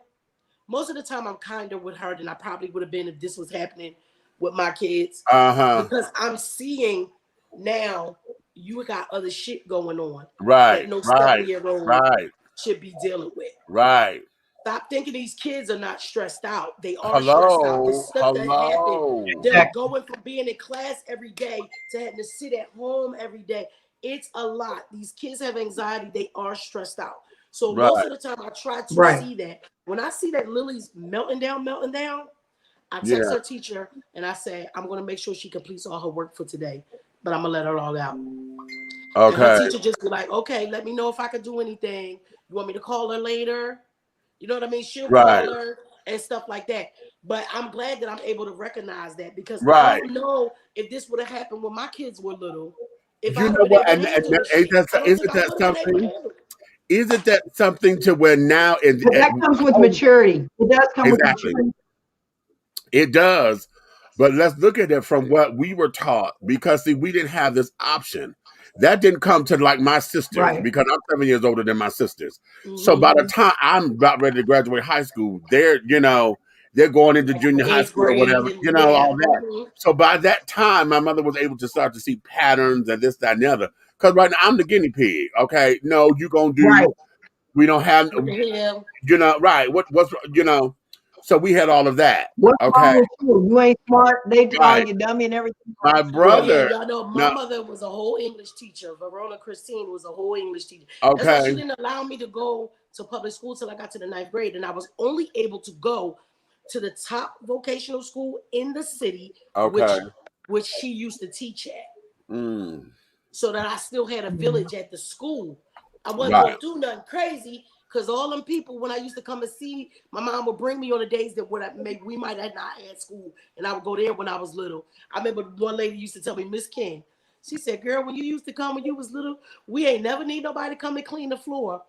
most of the time I'm kinder with her than I probably would have been if this was happening with my kids. Because I'm seeing now you got other shit going on. Right. That no 7-year-old right. should be dealing with. Right. Stop thinking these kids are not stressed out. They are stressed out. The stuff that happened. They're going from being in class every day to having to sit at home every day. It's a lot. These kids have anxiety. They are stressed out. So most of the time I try to see that. When I see that Lily's melting down, I text her teacher and I say, I'm going to make sure she completes all her work for today, but I'm going to let her log out. Okay. And her teacher just be like, okay, let me know if I can do anything. You want me to call her later? You know what I mean? She'll call her and stuff like that. But I'm glad that I'm able to recognize that because I don't know if this would have happened when my kids were little. If I would have been able to isn't that something? Isn't that something to where now that comes with maturity? It does come with maturity. It does. But let's look at it from what we were taught, because see, we didn't have this option. That didn't come to like my sisters, because I'm 7 years older than my sisters. So by the time I'm about ready to graduate high school, they're going into junior high school or whatever, all that. So by that time, my mother was able to start to see patterns and this, that, and the other. Because right now I'm the guinea pig. Okay, no, you're gonna do. We don't have, what's So we had all of that. What's wrong with you? You ain't smart. They call you dummy and everything. My brother. Y'all know my mother was a whole English teacher. Verona Christine was a whole English teacher. That's why she didn't allow me to go to public school till I got to the 9th grade. And I was only able to go to the top vocational school in the city, which she used to teach at. So that I still had a village at the school. I wasn't going to do nothing crazy. Because all them people, when I used to come and see, my mom would bring me on the days that we might have not had school. And I would go there when I was little. I remember one lady used to tell me, Miss King, she said, girl, when you used to come when you was little, we ain't never need nobody to come and clean the floor.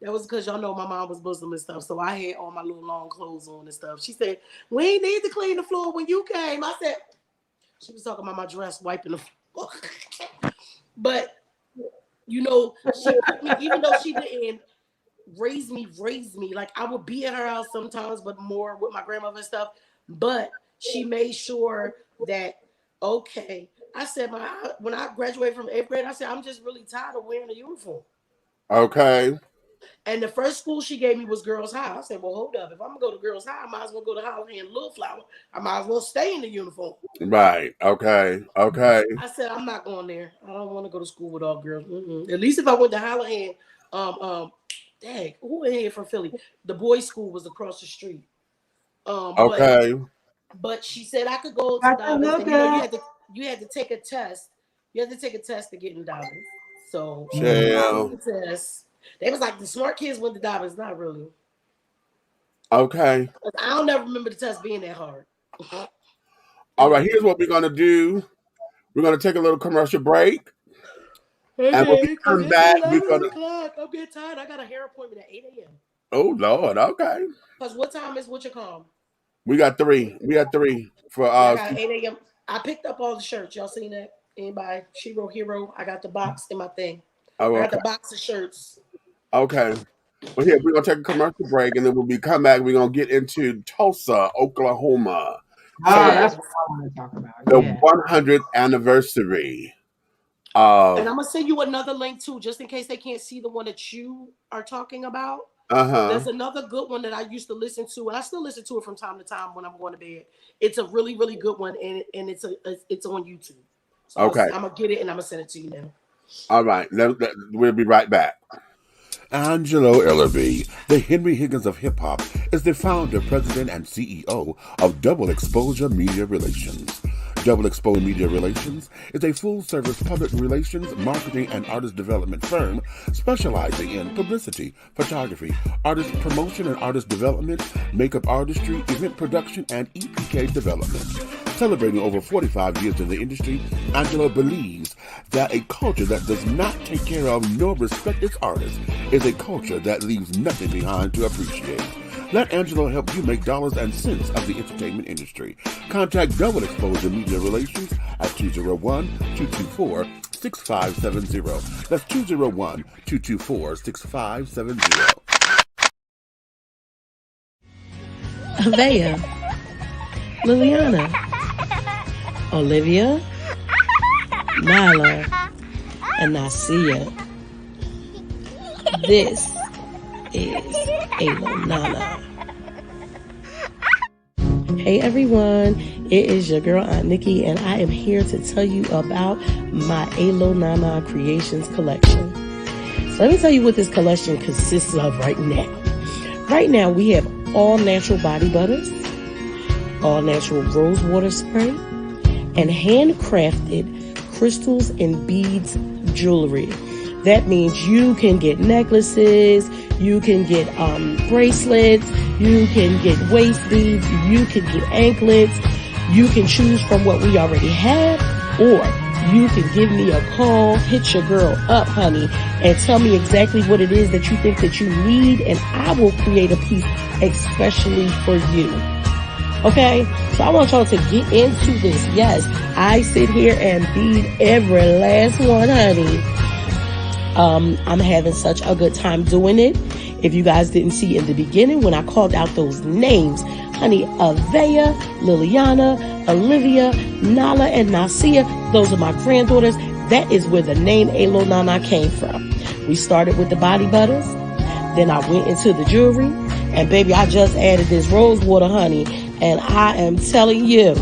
That was because y'all know my mom was Muslim and stuff. So I had all my little long clothes on and stuff. She said, we ain't need to clean the floor when you came. I said, she was talking about my dress wiping the floor. But, she put me, even though she didn't raise me, like I would be at her house sometimes, but more with my grandmother and stuff. But she made sure that, I said, when I graduated from 8th grade, I said, I'm just really tired of wearing a uniform. And the first school she gave me was Girls High. I said, well, hold up. If I'm going to go to Girls High, I might as well go to Holiday and Little Flower. I might as well stay in the uniform. Right. Okay. I said, I'm not going there. I don't want to go to school with all girls. At least if I went to Holiday, dang, who in here from Philly? The boys' school was across the street. But she said I could go to Dobbins. And, you had to take a test. You had to take a test to get in Dobbins. So the test. They was like the smart kids went to Dobbins, not really. I don't ever remember the test being that hard. All right, here's what we're gonna do. We're gonna take a little commercial break. And when we come back, we're gonna. I'm getting tired. I got a hair appointment at 8 a.m. Oh Lord, okay. Because what time is what you call? We got 3. We got 3 for I got 8 a.m. I picked up all the shirts. Y'all seen that? Anybody? Shiro Hero. I got the box in my thing. I got the box of shirts. Okay. Well, here we're gonna take a commercial break, and then when we come back, we're gonna get into Tulsa, Oklahoma. That's what I want to talk about. The 100th anniversary. And I'm gonna send you another link too, just in case they can't see the one that you are talking about. There's another good one that I used to listen to, and I still listen to it from time to time when I'm going to bed. It's a really, really good one, and it's on YouTube. So I'm gonna get it and I'm gonna send it to you now. All right, we'll be right back. Angelo Ellerby, the Henry Higgins of hip hop, is the founder, president, and CEO of Double Exposure Media Relations. Double Exposure Media Relations is a full-service public relations, marketing, and artist development firm specializing in publicity, photography, artist promotion and artist development, makeup artistry, event production, and EPK development. Celebrating over 45 years in the industry, Angela believes that a culture that does not take care of nor respect its artists is a culture that leaves nothing behind to appreciate. Let Angela help you make dollars and cents of the entertainment industry. Contact Double Exposure Media Relations at 201-224-6570. That's 201-224-6570. Avea, Liliana, Olivia, Nyla, and Nasia. This is Nana. Hey everyone, it is your girl Aunt Nikki, and I am here to tell you about my Nana Creations collection. So let me tell you what this collection consists of right now. Right now we have all natural body butters, all natural rose water spray, and handcrafted crystals and beads jewelry. That means you can get necklaces, you can get bracelets, you can get waist beads, you can get anklets. You can choose from what we already have, or you can give me a call, hit your girl up, honey, and tell me exactly what it is that you think that you need, and I will create a piece especially for you. Okay, so I want y'all to get into this. Yes, I sit here and bead every last one, honey. I'm having such a good time doing it. If you guys didn't see in the beginning when I called out those names, honey, Avea, Liliana, Olivia, Nala, and Nasia, those are my granddaughters. That is where the name Alo Nana came from. We started with the body butters, then I went into the jewelry, and baby, I just added this rose water, honey, and I am telling you,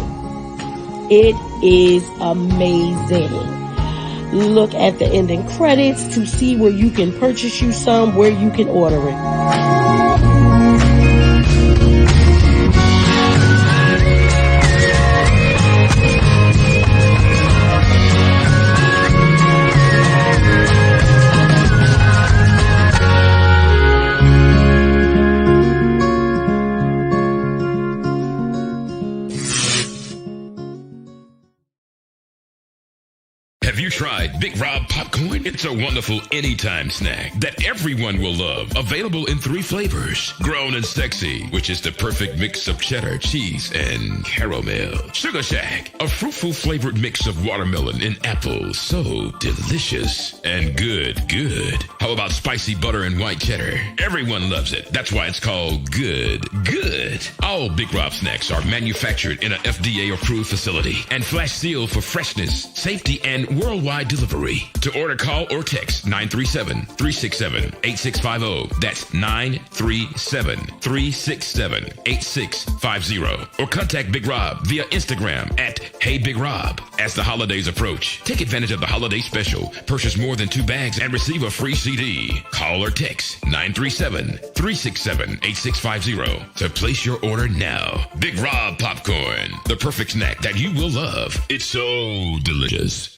it is amazing. Look at the ending credits to see where you can purchase you some, where you can order it. Have you tried Big Rob popcorn? It's a wonderful anytime snack that everyone will love. Available in 3 flavors. Grown and Sexy, which is the perfect mix of cheddar, cheese, and caramel. Sugar Shack, a fruitful flavored mix of watermelon and apple. So delicious and good. How about spicy butter and white cheddar? Everyone loves it. That's why it's called good. All Big Rob snacks are manufactured in an FDA-approved facility and flash sealed for freshness, safety, and worldwide delivery. To order, call or text 937-367-8650. That's 937-367-8650. Or contact Big Rob via Instagram at Hey Big Rob. As the holidays approach, take advantage of the holiday special. Purchase more than 2 bags and receive a free CD. Call or text 937-367-8650 to place your order now. Big Rob popcorn, the perfect snack that you will love. It's so delicious.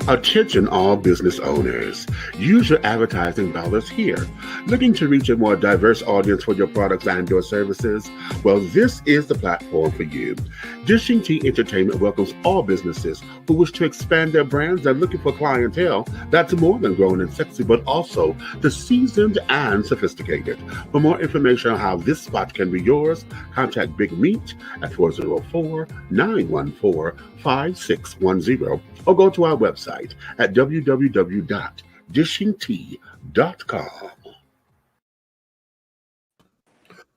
Attention all business owners. Use your advertising dollars here. Looking to reach a more diverse audience for your products and your services? Well, this is the platform for you. Dishing Tea Entertainment welcomes all businesses who wish to expand their brands and looking for clientele that's more than grown and sexy, but also the seasoned and sophisticated. For more information on how this spot can be yours, contact Big Meat at 404-914-5610 or go to our website at www.dishingtea.com.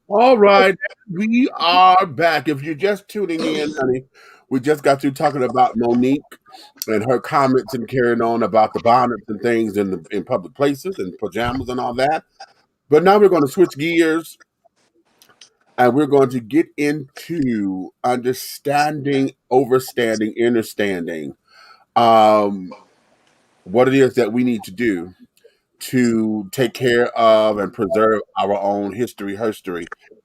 All right, we are back. If you're just tuning in, honey, we just got through talking about Monique and her comments and carrying on about the bonnets and things in public places and pajamas and all that. But now we're going to switch gears and we're going to get into understanding, overstanding, understanding what it is that we need to do to take care of and preserve our own history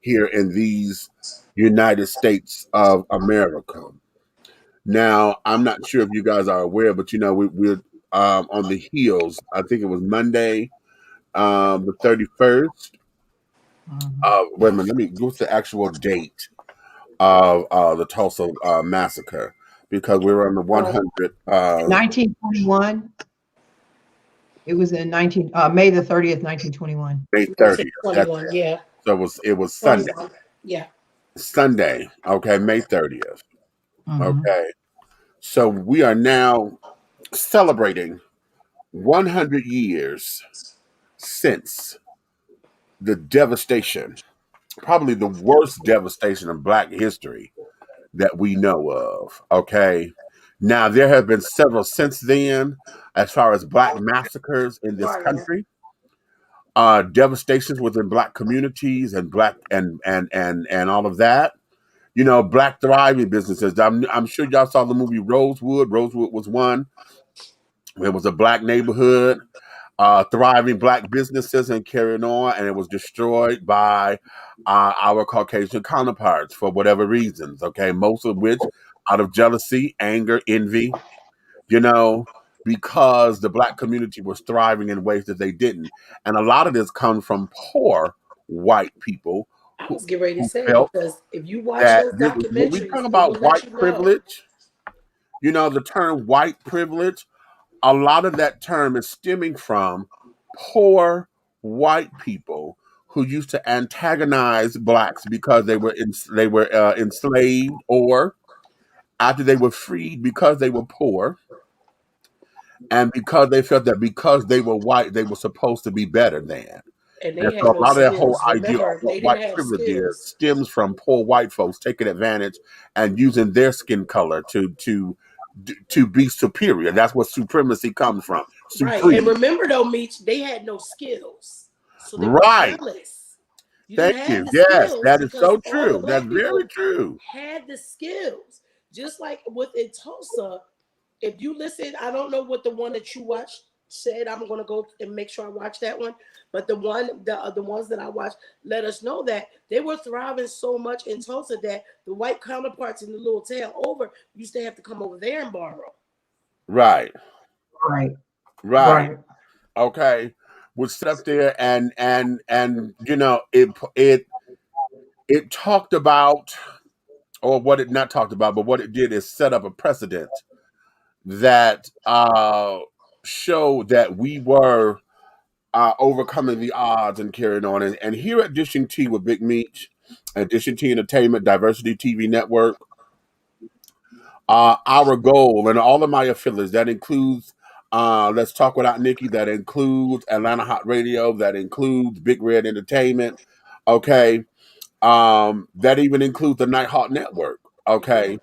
here in these United States of America. Now, I'm not sure if you guys are aware, but we're on the heels. I think it was Monday, the 31st. Wait a minute, what's the actual date? of the Tulsa massacre, because we were on the 100. 1921. It was in May the 30th, 1921. May 30th. 21, yeah. So it was Sunday. 21. Yeah. Sunday. Okay, May 30th. Mhm. Okay. So we are now celebrating 100 years since the devastation, probably the worst devastation of Black history that we know of. Okay. Now, there have been several since then, as far as Black massacres in this country, devastations within Black communities and Black and all of that. You know, Black thriving businesses. I'm sure y'all saw the movie Rosewood. Rosewood was one. It was a Black neighborhood, thriving Black businesses and carrying on, and it was destroyed by our Caucasian counterparts for whatever reasons. Okay, most of which out of jealousy, anger, envy. You know, because the Black community was thriving in ways that they didn't, and a lot of this comes from poor white people I who was getting ready to say, felt because if you watch that those when we documentaries, talk it will about let white you know. privilege, you know, the term white privilege, a lot of that term is stemming from poor white people who used to antagonize Blacks because they were enslaved, or after they were freed because they were poor, and because they felt that because they were white they were supposed to be better than. And And they so had a no lot of that whole skills. idea of Remember, what they white didn't have privilege is skills. stems from poor white folks taking advantage and using their skin color to be superior. That's what supremacy comes from. Right. And Supreme. remember though, Meech, they had no skills. So they were Right. jealous. You didn't Thank have you. the Yes, skills that is because so all the true. That's Black very people true. had the skills. Just like within Tulsa, if you listen, I don't know what the one that you watched said. I'm gonna go and make sure I watch that one. But the ones that I watched let us know that they were thriving so much in Tulsa that the white counterparts in the little town over used to have to come over there and borrow. Right. Right. Right. Right. Okay. Would sit up there and you know it talked about, or what it not talked about, but what it did is set up a precedent that showed that we were overcoming the odds and carrying on. And here at Dishing Tea with Big Meech, at Dishing Tea Entertainment, Diversity TV Network, our goal and all of my affiliates, that includes Let's Talk Without Nikki, that includes Atlanta Hot Radio, that includes Big Red Entertainment, okay, that even includes the Nighthawk Network, okay,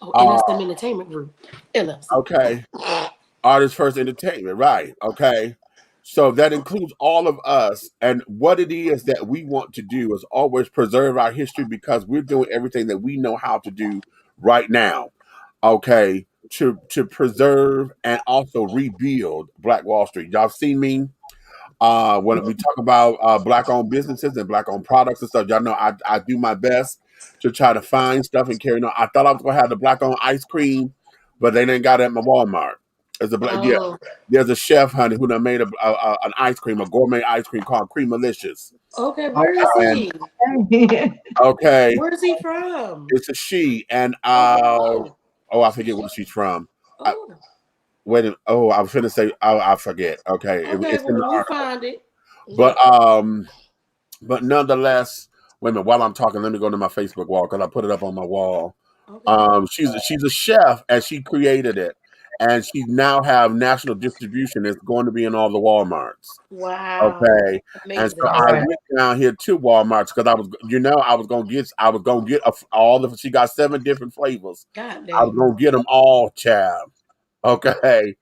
Oh, uh, NSM Entertainment Group, LLC. okay. Artist First Entertainment, right? Okay. So that includes all of us. And what it is that we want to do is always preserve our history, because we're doing everything that we know how to do right now. Okay. To preserve and also rebuild Black Wall Street. Y'all seen me when we talk about Black owned businesses and Black owned products and stuff. Y'all know I do my best to try to find stuff and carry on. I thought I was gonna have the Black owned ice cream, but they didn't got it at my Walmart. There's a black, yeah. Oh, There's a chef, honey, who done made an ice cream, a gourmet ice cream called Creamalicious. okay. Where is And he? Okay. okay, Where is he from? it's a she, and Oh, wow. oh, I forget where she's from. I, Oh, wait, oh, I was finna say, oh, I forget. Okay, okay. it's in Well, the we'll article, find it. Yeah. but nonetheless, wait a minute. While I'm talking, let me go to my Facebook wall because I put it up on my wall. Okay. She's a chef and she created it, and she now have national distribution. It's going to be in all the WalMarts. Wow. Okay, and so Amazing. All I right. went down here to Walmart's because I was gonna get all the. She got 7 different flavors. God I was dang. gonna get them all, child. Okay,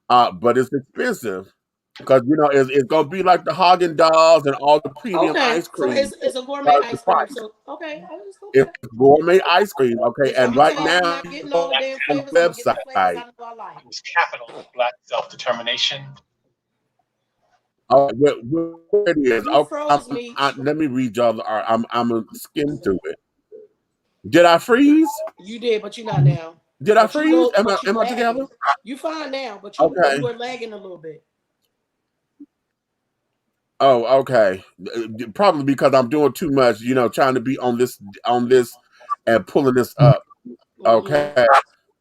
but it's expensive. Because it's gonna be like the Haagen Dazs and all the premium Okay. ice So cream. it's a gourmet That's the ice cream. price. So okay. I just It's okay. gourmet ice cream, okay. Because I'm And gonna right tell you, I'm now, not you getting go all the damn on flavors. the I'm gonna get the flavors website. I know I like. It was capital of Black self-determination. Oh, where it is? You Okay, froze me. let me read y'all. I'm gonna skim through it. Did I freeze? You did, but you're not now. Did I But you freeze? look, but you Am I together? lagging. You fine now, but you Okay. were lagging a little bit. Oh, okay. Probably because I'm doing too much, trying to be on this and pulling this up. Mm-hmm. Okay.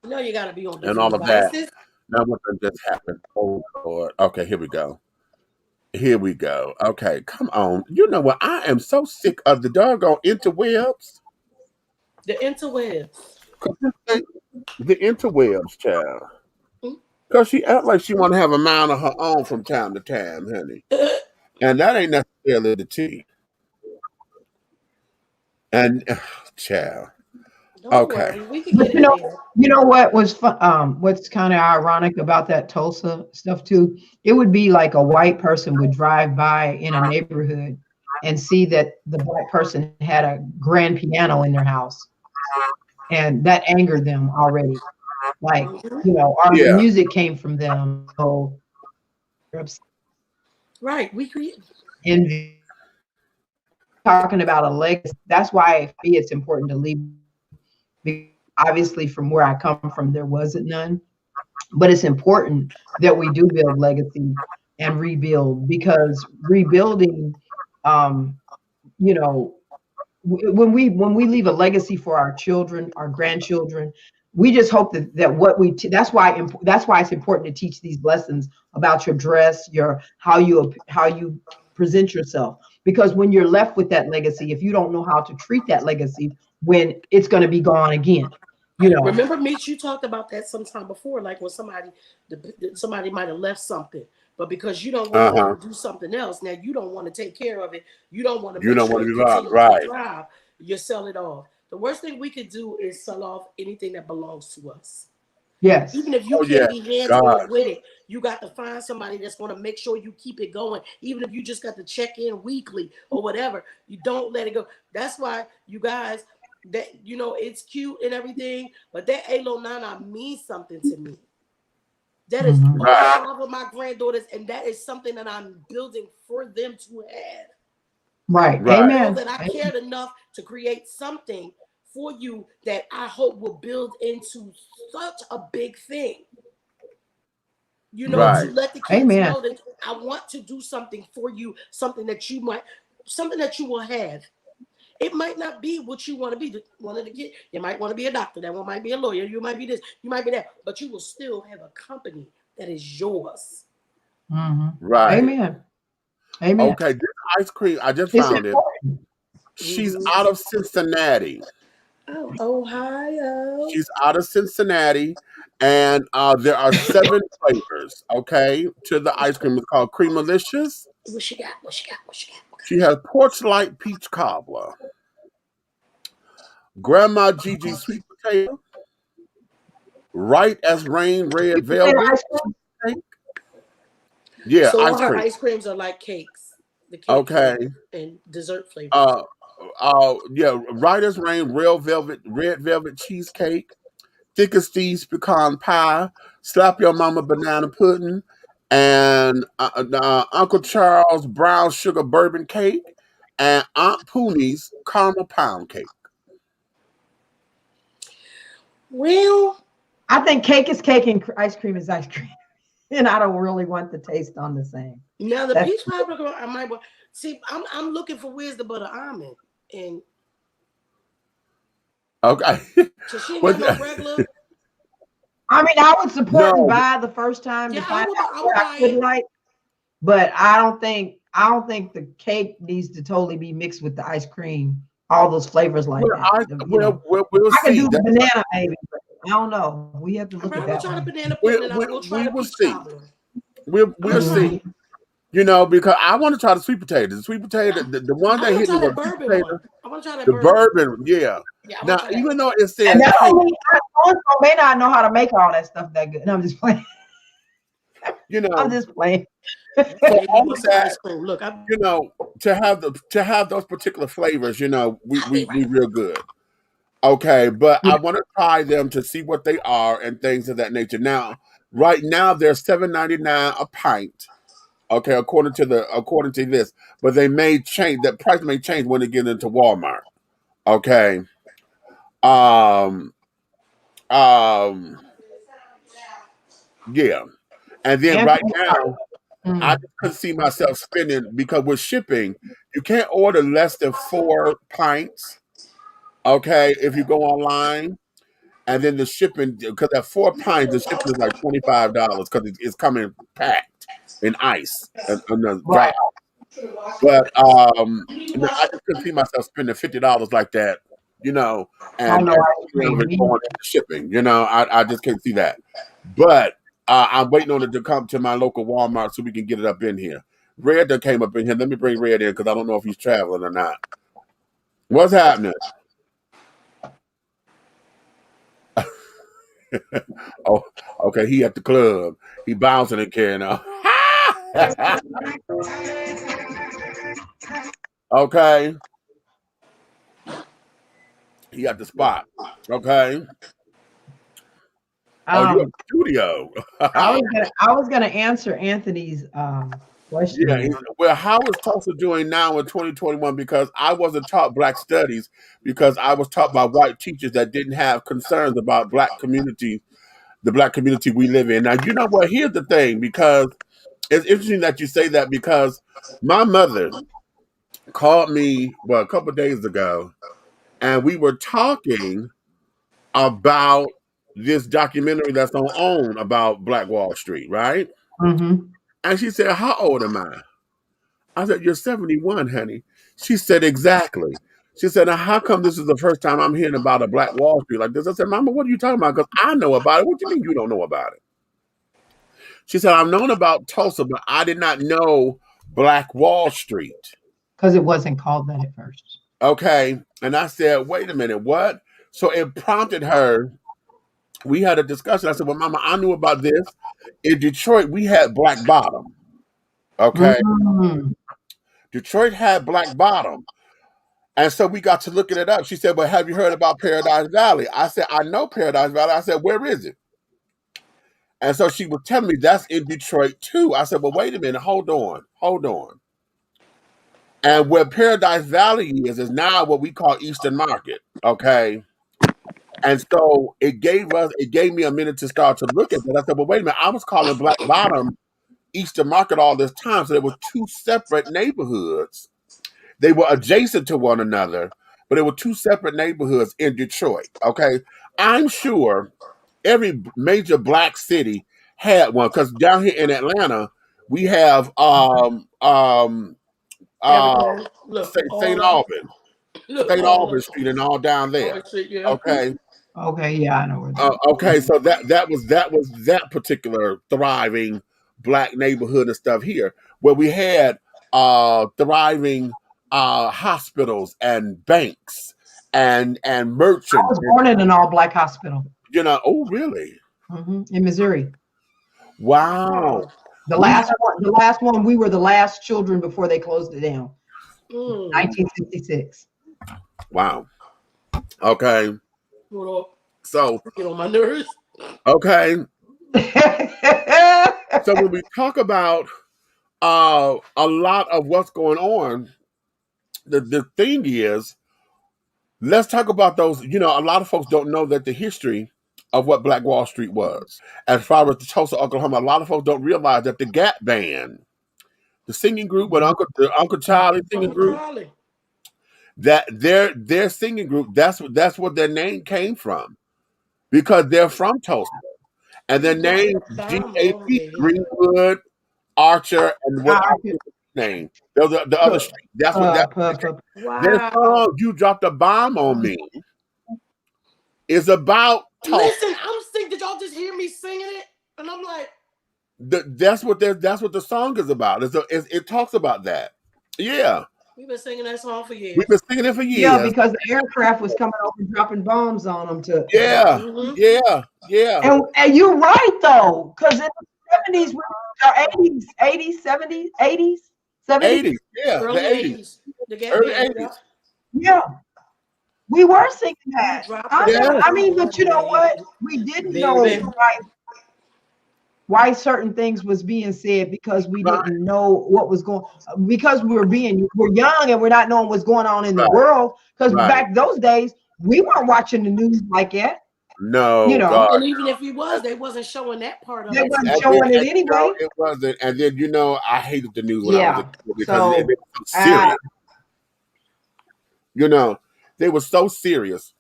You know you gotta be on And different all of that. devices. Now what just happened? Oh Lord. Okay, here we go. Here we go. Okay, come on. You know what? I am so sick of the doggone interwebs. The interwebs. The interwebs, child. Mm. Because she act like she want to have a mind of her own from time to time, honey. And that ain't necessarily the tea. And, child. Don't Okay. worry, we can But get in there. you know what was fun, what's kind of ironic about that Tulsa stuff too? It would be like a white person would drive by in a neighborhood and see that the black person had a grand piano in their house, and that angered them already. Like, Mm-hmm. or the Yeah. music came from them. So Right, we create. envy. Talking about a legacy. That's why it's important to leave. Because obviously, from where I come from, there wasn't none. But it's important that we do build legacy and rebuild, because rebuilding, um, you know, when we leave a legacy for our children, our grandchildren, we just hope that what that's why it's important to teach these lessons about your dress, your how you present yourself, because when you're left with that legacy, if you don't know how to treat that legacy when it's going to be gone again, Remember, Mitch, you talked about that sometime before, like when somebody might have left something, but because you don't go on and do something else, now you don't want to take care of it. You don't want to You make don't sure want to it be bothered. continues to Right. thrive. You sell it off. The worst thing we could do is sell off anything that belongs to us. Yes. Even if you Oh, can't yeah. be hands God. on with it, you got to find somebody that's going to make sure you keep it going. Even if you just got to check in weekly or whatever, you don't let it go. That's why you guys, that it's cute and everything, but that Alo Nana means something to me. That is all Right. 5 of my granddaughters, and that is something that I'm building for them to have. Right. Right. Know Amen. that I cared enough to create something for you that I hope will build into such a big thing. Right. To let the kids Amen. know that I want to do something for you, something that you will have. It might not be what you want to be. One of the kids, you might want to be a doctor. That one might be a lawyer. You might be this. You might be that. But you will still have a company that is yours. Right. Amen. Amen. Okay, this ice cream, I just It's found it. important. She's out of Cincinnati. Oh, Ohio. She's out of Cincinnati, and there are 7 flavors, okay, to the ice cream. It's called Creamalicious. What she got? What she got? What she got? She has Porch Light Peach Cobbler, Grandma Gigi Sweet Potato, Right as Rain Red Velvet Cake. Yeah, So all ice her cream. ice creams are like cakes. The cake Okay. and dessert flavors. Yeah, Right as Rain Red Velvet Cheesecake, Thick as Thieves Pecan Pie, Slap Your Mama Banana Pudding, and Uncle Charles Brown Sugar Bourbon Cake, and Aunt Poonie's Caramel Pound Cake. Well, I think cake is cake and ice cream is ice cream. And I don't really want the taste on the same. Now the peach cobbler, I might see. I'm looking for where's the butter almond, and okay. So she ain't got no regular. I mean, I would support and buy the first time to find out what I could like, but I don't think the cake needs to totally be mixed with the ice cream. All those flavors like that. We'll I can see. do the banana maybe, but I don't know. We have to look at that. I will try the banana pudding, and I will try the peach cobbler. We'll see. Because I want to try the sweet potato. The sweet potato, the one that hit me was the sweet potato. I want to try that the bourbon. Yeah. Now, even though it says may not know how to make all that stuff that good. No, I'm just playing. I'm just playing. So all of that, look, to have those particular flavors, we real good. Okay, but I want to try them to see what they are and things of that nature. Now, right now they're $7.99 a pint. Okay, according to this, but they may change. That price may change when they get into Walmart. Okay. Yeah, and then right now, I just couldn't see myself spending, because with shipping, you can't order less than 4 pints. Okay, if you go online, and then the shipping, because at 4 pints, the shipping is like $25 because it's coming packed in ice and the dry. Right. But no, I just couldn't see myself spending $50 like that, you know, Oh and no, ice everything of cream. it going into shipping. You know, I just can't see that. But I'm waiting on it to come to my local Walmart so we can get it up in here. Red that came up in here. Let me bring Red in because I don't know if he's traveling or not. What's happening? Oh, okay. He at the club. He bouncing and carrying on. Okay. He at the spot. Okay. Oh, you at the studio. I was gonna answer Anthony's question Yeah. there. Well, how is Tulsa doing now in 2021? Because I wasn't taught Black studies because I was taught by white teachers that didn't have concerns about Black community, the Black community we live in. Now, you know what? Here's the thing, because it's interesting that you say that because my mother called me, well, a couple of days ago, and we were talking about this documentary that's on OWN about Black Wall Street, right? Mm-hmm. And she said, "How old am I?" I said, "You're 71, honey." She said, "Exactly." She said, "Now, how come this is the first time I'm hearing about a Black Wall Street like this?" I said, "Mama, what are you talking about? Because I know about it." "What do you mean you don't know about it?" She said, "I've known about Tulsa, but I did not know Black Wall Street." Because it wasn't called that at first. Okay. And I said, "Wait a minute, what?" So it prompted her. We had a discussion. I said, "Well, Mama, I knew about this. In Detroit, we had Black Bottom." Okay. Mm. Detroit had Black Bottom. And so we got to looking it up. She said, "Well, have you heard about Paradise Valley?" I said, "I know Paradise Valley." I said, "Where is it?" And so she was telling me that's in Detroit too. I said, "Well, wait a minute, hold on. And where Paradise Valley is now what we call Eastern Market. Okay. And so it gave me a minute to start to look at that. I said, "Well, wait a minute, I was calling Black Bottom Eastern Market all this time." So there were two separate neighborhoods. They were adjacent to one another, but there were two separate neighborhoods in Detroit. Okay. I'm sure every major Black city had one because down here in Atlanta, we have Everything. Look, St. all of them. Albans. Look, St. all Albans of Street and all down them. there. Yeah. Okay. Okay, yeah, I know where that. Okay, so that was that particular thriving Black neighborhood and stuff here, where we had thriving hospitals and banks and I merchants. was born in an all-Black hospital. You know, oh really? In Missouri. Wow. The last one, we were the last children before they closed it down. 1966. Wow. Okay. So get on my nerves. Okay. So when we talk about a lot of what's going on, the thing is, let's talk about those. You know, a lot of folks don't know that the history of what Black Wall Street was. As far as the Tulsa, Oklahoma, a lot of folks don't realize that the Gap Band, the singing group with Uncle Charlie singing group, that their singing group, that's what their name came from, because they're from Tulsa, and their name GAP, Greenwood, Archer, and what name? The other street. That's what their song "You Dropped a Bomb on Me" is about Tulsa. Listen, I'm sick. Did y'all just hear me singing it? And I'm like, that's what the song is about. It talks about that. Yeah. We've been singing that song for years. We've been singing it for years. Yeah, because the aircraft was coming over and dropping bombs on them to. Yeah, yeah. And you're right though, because in the 70s, or 80s, 80s, 70s, 80s, 70s. 80s, yeah, early the 80s. Early 80s. Yeah. We were singing that. I mean, but you know what? We didn't know why certain things was being said, because we didn't know what was going, because we're young and we're not knowing what's going on in the world. Because back those days, we weren't watching the news like that. No, you know, God. And even if he was, they wasn't showing that part of it. They wasn't showing it anyway. No, it wasn't. And then, you know, I hated the news when I was a kid because it was so serious. You know, They were so serious.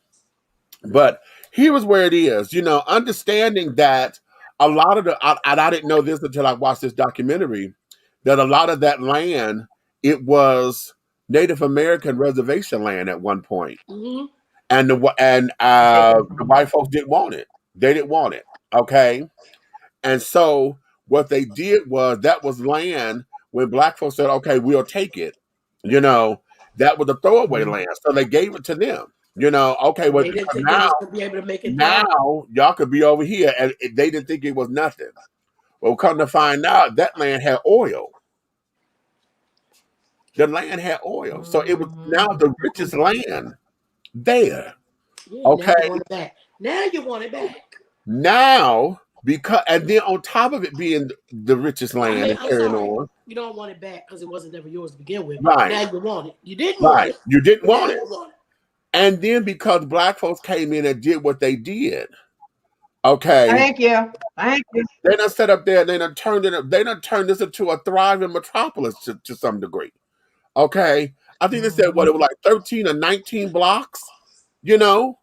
But here was where it is, you know, understanding that a lot of I didn't know this until I watched this documentary, that a lot of that land, it was Native American reservation land at one point. Mm-hmm. And the white folks didn't want it. They didn't want it. Okay. And so what they did was, that was land when black folks said, okay, we'll take it. You know, that was a throwaway land. So they gave it to them. You know, okay, well, They didn't think now, they was gonna be able to make it down. y'all could be over here. And they didn't think it was nothing. Well, come to find out, that land had oil. The land had oil. So it was now the richest land there. Yeah, Okay. now you want it back. Now you want it back. Now, because, and then on top of it being the richest land and carrying on. You don't want it back because it wasn't ever yours to begin with. Right. Now you want it. You didn't want it. You didn't want it. And then because black folks came in and did what they did. Okay. Thank you. They done set up there and they done turned this into a thriving metropolis to some degree. Okay. I think they said what it was like 13 or 19 blocks, you know.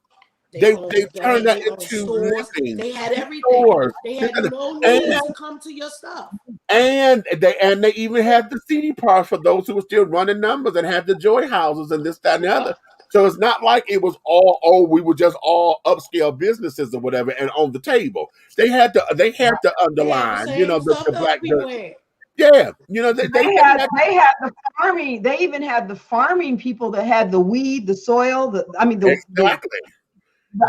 They turned that into living. They had everything. Stores. They had no need to come to your stuff. And they even had the CD parts for those who were still running numbers, and had the joy houses and this, that, and the other. So it's not like it was all, we were just all upscale businesses or whatever and on the table. They had to underline, you know, the black. Yeah, you know, they had the farming. They even had the farming people that had the weed, the soil, the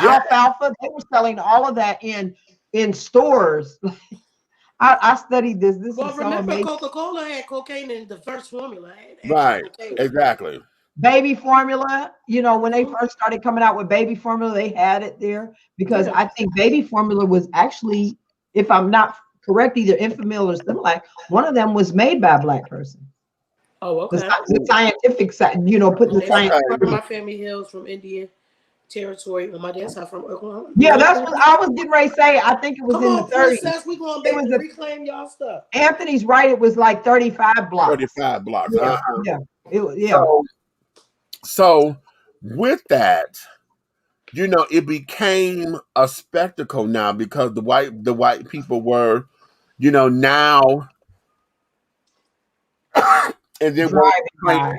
alfalfa. They were selling all of that in stores. I studied this. This is so amazing. Coca-Cola had cocaine in the first formula. Right, exactly. Baby formula, you know, when they first started coming out with baby formula, they had it there because I think baby formula was actually, if I'm not correct, either Enfamil or Similac. One of them was made by a black person. Oh, okay. The scientific side, you know, putting the science. My family hails from Indian territory, and my dad's side from Oklahoma. Yeah, that's what I was getting ready to say. I think it was in the 30s. Princess, we going back to reclaim y'all stuff. Anthony's right. It was like 35 blocks. 35 blocks. Yeah. So with that, you know, it became a spectacle now because the white people were, you know, now and then wanted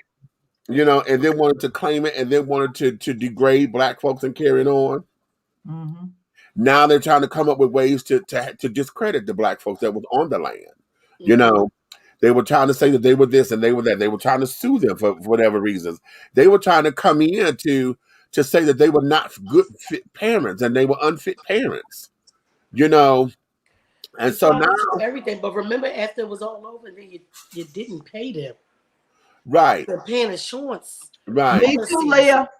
to claim it, and then wanted to degrade black folks and carry it on. Mm-hmm. Now they're trying to come up with ways to discredit the black folks that was on the land. Mm-hmm. You know, they were trying to say that they were this and they were that. They were trying to sue them for whatever reasons. They were trying to come in to say that they were not good fit parents and they were unfit parents. You know, and so now everything. But remember, after it was all over, then you didn't pay them. Right. They're paying insurance. Right. Me too, Leah.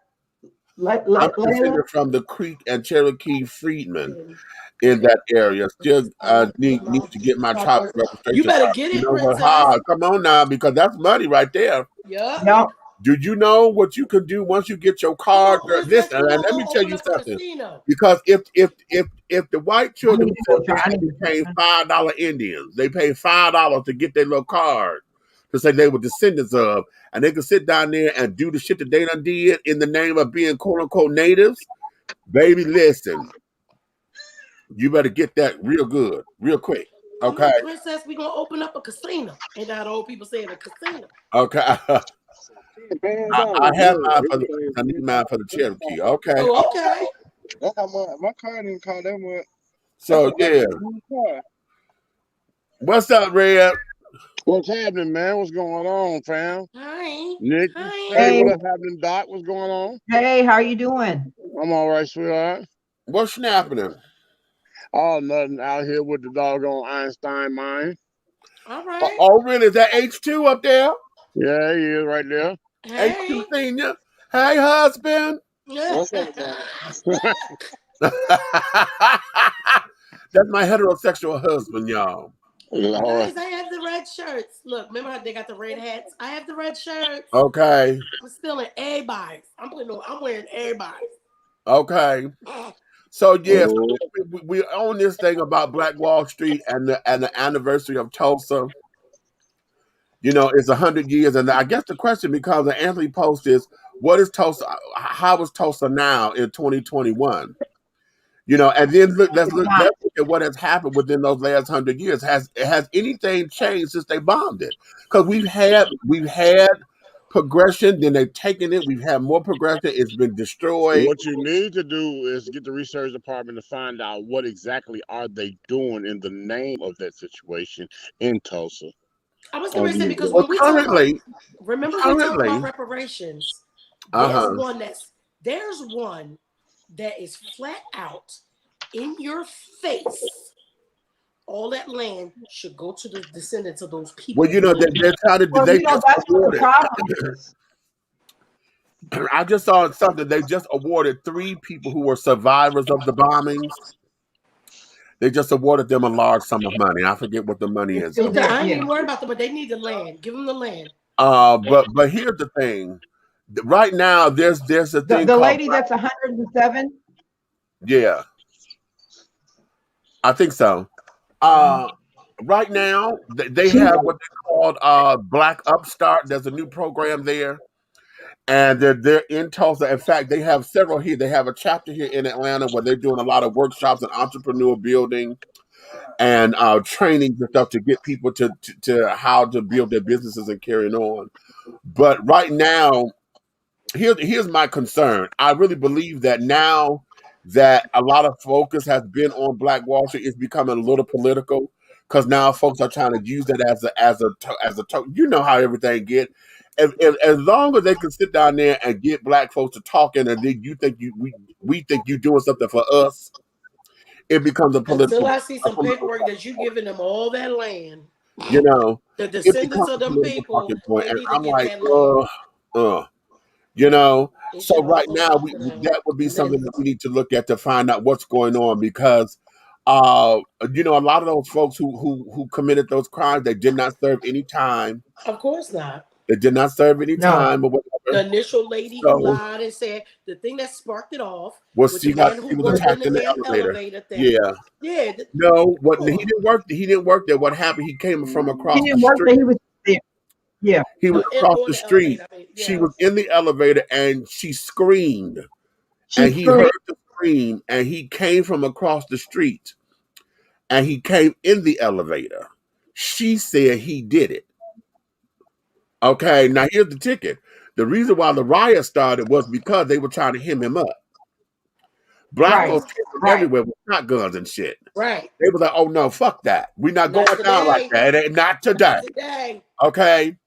I'm considered from the Creek and Cherokee freedmen in that area. Still need to get my child registration. You better get it, Princess. Come on now, because that's money right there. Yeah. Yep. Do you know what you can do once you get your card? Let me tell you something. Because if the white children paying $5 Indians, they pay $5 to get their little card to say they were descendants of, and they could sit down there and do the shit that they done did in the name of being quote unquote natives. Baby, listen, you better get that real good, real quick. Okay. Princess, we're gonna open up a casino. Ain't that old people saying a casino? Okay. I have mine for I need mine for the Cherokee. Okay. Oh, okay. That's how my car didn't call that much. So yeah. What's up, Red? What's happening, man? What's going on, fam? Hi. Nick. Hi. Hey, what's happening, Doc? What's going on? Hey, how you doing? I'm all right, sweetheart. What's happening? Oh, nothing out here with the doggone Einstein mind. All right. Oh, really? Is that H2 up there? Yeah, he is right there. Hey. H2 Senior. Hey, husband. What's up, man? That's my heterosexual husband, y'all. Guys, I have the red shirts. Look, remember how they got the red hats? I have the red shirts. Okay. I'm stealing everybody's. I'm wearing everybody's. Okay. So yes, we own this thing about Black Wall Street and the anniversary of Tulsa. You know, it's 100 years, and I guess the question becomes, and Anthony post is, what is Tulsa? How is Tulsa now in 2021? You know, and then let's look at what has happened within those last 100 years. Has anything changed since they bombed it? Because we've had progression, then they've taken it. We've had more progression. It's been destroyed. What you need to do is get the research department to find out what exactly are they doing in the name of that situation in Tulsa. I was going to say, because when we talk about, remember we talked about reparations. There's one that is flat out in your face. All that land should go to the descendants of those people. Well, you know, they're trying to. Well, you know, that's what the problem is. I just saw something. They just awarded 3 people who were survivors of the bombings. They just awarded them a large sum of money. I forget what the money is. I ain't even worried about them, but they need the land. Give them the land. But here's the thing. Right now, there's a thing. The lady that's 107. Yeah, I think so. Right now, they have what they called Black Upstart. There's a new program there. And they're in Tulsa. In fact, they have several here. They have a chapter here in Atlanta where they're doing a lot of workshops and entrepreneur building and trainings and stuff to get people to how to build their businesses and carrying on. But right now, here's my concern. I really believe that now that a lot of focus has been on Black Wall Street, it's becoming a little political because now folks are trying to use it as a you know how everything get. As long as they can sit down there and get Black folks to talking, and then we think you doing something for us, it becomes a political. Until I see some paperwork that you giving them all that land, you know, the descendants of them people, and I'm like, you know. So right now, that would be something that we need to look at to find out what's going on because, you know, a lot of those folks who committed those crimes, they did not serve any time. Of course not. They did not serve any time or whatever. The initial lady who lied and said the thing that sparked it off was she was attacked in the elevator. Yeah. No, he didn't work. He didn't work there. What happened? He came from across the street. He was there. Yeah. He was across the street. She was in the elevator and she screamed. And he heard the scream and he came from across the street and he came in the elevator. She said he did it. Okay, now here's the ticket. The reason why the riot started was because they were trying to hem him up. Black folks came everywhere with shotguns and shit. Right. They were like, oh no, fuck that. We're not going down like that. Not today. Okay.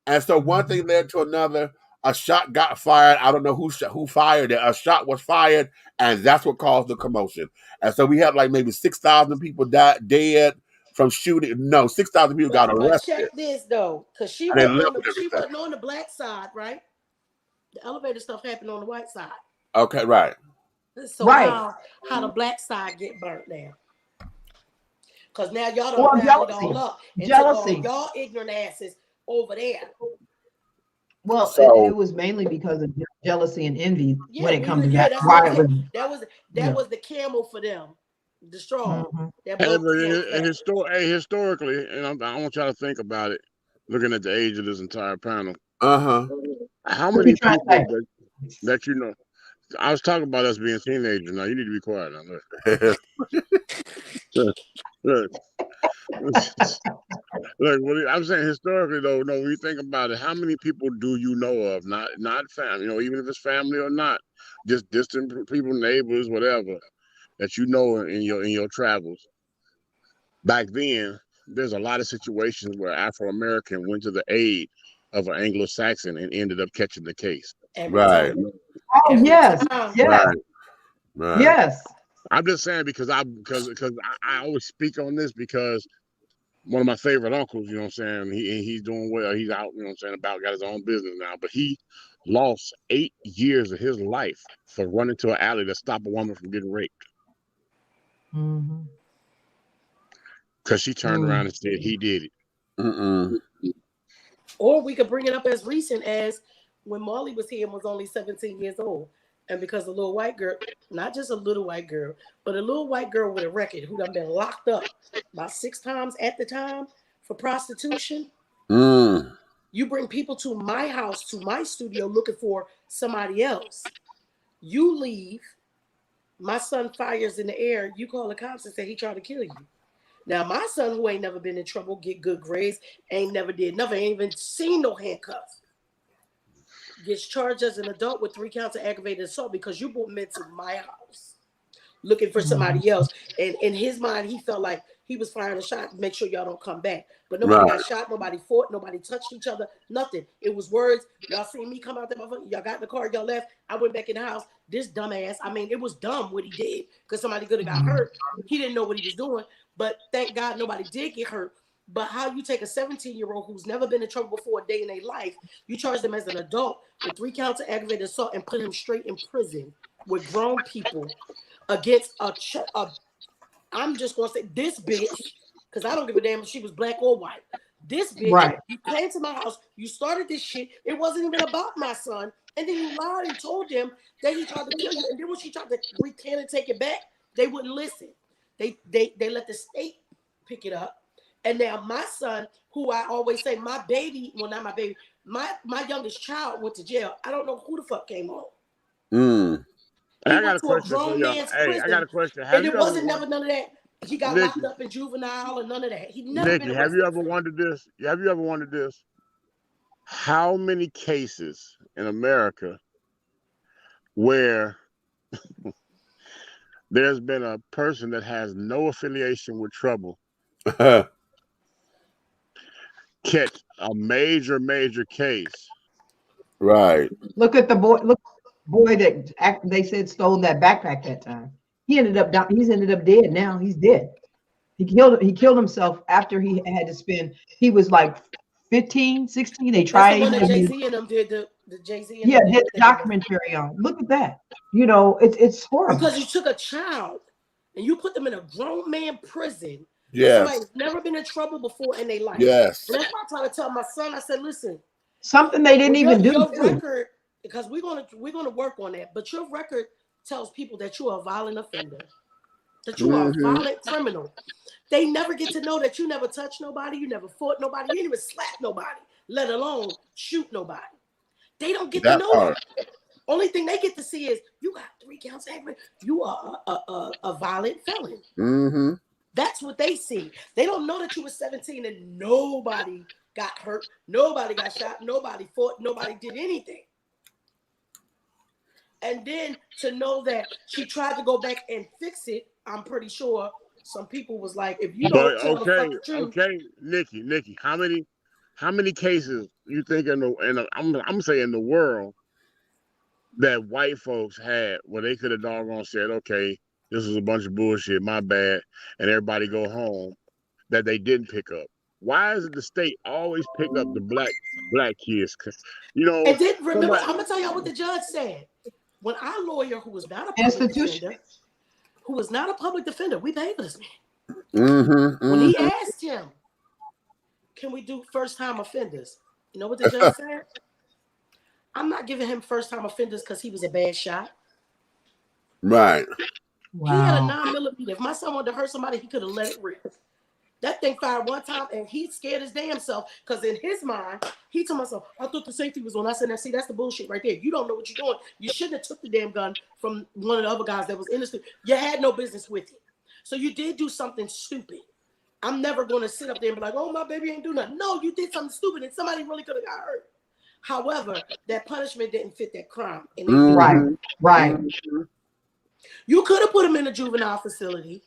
And so one thing led to another. A shot got fired. I don't know who fired it. A shot was fired, and that's what caused the commotion. And so we had like maybe 6,000 people dead from shooting. No, 6,000 people got arrested. Check this though, because she wasn't on the Black side, right? The elevator stuff happened on the white side. Okay, right. So how the Black side get burnt now? Because now y'all don't rally it all up. Jealousy. Y'all ignorant asses over there. Well, it was mainly because of jealousy and envy when it comes to that. That was the camel for them. The straw. Historically, and I want y'all to think about it, looking at the age of this entire panel. How many people that you know? I was talking about us being teenagers. Now you need to be quiet. Look, I'm saying historically though, no, when you think about it, how many people do you know of? Not family, you know, even if it's family or not, just distant people, neighbors, whatever, that you know in your travels. Back then, there's a lot of situations where Afro-American went to the aid of an Anglo-Saxon and ended up catching the case. Right. Oh yes. Yes. Right. Yes. I'm just saying because I always speak on this because one of my favorite uncles, you know what I'm saying, he's doing well. He's out, you know what I'm saying, got his own business now. But he lost 8 years of his life for running to an alley to stop a woman from getting raped. Because she turned around and said he did it. Or we could bring it up as recent as when Marley was here and was only 17 years old. And because a little white girl, not just a little white girl, but a little white girl with a record who done been locked up about 6 times at the time for prostitution, You bring people to my house, to my studio, looking for somebody else. You leave. My son fires in the air. You call the cops and say he tried to kill you. Now, my son, who ain't never been in trouble, get good grades, ain't never did nothing, ain't even seen no handcuffs, gets charged as an adult with 3 counts of aggravated assault because you brought men to my house looking for somebody else. And in his mind, he felt like he was firing a shot to make sure y'all don't come back. But nobody got shot, nobody fought, nobody touched each other, nothing. It was words. Y'all seen me come out there, y'all got in the car, y'all left. I went back in the house. This dumbass, I mean, it was dumb what he did because somebody could have got hurt. He didn't know what he was doing. But thank God nobody did get hurt. But how you take a 17-year-old who's never been in trouble before a day in their life, you charge them as an adult with 3 counts of aggravated assault and put him straight in prison with grown people against I'm just going to say this bitch, because I don't give a damn if she was black or white. This bitch, you came to my house, you started this shit. It wasn't even about my son. And then you lied and told them that he tried to kill you. And then when she tried to recant and take it back, they wouldn't listen. They let the state pick it up. And now my son, who I always say, my baby, well, not my baby, my youngest child went to jail. I don't know who the fuck came home. I got a question for y'all. Hey, I got a question. And it wasn't never none of that. He got locked up in juvenile or none of that. He never been arrested. Have you ever wondered this? Have you ever wondered this? How many cases in America where there's been a person that has no affiliation with trouble catch a major case? Right. Look at the boy. Look, boy that they said stole that backpack that time. He's ended up dead now. He's dead. He killed himself after he had to spend. He was like 15, 16. They tried. That's the one that Jay-Z and them did the Jay-Z. Yeah, did the documentary on. Look at that. You know, it's horrible. Because you took a child and you put them in a grown man prison. Yes. Somebody's never been in trouble before in their life. Yes. And that's why I try to tell my son. I said, listen, something they didn't even do. Your record, because we're gonna work on that. But your record tells people that you are a violent offender, that you are a violent criminal. They never get to know that you never touched nobody, you never fought nobody, you didn't even slap nobody, let alone shoot nobody. They don't get to know that. Only thing they get to see is you got 3 counts of aggravated. You are a violent felon. That's what they see. They don't know that you were 17 and nobody got hurt, nobody got shot, nobody fought, nobody did anything. And then to know that she tried to go back and fix it, I'm pretty sure some people was like, if you don't tell the fucking truth. Okay, Nikki, how many cases you think I'm saying the world that white folks had where they could have doggone said, okay, this was a bunch of bullshit, my bad, and everybody go home, that they didn't pick up? Why is it the state always pick up the black kids? You know, and then remember, I'm gonna tell y'all what the judge said. When our lawyer, who was not a public defender, we paid for this man. When he asked him, can we do first-time offenders? You know what the judge said? I'm not giving him first-time offenders because he was a bad shot. Right. Wow. He had a 9mm. If my son wanted to hurt somebody, he could have let it rip. That thing fired one time, and he scared his damn self because in his mind, he told myself, I thought the safety was on. I said, now see, that's the bullshit right there. You don't know what you're doing. You shouldn't have took the damn gun from one of the other guys that was in the studio. You had no business with it. So you did do something stupid. I'm never going to sit up there and be like, oh, my baby ain't do nothing. No, you did something stupid, and somebody really could have got hurt. However, that punishment didn't fit that crime. And Right. You could have put him in a juvenile facility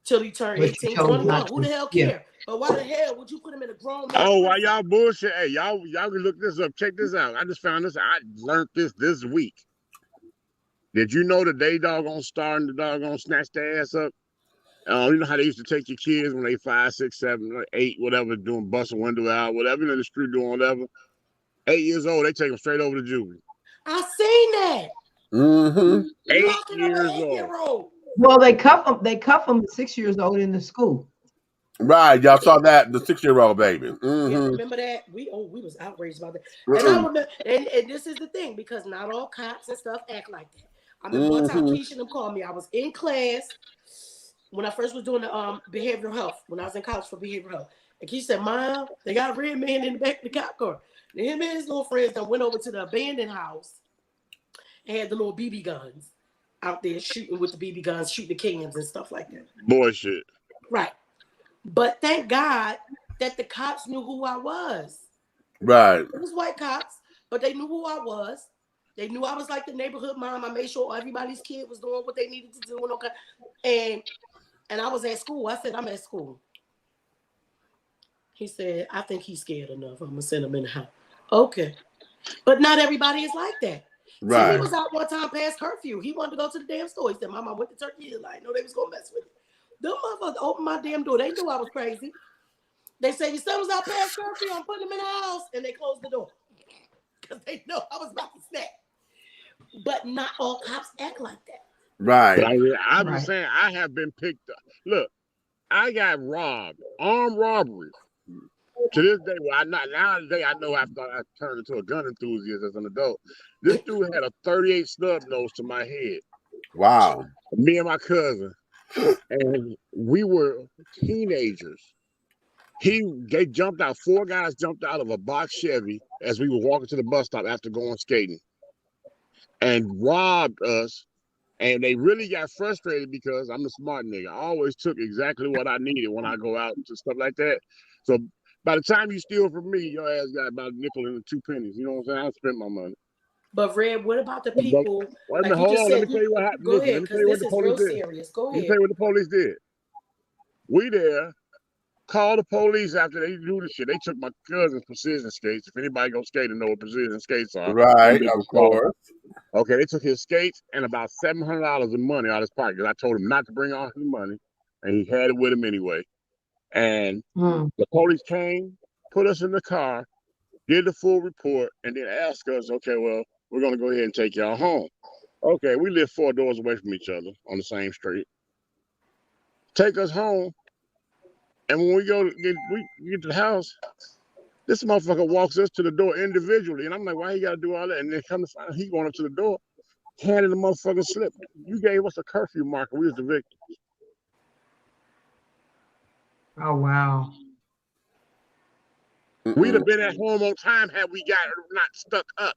till he turned 18, 21. Who the hell care? Yeah. But why the hell would you put him in a grown man? Oh, why y'all bullshit? Hey, y'all can look this up. Check this out. I just found this. I learned this week. Did you know that they doggone starting to doggone snatch their ass up? You know how they used to take your kids when they 5, 6, 7, 8, whatever, doing bust a window out, whatever, in the street doing whatever. 8 years old, they take them straight over to juvie. I seen that. 8 years old. Well, they cuff them. They cuff them at 6 years old in the school. Right, y'all saw that, the 6-year-old baby. Yeah, remember that? We was outraged about that. And I remember, and this is the thing, because not all cops and stuff act like that. I remember one time Keisha and them called me. I was in class when I first was doing the behavioral health, when I was in college for behavioral health. And he said, Mom, they got a red man in the back of the cop car. And him and his little friends that went over to the abandoned house and had the little BB guns out there shooting with the BB guns, shooting the cans and stuff like that. Bullshit. Right. But thank God that the cops knew who I was. Right. It was white cops, but they knew who I was. They knew I was like the neighborhood mom. I made sure everybody's kid was doing what they needed to do. And I was at school. I said, I'm at school. He said, I think he's scared enough. I'm going to send him in the house. Okay. But not everybody is like that. Right. He was out one time past curfew. He wanted to go to the damn store. He said, Mom, I went to Turkey. I know they was going to mess with me. Them motherfuckers opened my damn door. They knew I was crazy. They said, your son was out past curfew. I'm putting him in the house. And they closed the door. Because they know I was about to snap. But not all cops act like that. Right. I'm just saying, I have been picked up. Look, I got robbed, armed robbery. To this day, nowadays I know after I turned into a gun enthusiast as an adult. This dude had a 38 snub nose to my head. Wow. Me and my cousin, and we were teenagers. They jumped out. 4 guys jumped out of a box Chevy as we were walking to the bus stop after going skating, and robbed us. And they really got frustrated because I'm a smart nigga. I always took exactly what I needed when I go out and stuff like that. So by the time you steal from me, your ass got about a nickel and 2 pennies. You know what I'm saying? I spent my money. But Red, what about the people? Wait a minute, hold on. Let me tell you what happened. Go ahead, because this is real serious. Go ahead. Let me tell you what the police did. We there. Called the police after they do the shit. They took my cousin's precision skates. If anybody go skating, know what precision skates are. Right, of course. Okay, they took his skates and about $700 in money out of his pocket. I told him not to bring all his money, and he had it with him anyway. And the police came, put us in the car, did the full report, and then asked us, okay, well, we're going to go ahead and take y'all home. Okay, we live 4 doors away from each other on the same street. Take us home. And when we get to the house, this motherfucker walks us to the door individually. And I'm like, why he got to do all that? And then come to find out he going up to the door, handed the motherfucker slip. You gave us a curfew marker. We was the victims. Oh, wow. We'd have been at home on time had we got not stuck up.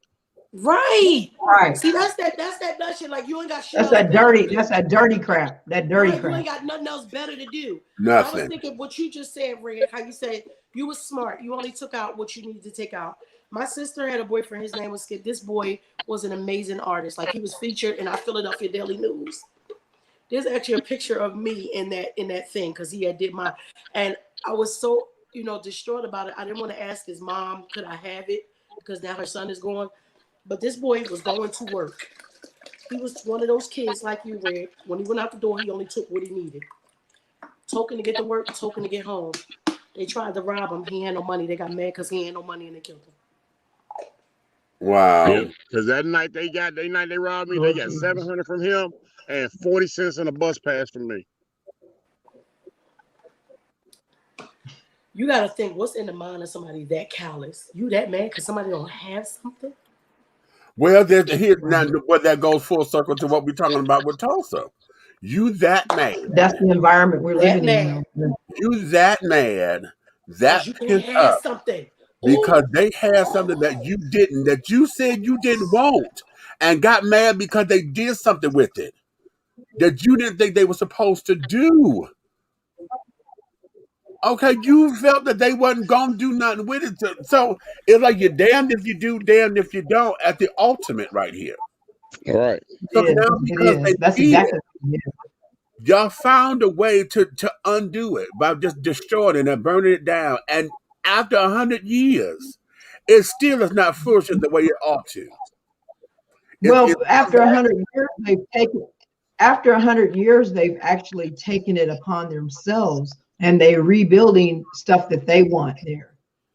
Right. Right. See, that's that nut shit. Like you ain't got shit. That's that dirty crap. That dirty crap. You ain't got nothing else better to do. Nothing. I was thinking what you just said, Red, how you said you were smart. You only took out what you needed to take out. My sister had a boyfriend. His name was Skip. This boy was an amazing artist. Like he was featured in our Philadelphia Daily News. There's actually a picture of me in that thing because he had did my, and I was so distraught about it. I didn't want to ask his mom, could I have it? Because now her son is gone. But this boy was going to work. He was one of those kids like you, Red. When he went out the door, he only took what he needed. Token to get to work, token to get home. They tried to rob him. He had no money. They got mad because he had no money and they killed him. Wow. Because that night they robbed me. They got $700 from him and 40 cents on a bus pass from me. You got to think, what's in the mind of somebody that callous? You that mad because somebody don't have something? Well, now what that goes full circle to what we're talking about with Tulsa. You that mad. That's the environment we're living in. You that mad. That you pissed have up something. because they had something that you didn't, that you said you didn't want, and got mad because they did something with it that you didn't think they were supposed to do. Okay, you felt that they wasn't gonna do nothing with it. So it's like you're damned if you do, damned if you don't at the ultimate right here. All right. So now because that's exactly y'all found a way to undo it by just destroying it and burning it down. And after 100 years, it still is not flourishing the way it ought to. After 100 years, after 100 years, they've actually taken it upon themselves. And they're rebuilding stuff that they want there.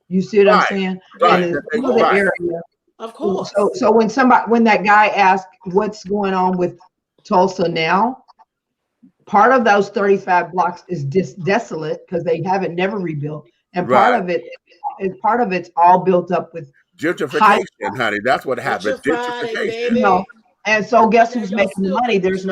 You see what I'm saying? Right. And it's the area. Of course. So when that guy asked what's going on with Tulsa now, part of those 35 blocks is desolate because they haven't never rebuilt, and part of it's all built up with gentrification, honey. That's what happened. Gentrification. And so guess who's making the money? There's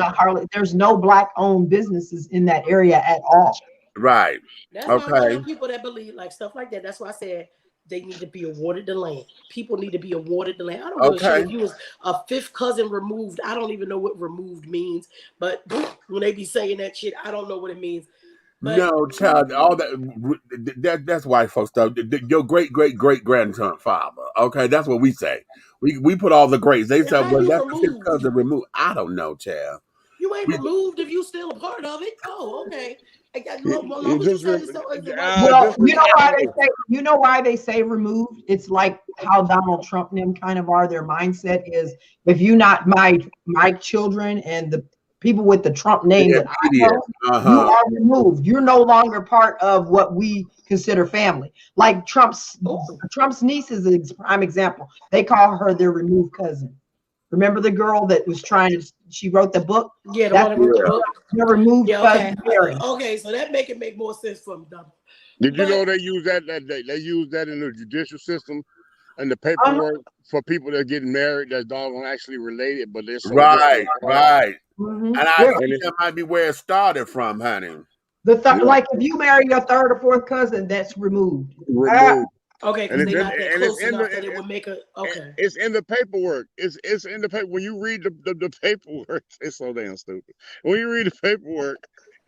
no Black-owned businesses in that area at all. Right. That's why one of Okay. them people that believe like stuff like that. That's why I said they need to be awarded the land. People need to be awarded the land. I don't give a shit Okay. if you was a fifth cousin removed. I don't even know what removed means. But when they be saying that shit, I don't know what it means. But No, child, all that's white folks stuff. Your great grandfather. Okay, that's what we say. We put all the greats. They say, how well, you that's the fifth removed? cousin removed. I don't know, child. You ain't We, removed if you still a part of it. Oh, okay. As long You as you just, say so, it's the right Well, just person. you know why they remember. say removed? It's like how Donald Trump and them kind of are. Their mindset is if you not my children and the people with the Trump name the that I immediate. know, Uh you huh. are removed. You're no longer part of what we consider family. Like Oh, Trump's niece is a prime example. They call her their removed cousin. Remember the girl that was she wrote the book? yeah, the one That's that wrote the book. their removed Yeah, okay. cousin Mary. Okay, so that make more sense for me, double. Did you know But they use they use that in the judicial system and the Um, paperwork for people that are getting married that's doggone actually related, but they're so Right. distant apart. Right. And I yeah. And think it's that might be where it started from, honey. yeah, Like if you marry your third or fourth cousin, that's removed. removed. okay, And because it's they're in not that and it's close in the enough that it would make a okay. it's in the paperwork. It's in the paper. When you read the paperwork, it's so damn stupid. When you read the paperwork,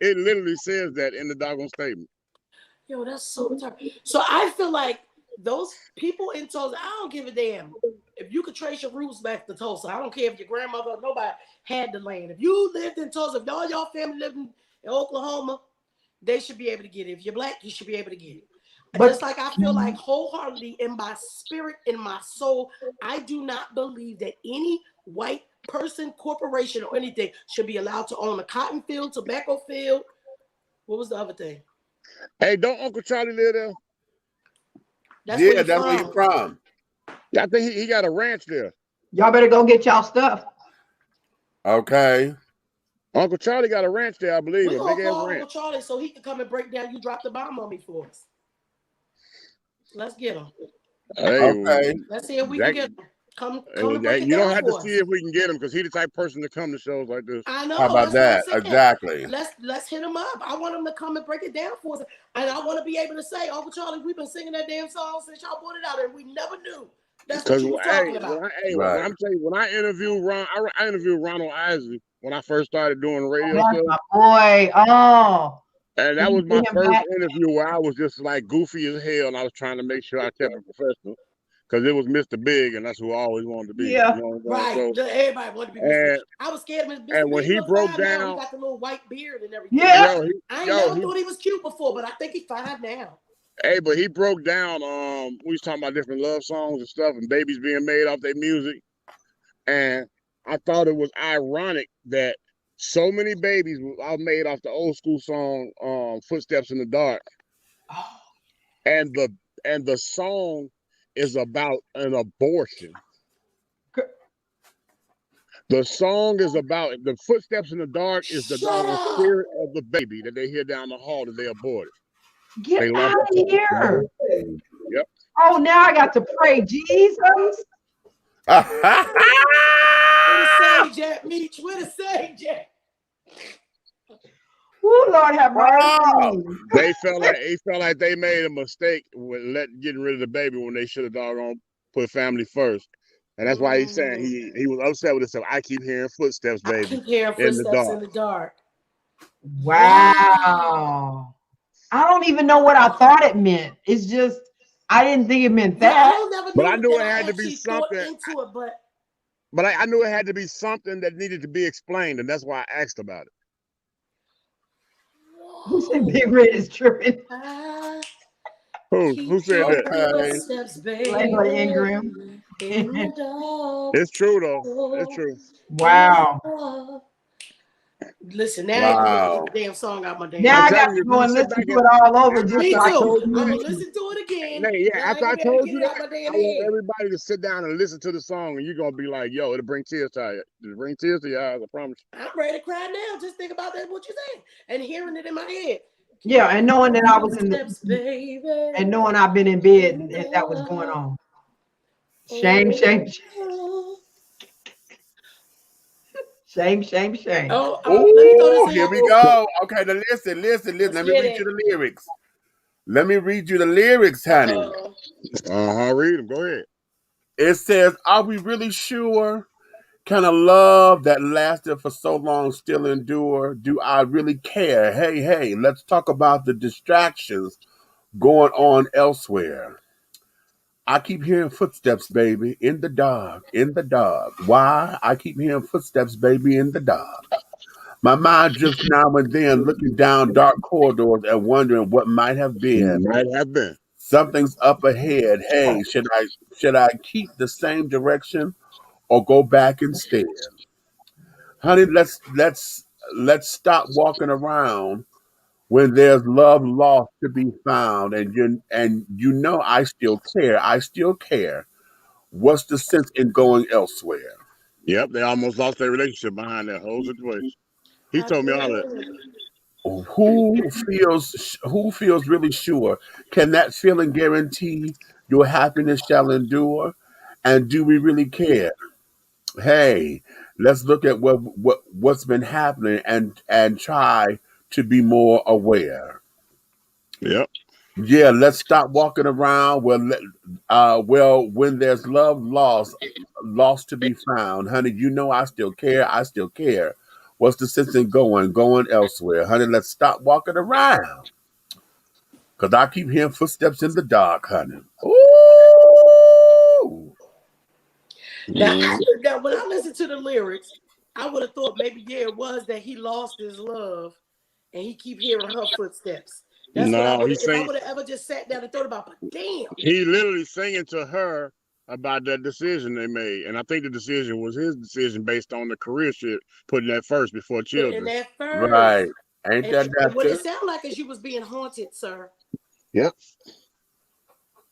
it literally says that in the doggone statement. Yo, that's so retarded. So I feel like those people in Tulsa, I don't give a damn. If you could trace your roots back to Tulsa, I don't care if your grandmother or nobody had the land. If you lived in Tulsa, if all your family lived in Oklahoma, they should be able to get it. If you're black, you should be able to get it. Just But like I feel like wholeheartedly in my spirit, in my soul, I do not believe that any white person, corporation, or anything should be allowed to own a cotton field, tobacco field. What was the other thing? Hey, don't Uncle Charlie live there? That's where Yeah, he's that's where you're from. from. Yeah, I think he got a ranch there. y'all better go get y'all stuff. Okay. Uncle Charlie got a ranch there, I believe, We're a big gonna ass call ranch. Uncle Charlie so he can come and break down. You dropped the bomb on me for us. Let's get him. Hey, Okay. Let's see if we can that, get him. Come and break hey, it you don't down have to for see us. if we can get him because he's the type of person to come to shows like this. I How know. about That's what I'm that? saying. Exactly. Let's hit him up. I want him to come and break it down for us, and I want to be able to say, Uncle Charlie, we've been singing that damn song since y'all brought it out, and we never knew that's what Because you was talking about. when Right. I'm telling you, when I interviewed I interviewed Ronald Isley when I first started doing radio That's stuff. my boy. Oh, And did that you was see my him first back? interview where I was just like goofy as hell, and I was trying to make sure I kept it professional because it was Mr. Big, and that's who I always wanted to be. You Yeah. know what I'm saying? Right. So, Everybody wanted to be Mr. Big. and I was scared of Mr. and when Big. He he look broke fine now. He down, got the little white beard and everything. Yeah. I ain't never thought he was cute before, but I think he's fine now. hey, but he broke down. We was talking about different love songs and stuff, and babies being made off their music, and I thought it was ironic that so many babies are made off the old school song "Footsteps in the Dark," and the song is about an abortion. The song is about the footsteps in the dark is the Shut doggone up. spirit of the baby that they hear down the hall that they aborted. Get They out lost of the here. Yep. Oh, now I got to pray. Jesus. Where the sage at, Meech? Where the sage at? Oh, Lord have Wow. mercy. They felt like they made a mistake with getting rid of the baby when they should have doggone put family first. And that's why he's saying he was upset with himself. I keep hearing footsteps, I baby, keep hearing in the footsteps dark. in the dark. Wow. I don't even know what I thought it meant. It's just, I didn't think it meant Yeah, I that. don't never But I knew knew that. it I had to be actually thought something. into it, but I knew it had to be something that needed to be explained, and that's why I asked about it. Who said Big Red is tripping? Who said that? Okay. Footsteps, baby, Leslie Ingram. in the dark. It's true though. It's true. Wow. Listen, now I ain't gonna let me get Wow. the damn song out my damn Now I'm I head. got telling to you, if go you and sit listen back to and it all over just Me so I I can too. told you I'm that. gonna listen to it again. Yeah, Now I after ain't I gonna be able told to you get it that, out my damn I want head. everybody to sit down and listen to the song, and you're gonna be like, "Yo, it'll bring tears to you. It'll bring tears to your eyes. I promise." I'm ready to cry now. Just think about that, what you're saying, and hearing it in my head. Yeah, and knowing that I was in Footsteps, baby. and knowing I've been in bed and that was going on. Shame, shame, shame. Shame, shame, shame. Oh, let me throw this Oh, in. here we go. Okay, now listen. Let's Let me get read you it. the lyrics. Let me read you the lyrics, honey. Read them. Go ahead. It says, "Are we really sure? Can a love that lasted for so long still endure? Do I really care? Hey, hey, let's talk about the distractions going on elsewhere. I keep hearing footsteps, baby, in the dark, in the dark. Why? I keep hearing footsteps, baby, in the dark. My mind drifts now and then, looking down dark corridors and wondering what might have been. Might have been. Something's up ahead. Hey, should I keep the same direction or go back instead? Honey, let's stop walking around when there's love lost to be found, and I still care. I still care. What's the sense in going elsewhere? Yep, they almost lost their relationship behind that whole situation. He told me all that. Who feels really sure? Can that feeling guarantee your happiness shall endure? And do we really care? Hey, let's look at what's been happening and try to be more aware. Yep. Yeah, let's stop walking around. When there's love lost to be found, honey. I still care. I still care. What's the sense in going elsewhere, honey? Let's stop walking around because I keep hearing footsteps in the dark, honey. Ooh. Now, when I listened to the lyrics, I would have thought maybe it was that he lost his love, and he keep hearing her footsteps. That's what I No, would he's if I saying would have ever just sat down and thought about. But damn, he literally singing to her about that decision they made, and I think the decision was his decision based on the career shit, putting that first before putting children. that first, Right. Ain't that and what it that? sounded like is you was being haunted, sir. Yep.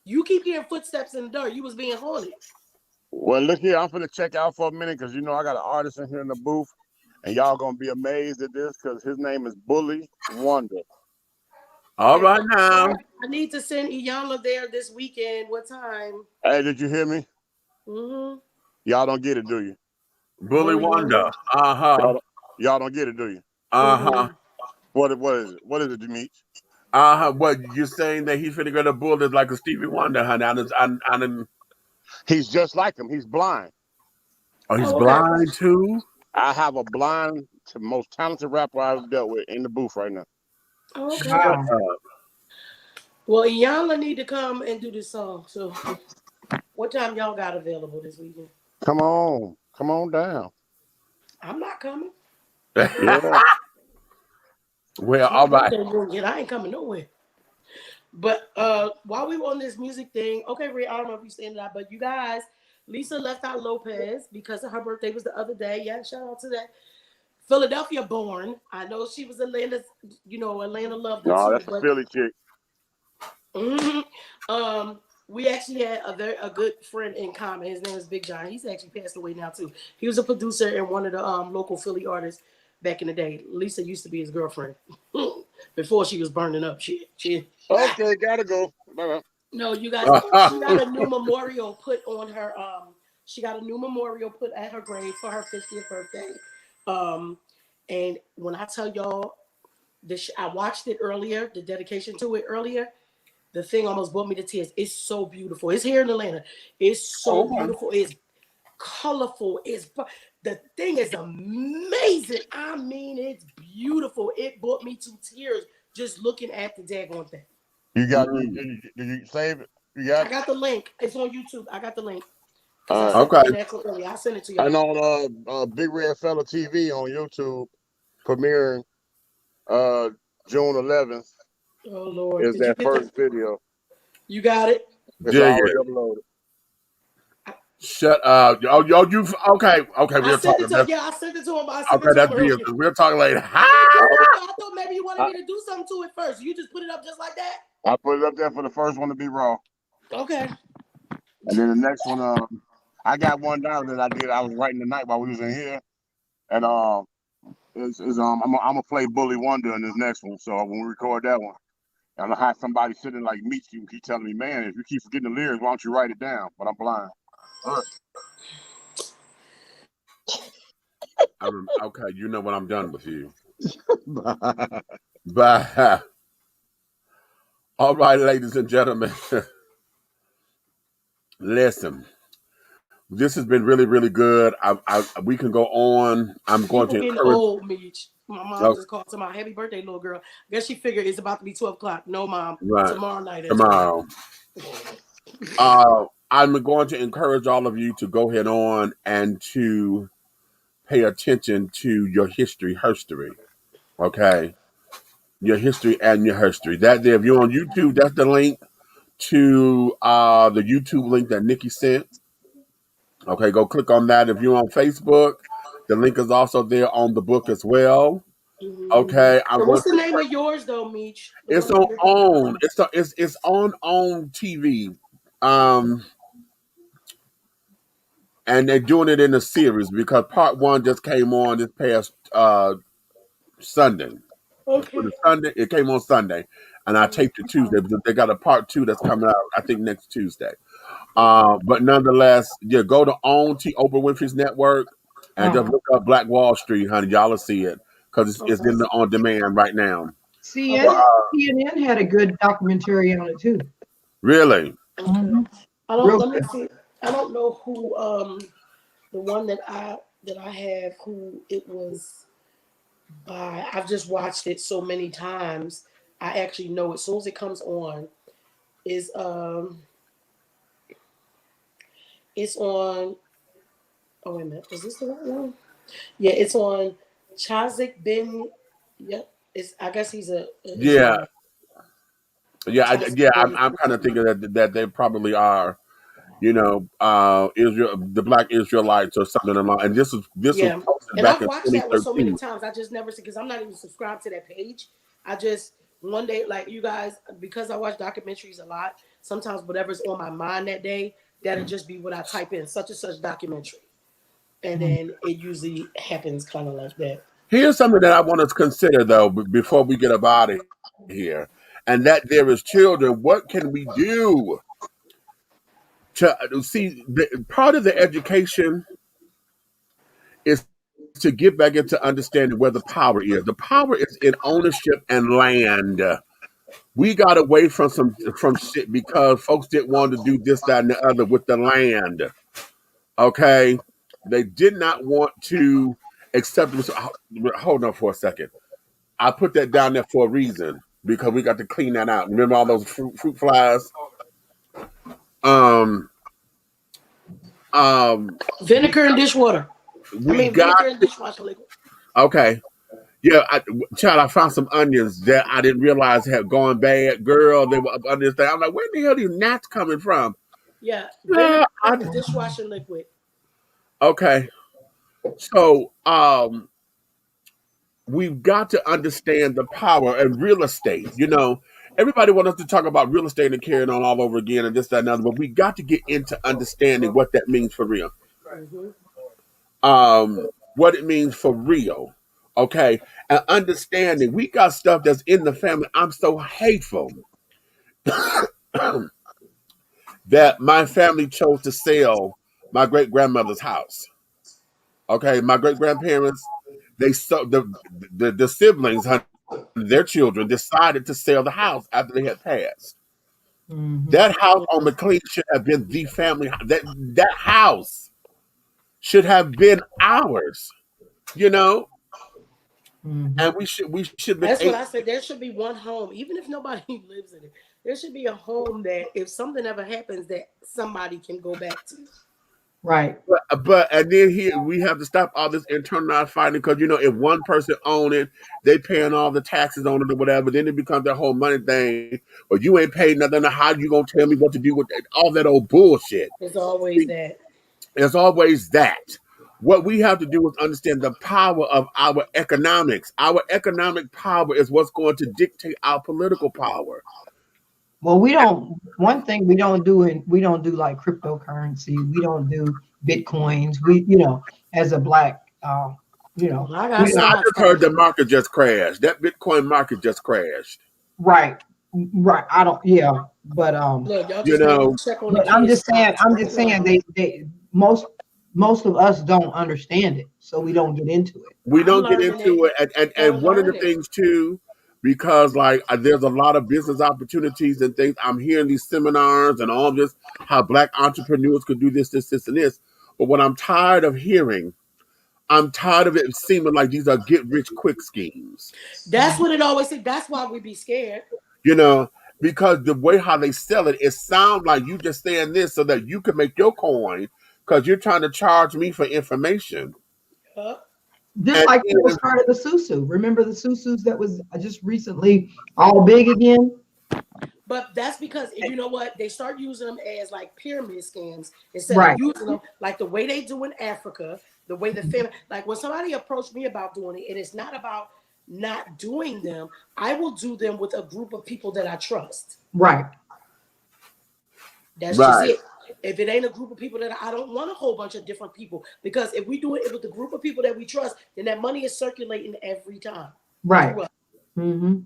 You keep hearing footsteps in the dark. You was being haunted. Well, look here, I'm finna check out for a minute because I got an artist in here in the booth, and y'all gonna be amazed at this because his name is Bully Wonder. All right now. I need to send Yall there this weekend. What time? Hey, did you hear me? Mm-hmm. Y'all don't get it, do you? Bully Wonder. Uh-huh. Y'all don't get it, do you? Uh-huh. What is it? What is it, Demetrius? What you saying that he's finna go to bullet like a Stevie Wonder, honey? I didn't. He's just like him. He's blind. Oh, he's blind too? I have a blind, most talented rapper I've dealt with in the booth right now. Okay. Shut up. Well, Yalla need to come and do this song. So, what time y'all got available this weekend? Come on down. I'm not coming. Yeah. Well, all right. I ain't coming nowhere. But while we were on this music thing, okay, Ray, I don't know if you stand out, but you guys, Lisa left out Lopez because her birthday was the other day. Yeah, shout out to that. Philadelphia born. I know she was Atlanta, Atlanta loved her No, too. that's a Philly chick. Mm-hmm. We actually had a good friend in common. His name is Big John. He's actually passed away now too. He was a producer and one of the local Philly artists back in the day. Lisa used to be his girlfriend before she was burning up. She okay, gotta go. Bye-bye. No, you guys. She got a new memorial put on her. She got a new memorial put at her grave for her 50th birthday. And when I tell y'all, I watched it earlier, the dedication to it earlier. The thing almost brought me to tears. It's so beautiful. It's here in Atlanta. It's so beautiful. It's colorful. The thing is amazing. I mean, it's beautiful. It brought me to tears just looking at the daggone thing. You got did you save it? I got the link. It's on YouTube. I got the link. Okay. I'll send it to you. And on Big Red Fella TV on YouTube, premiering June 11th. Oh Lord! Is that first video? You got it. It's already uploaded. Shut up! You okay? I sent it to him. I sent it to him. Okay, that's beautiful. We'll talk later. I thought maybe you wanted me to do something to it first. You just put it up just like that. I put it up there for the first one to be raw. Okay. And then the next one, I got one down that I did. I was writing tonight while we was in here, and I'm gonna play Bully Wonder in this next one. So when we record that one, I'm gonna have somebody sitting like meet you, keep telling me, man, if you keep forgetting the lyrics, why don't you write it down? But I'm blind. All right. Okay, you know when I'm done with you. Bye. All right, ladies and gentlemen. Listen, this has been really, really good. We can go on. I'm going People to getting encourage. old, Meech. My mom just called to my happy birthday, little girl. Guess she figured it's about to be 12 o'clock. No, Mom. Right. Tomorrow night at 12. Tomorrow. I'm going to encourage all of you to go ahead on and to pay attention to your history, herstory. Okay. Your history and your herstory. That there, if you're on YouTube, that's the link to the YouTube link that Nikki sent. Okay, go click on that. If you're on Facebook, the link is also there on the book as well. Okay, I'm So going what's the name of yours though, Meech? It's on OWN. It's on OWN TV. And they're doing it in a series because part one just came on this past Sunday. Okay. It came on Sunday, and I taped it Tuesday because they got a part two that's coming out, I think, next Tuesday. But nonetheless, yeah, go to OWN Oprah Winfrey's network and just look up Black Wall Street, honey. Y'all will see it because it's in the on demand right now. CNN had a good documentary on it too. Really? Okay. Let me see. I don't know who the one that I have who it was by. I've just watched it so many times. I actually know as soon as it comes on is it's on. Oh wait a minute, is this the right one? Yeah, it's on Chazik bin. Yep, I guess he's a yeah. I'm kind of thinking that they probably are, Israel, the Black Israelites or something along. And this was posted and back I've in watched that one so many 2013. times. I just never see because I'm not even subscribed to that page. I just one day, like you guys, because I watch documentaries a lot. Sometimes whatever's on my mind that day, that'll just be what I type in such and such documentary, and then it usually happens kind of like that. Here's something that I want us to consider though before we get up out of here, and that there is children. What can we do to see? Part of the education is to get back into understanding where the power is. The power is in ownership and land. We got away from shit because folks didn't want to do this, that, and the other with the land. Okay, they did not want to accept. Hold on for a second. I put that down there for a reason because we got to clean that out. Remember all those fruit flies? Vinegar and dishwater. Vinegar and dishwasher liquid. Okay. Yeah, child, I found some onions that I didn't realize had gone bad. Girl, they were up under this thing. I'm like, where the hell are these gnats coming from? Yeah, vinegar and dishwasher liquid. Okay. So, we've got to understand the power of real estate. Everybody wants us to talk about real estate and carrying on all over again and this, that, and other, but we got to get into understanding what that means for real. What it means for real. Okay. And understanding we got stuff that's in the family. I'm so hateful that my family chose to sell my great grandmother's house. Okay. My great grandparents, they sold the siblings, their children decided to sell the house after they had passed. That house on McLean should have been the family. That house should have been ours, and we should. That's what I said. There should be one home, even if nobody lives in it. There should be a home that if something ever happens, that somebody can go back to. Right. But and then here we have to stop all this internalized fighting because if one person own it, they paying all the taxes on it or whatever. Then it becomes that whole money thing. But you ain't paid nothing. How you gonna tell me what to do with all that old bullshit? It's always that. It's always that. What we have to do is understand the power of our economics. Our economic power is what's going to dictate our political power. Well, one thing we don't do like cryptocurrency. We don't do Bitcoins. As a Black, I just heard the market just crashed. That Bitcoin market just crashed. Right. I don't, but, look, but I'm just saying, they most most of us don't understand it, so we don't get into it. We I'm don't get learning into it. it, and Don't one of the learn it. things too, because like there's a lot of business opportunities and things. I'm hearing these seminars and all this, how Black entrepreneurs could do this, and this. But what I'm tired of hearing, I'm tired of it seeming like these are get rich quick schemes. That's what it always said. That's why we be scared. You know, because the way how they sell it, it sounds like you just saying this so that you can make your coin because you're trying to charge me for information. Just And like people started the Susu. Remember the Susus that was just recently all big again? But that's because you know what? They start using them as like pyramid scams instead of using them like the way they do in Africa, the way the family, like when somebody approached me about doing it, and it's not about not doing them, I will do them with a group of people that I trust. Right. That's just it. If it ain't a group of people that I don't want a whole bunch of different people, because if we do it with a group of people that we trust, then that money is circulating every time. Right. Mm-hmm.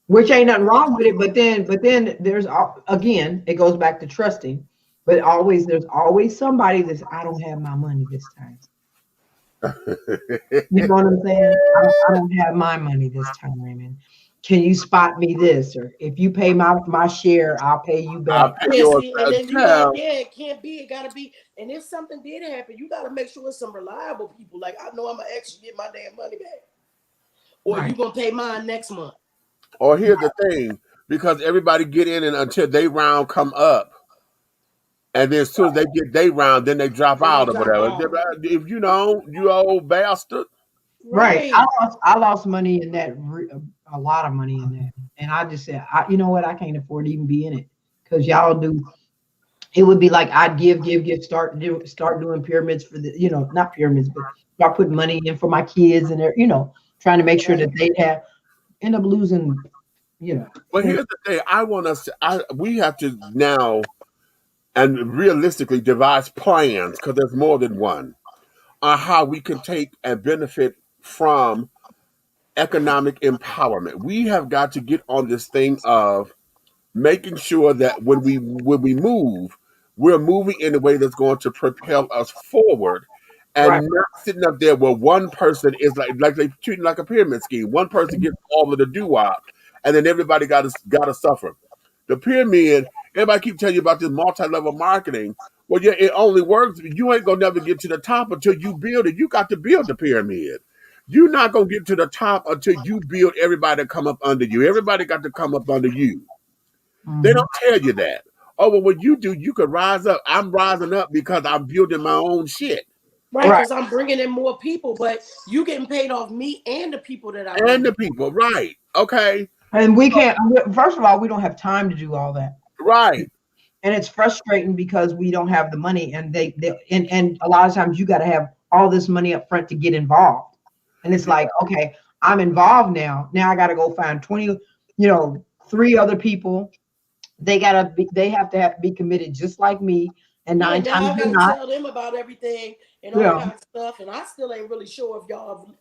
Which ain't nothing wrong with it, but then there's again, it goes back to trusting. But there's always somebody that's I don't have my money this time. You know what I'm saying? I don't have my money this time, Raymond. Can you spot me this? Or if you pay my share, I'll pay you back. And then you know, it can't be, it gotta be. And if something did happen, you gotta make sure it's some reliable people. Like I know I'm gonna actually get my damn money back. Or you gonna pay mine next month. Or here's the thing, because everybody get in and until they round come up. And then as soon as they get their round, then they drop out or whatever. If you know, you old bastard. Right. I lost money in that, a lot of money in that. And I just said, you know what? I can't afford to even be in it. Because y'all do, it would be like I'd give, start doing pyramids for the, not pyramids, but start putting money in for my kids and they're, trying to make sure that they end up losing, But here's the thing, we have to now and realistically devise plans, because there's more than one, on how we can take and benefit from economic empowerment. We have got to get on this thing of making sure that when we move, we're moving in a way that's going to propel us forward, and not sitting up there where one person is like they treating like a pyramid scheme. One person gets all of the doo-wop, and then everybody got to suffer. The pyramid, everybody keep telling you about this multi-level marketing. Well, yeah, it only works. You ain't gonna never get to the top until you build it. You got to build the pyramid. You're not gonna get to the top until you build everybody to come up under you. Everybody got to come up under you. They don't tell you that. Oh, well, what you do, you could rise up. I'm rising up because I'm building my own shit. Right, because I'm bringing in more people, but you getting paid off me and the people that I bring. And the people, right? Okay. And we can't. First of all, we don't have time to do all that. Right. And it's frustrating because we don't have the money, and and a lot of times you got to have all this money up front to get involved. And it's like, okay, I'm involved now. Now I got to go find 3 other people. They have to be committed just like me. And 9 times you're not. Tell them about everything and all that stuff, and I still ain't really sure if y'all.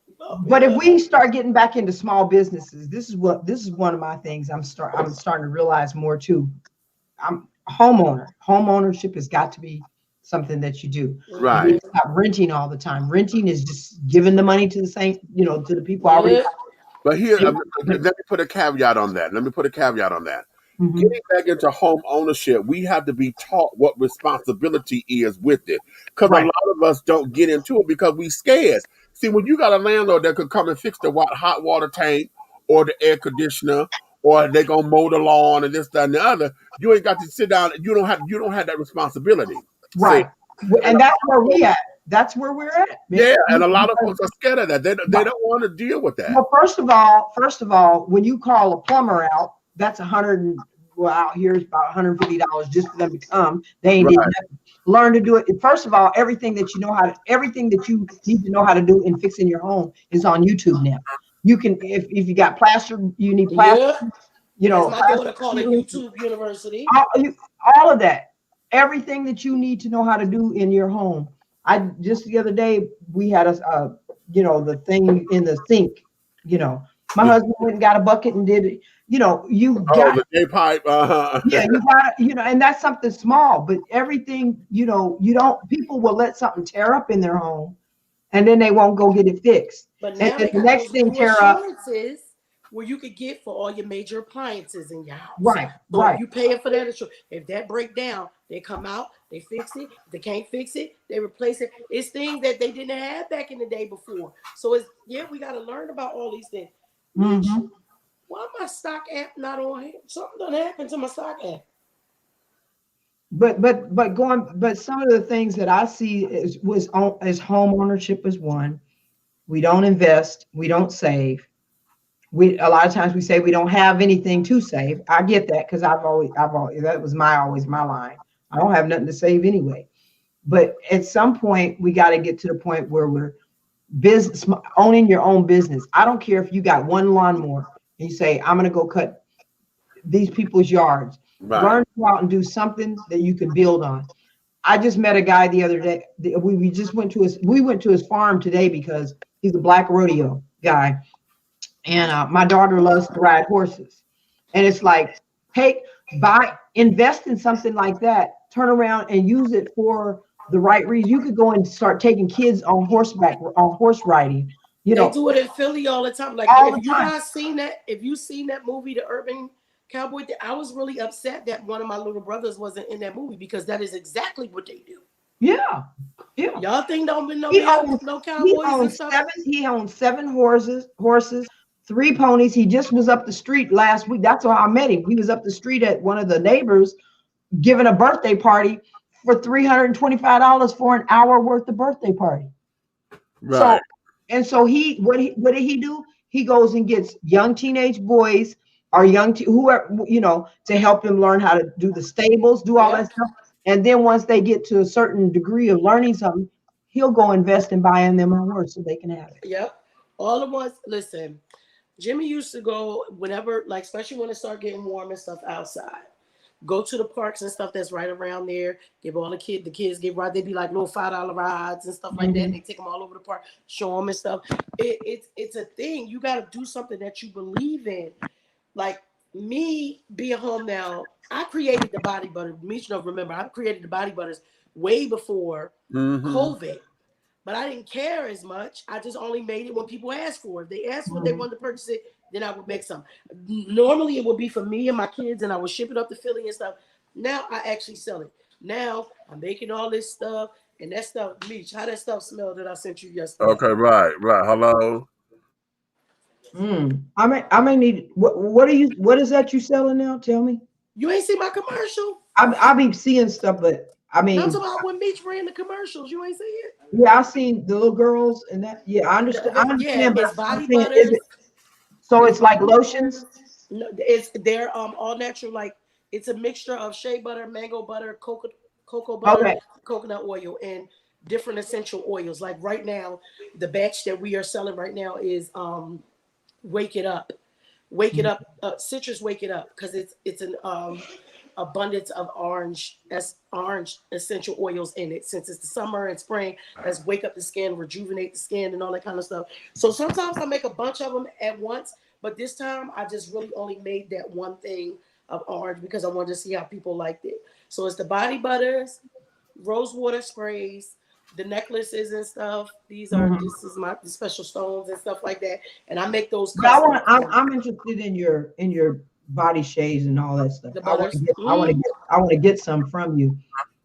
But if we start getting back into small businesses, this is one of my things I'm starting to realize more too. I'm a homeowner. Homeownership has got to be something that you do. Right. It's not renting all the time. Renting is just giving the money to the same, to the people already. But here, let me put a caveat on that. Getting back into home ownership, we have to be taught what responsibility is with it. Because a lot of us don't get into it because we scared. See, when you got a landlord that could come and fix the hot water tank or the air conditioner, or they're gonna mow the lawn and this, that, and the other, you ain't got to sit down. You don't have that responsibility. Right. See, and that's where we at. That's where we're at. Yeah, and a lot of folks are scared of that. They don't want to deal with that. Well, first of all, when you call a plumber out, that's out here is about $150 just for them to come. They ain't even learn to do it. First of all, everything that you need to know how to do in fixing your home is on YouTube now. You can, if you got plaster, you need plaster. My daughter called it YouTube University. All of that, everything that you need to know how to do in your home. Just the other day we had the thing in the sink, My husband went and got a bucket and did it. You know, you got the J pipe. yeah, you got you know, and that's something small, but everything, you know, you don't people will let something tear up in their home and then they won't go get it fixed. But And now then they the got next those thing new tear up. assurances where you could get for all your major appliances in your house. Right, So right. if you pay for that insurance, if that break down, they come out, they fix it. If they can't fix it, they replace it. It's things that they didn't have back in the day before. So it's we got to learn about all these things. Mm-hmm. Why my stock app not on here? Something done happened to my stock app. But some of the things that I see is home ownership is one. We don't invest, we don't save. We a lot of times we say we don't have anything to save. I get that because I've always that was always my line. I don't have nothing to save anyway. But at some point we got to get to the point where we're business owning your own business. I don't care if you got one lawnmower and you say I'm going to go cut these people's yards. Right. Learn to go out and do something that you can build on. I just met a guy the other day. We went to his farm today because he's a black rodeo guy. And my daughter loves to ride horses. And it's like, invest in something like that, turn around and use it for the right reason. You could go and start taking kids on horse riding. They do it in Philly all the time. Like if you guys seen that, if you seen that movie, The Urban Cowboy, I was really upset that one of my little brothers wasn't in that movie because that is exactly what they do. Yeah. Y'all think don't be no cowboys and stuff? He owns 7 horses, 3 ponies. He just was up the street last week. That's how I met him. He was up the street at one of the neighbors giving a birthday party for $325 for an hour worth of birthday party. Right. So what did he do? He goes and gets young teenage boys or whoever, you know, to help him learn how to do the stables, do all that stuff. And then once they get to a certain degree of learning something, he'll go invest in buying them a horse so they can have it. Yep. All of us, listen, Jimmy used to go whenever, like, especially when it started getting warm and stuff outside, go to the parks and stuff that's right around there, give all the kids get rides. They'd be like little $5 rides and stuff like that. And they take them all over the park, show them and stuff. It's a thing. You got to do something that you believe in. Like me being home now, I created the body butter. Meech, remember, I created the body butters way before COVID. But I didn't care as much. I just only made it when people asked for it. If they asked what they wanted to purchase it, then I would make some. Normally, it would be for me and my kids, and I would ship it up to Philly and stuff. Now, I actually sell it. Now, I'm making all this stuff, and that stuff, Meech, how that stuff smelled that I sent you yesterday. Okay, right. Hello. I may need, what is that you selling now? Tell me. You ain't see my commercial? I be seeing stuff, but I mean, I'm talking about when Meech ran the commercials. You ain't see it? Yeah, I seen the little girls and that. Yeah, I understand. Yeah, it's body butters. So it's like lotions. No, they're all natural. Like it's a mixture of shea butter, mango butter, cocoa butter, coconut oil, and different essential oils. Like right now, the batch that we are selling right now is Wake It Up, citrus Wake It Up, because it's an abundance of orange essential oils in it. Since it's the summer and spring, let's wake up the skin, rejuvenate the skin, and all that kind of stuff. So sometimes I make a bunch of them at once, but this time I just really only made that one thing of orange because I wanted to see how people liked it. So it's the body butters, rose water sprays, the necklaces and stuff. This is my special stones and stuff like that, and I make those. I'm interested in your body shades and all that stuff. I want to get some from you,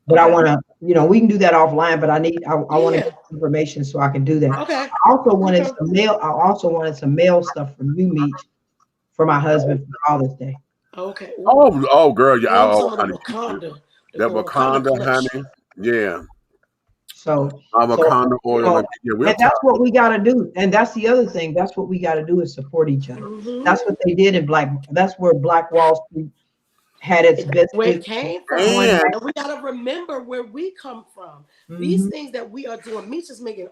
but I want to, we can do that offline. But I want to get information so I can do that. Okay. I also wanted some mail stuff from you, Meech, for my husband for Father's Day. Okay. Oh, girl, yeah. Wakanda. That Wakanda, honey. Yeah. So avocado oil. And that's what we got to do. And that's the other thing. That's what we got to do is support each other. That's what they did in that's where Black Wall Street had its business. Where it came from. And we got to remember where we come from. These things that we are doing, Meech is making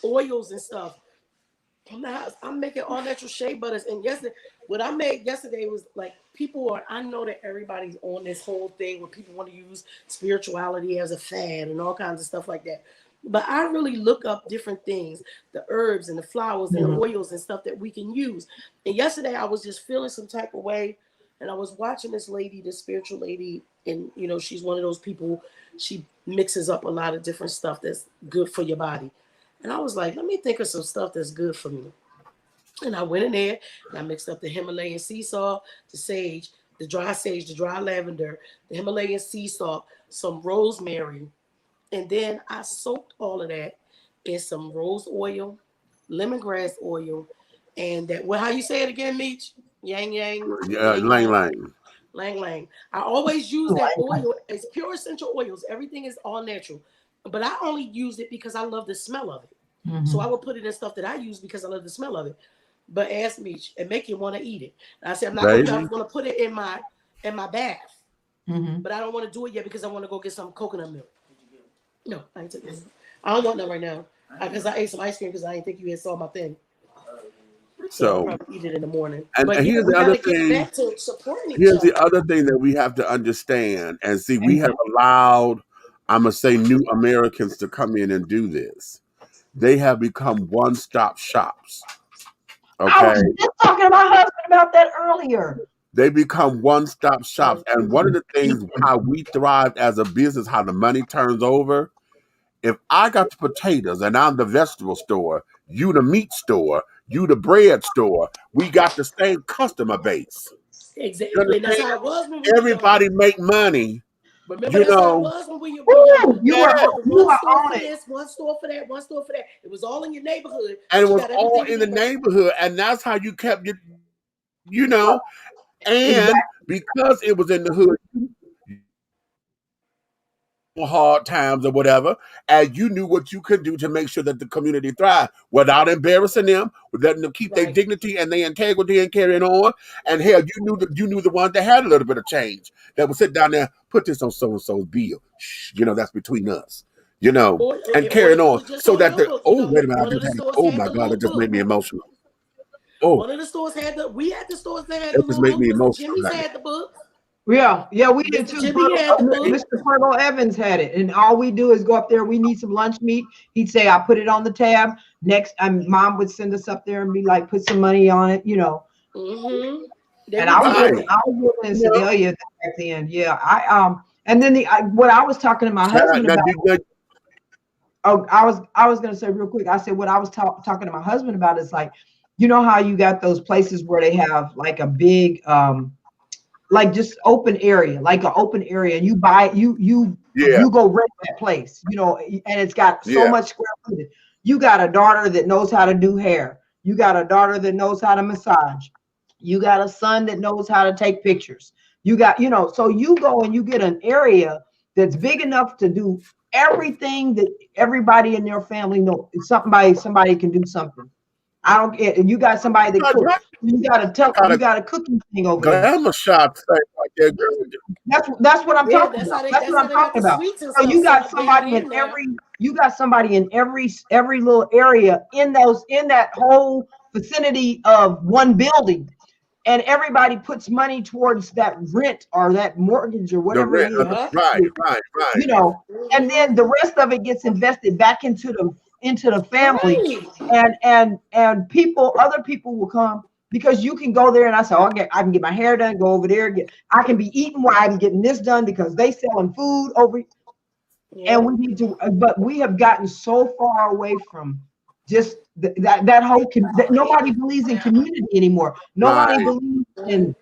oils and stuff. I'm making all natural shea butters. And what I made yesterday was like I know that everybody's on this whole thing where people want to use spirituality as a fad and all kinds of stuff like that. But I really look up different things, the herbs and the flowers and the oils and stuff that we can use. And yesterday I was just feeling some type of way, and I was watching this lady, this spiritual lady, and she's one of those people, she mixes up a lot of different stuff that's good for your body. And I was like, let me think of some stuff that's good for me. And I went in there and I mixed up the Himalayan sea salt, the sage, the dry lavender, the Himalayan sea salt, some rosemary, and then I soaked all of that in some rose oil, lemongrass oil, and that, well, how you say it again, Meech? Yang yang, Lang lang. lang lang. I always use that oil. It's pure essential oils. Everything is all natural. But I only use it because I love the smell of it. So I would put it in stuff that I use because I love the smell of it. But ask Meech and make you want to eat it. And I said, I'm not going to put it in my bath. But I don't want to do it yet because I want to go get some coconut milk. No, I ain't taking it. I don't want none right now because I ate some ice cream because I didn't think you had saw my thing. So I'll probably eat it in the morning. And here's the other thing. Here's the other thing that we have to understand and see. We have allowed, I'm gonna say, new Americans to come in and do this. They have become one-stop shops. Okay. I was just talking to my husband about that earlier. They become one-stop shops. And one of the things how we thrived as a business, how the money turns over. If I got the potatoes and I'm the vegetable store, you the meat store, you the bread store, we got the same customer base. Exactly. That's how it was when we everybody make money. Remember that's how it was when we were you were on it. This, one store for that, one store for that. It was all in your neighborhood. And it was all in the neighborhood. And that's how you kept your, and because it was in the hood, hard times or whatever, and you knew what you could do to make sure that the community thrived without embarrassing them, letting them keep their dignity and their integrity and carrying on. And hell, you knew the ones that had a little bit of change that would sit down there, put this on so and so's bill. Shh, that's between us. And carrying on so that wait a minute, oh my God, it just made me emotional. One of the stores we had the stores that had the just made me emotional. Jimmy's had the book. Yeah, we did too. Mr. Colonel Evans had it, and all we do is go up there. We need some lunch meat. He'd say, "I put it on the tab." Next, Mom would send us up there and be like, "Put some money on it," And I was living in Sedalia back then. Yeah, and then what I was talking to my husband about. I was gonna say real quick. I said what I was talking to my husband about is like, how you got those places where they have like a big like just open area, like an open area, and you buy you go rent that place, and it's got so much square footage. You got a daughter that knows how to do hair. You got a daughter that knows how to massage. You got a son that knows how to take pictures. You got, so you go and you get an area that's big enough to do everything that everybody in their family knows. Somebody can do something. I don't get, and you got somebody that cooks. You got a cooking thing over there. I'm a shop like that's what I'm talking about. That's what I'm talking about. So you got somebody in every little area in that whole vicinity of one building, and everybody puts money towards that rent or that mortgage or whatever it is. Right. And then the rest of it gets invested back into the family, and other people will come because you can go there and I say, okay, I can get my hair done, go over there, I can be eating while I'm getting this done because they selling food over. And we need to, but we have gotten so far away from just that whole that nobody believes in community anymore. Nobody believes in,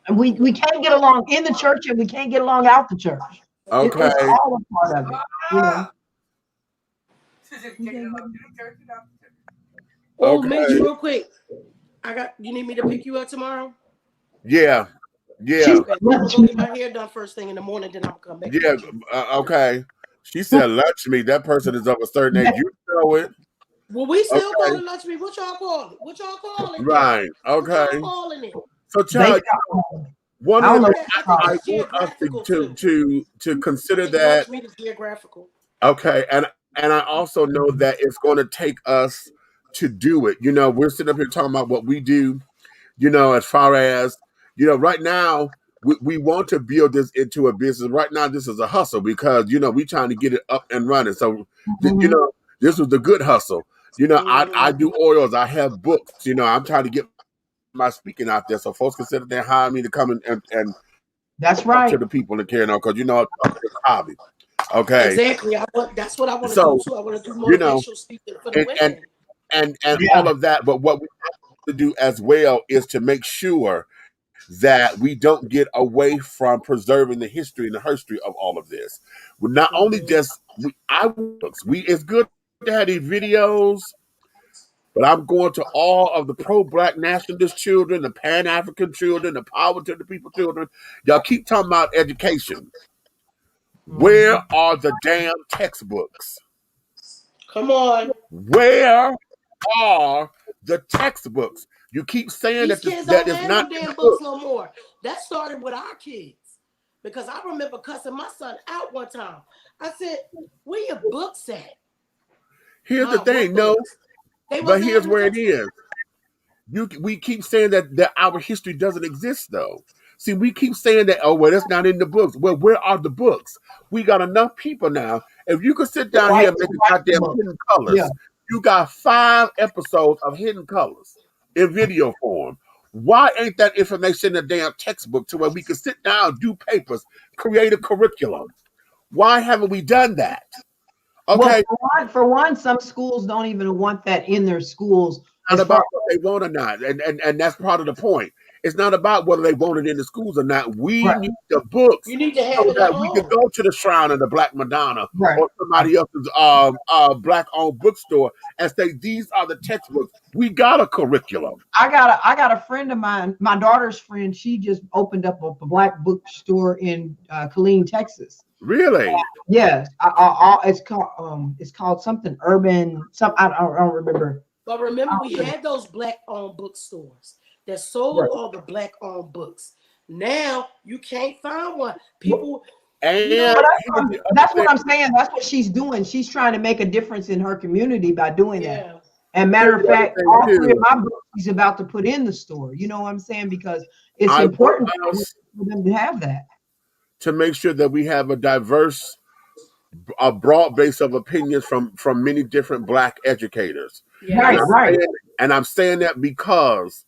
and we can't get along in the church and we can't get along out the church. Okay, it's all a part of it. Oh, Mitch, real quick. You need me to pick you up tomorrow? Yeah. Okay, I'm gonna go get my hair done first thing in the morning, then I'll come back. Yeah, okay. She said Lakshmi. That person is of a certain age. You know it. Well, we still call it Lakshmi. What y'all call it? Right. Okay. What y'all calling it? So, child, one of the I want us to consider that. Geographical. Okay, and I also know that it's going to take us to do it. We're sitting up here talking about what we do. As far as right now, we want to build this into a business. Right now, this is a hustle because we trying to get it up and running. So this was the good hustle. I do oils. I have books. I'm trying to get my speaking out there so folks can sit there and hire me to come and that's talk to right. the people and carry on because it's a hobby. Okay. Exactly. That's what I want to do So too. I want to do motivational speaking for the and women. all of that. But what we have to do as well is to make sure that we don't get away from preserving the history and the history of all of this. We're not only just it's good to have these videos, but I'm going to all of the pro-Black nationalist children, the Pan-African children, the power to the people children. Y'all keep talking about education. Where are the damn textbooks? Come on. Where are the textbooks? You keep saying These that kids that don't is have not no damn books no more. That started with our kids. Because I remember cussing my son out one time. I said, where your books at? Here's the thing, but here's where it is. We keep saying that our history doesn't exist, though. See, we keep saying that, it's not in the books. Well, where are the books? We got enough people now. If you could sit down here and make a goddamn Hidden Colors, you got 5 episodes of Hidden Colors in video form. Why ain't that information in a damn textbook to where we can sit down, do papers, create a curriculum? Why haven't we done that? Okay. Well, for one, some schools don't even want that in their schools. Not about what they want or not, and that's part of the point. It's not about whether they want it in the schools or not. We need the books. You need to have it at home. We can go to the Shrine of the Black Madonna or somebody else's Black-owned bookstore and say these are the textbooks. We got a curriculum. I got a friend of mine, my daughter's friend. She just opened up a Black bookstore in Killeen, Texas. Really? Yes. It's called something urban. I don't remember. But remember, we had those Black-owned bookstores that sold all the Black-owned books. Now you can't find one. People, that's what I'm saying. That's what she's doing. She's trying to make a difference in her community by doing that. And matter of fact, all 3 of my books she's about to put in the store. You know what I'm saying? Because it's important for them to have that. To make sure that we have a broad base of opinions from many different Black educators. Yeah. Right. And I'm saying that because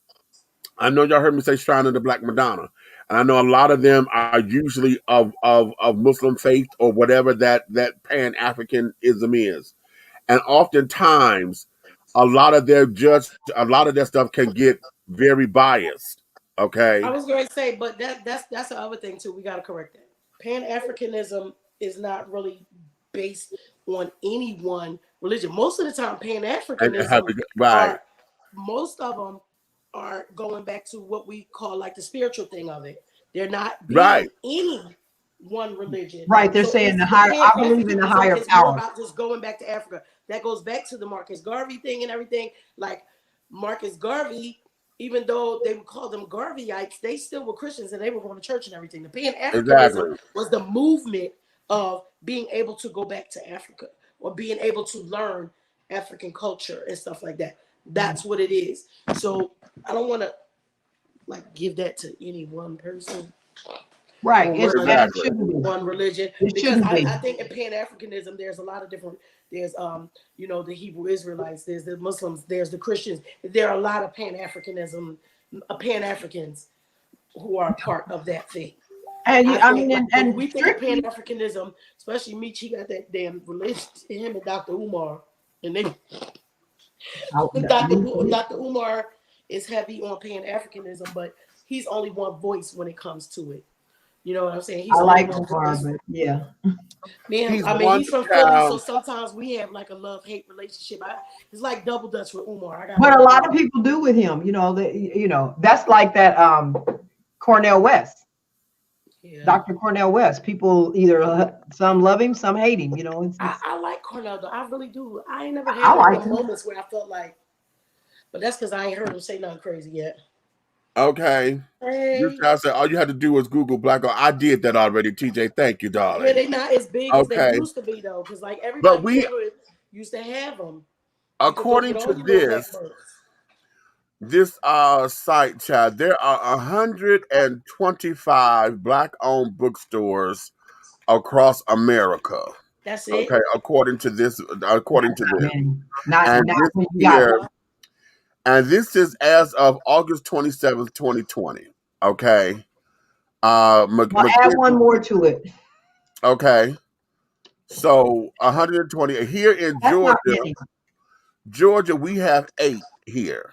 I know y'all heard me say Shrine of the Black Madonna. And I know a lot of them are usually of Muslim faith or whatever that Pan-Africanism is. And oftentimes a lot of their stuff can get very biased. Okay. I was going to say, but that's the other thing too. We got to correct that. Pan-Africanism is not really based on any one religion. Most of the time, Pan-Africanism, most of them are going back to what we call like the spiritual thing of it. They're not being any one religion. Right. They're saying I believe in the higher power. About just going back to Africa. That goes back to the Marcus Garvey thing and everything. Like Marcus Garvey, even though they would call them Garveyites, they still were Christians and they were going to church and everything. The Pan-Africanism was the movement of being able to go back to Africa or being able to learn African culture and stuff like that. That's what it is. So I don't want to give that to any one person. Right. It shouldn't be one religion. Because I think in Pan-Africanism, there's a lot of different, there's, the Hebrew Israelites, there's the Muslims, there's the Christians. There are a lot of Pan-Africanism, Pan-Africans who are part of that thing. And and we think of Pan-Africanism, especially Meech, he got that damn relation to him and Dr. Umar. And then Dr. Umar is heavy on Pan-Africanism, but he's only one voice when it comes to it. You know what I'm saying? I like Umar, but yeah. Man, he's from Philly, so sometimes we have like a love-hate relationship. It's like double dutch with Umar. But a lot of people do with him. That's like that Cornel West. Yeah. Dr. Cornel West. People either some love him, some hate him. I like Cornel though. I really do. I ain't never had moments where I felt like, but that's because I ain't heard him say nothing crazy yet. Okay. Hey. You guys said all you had to do was Google Black. I did that already, TJ. Thank you, darling. Yeah, they're not as big as they used to be though, because like everybody used to have them. According to this, this site, child, there are 125 black-owned bookstores across America. That's it. Okay, according to this, Not and this when you got here, and this is as of August 27th, 2020. Okay, well, add one more to it. Okay, so 120 here in That's not Georgia. many. Georgia, we have 8 here.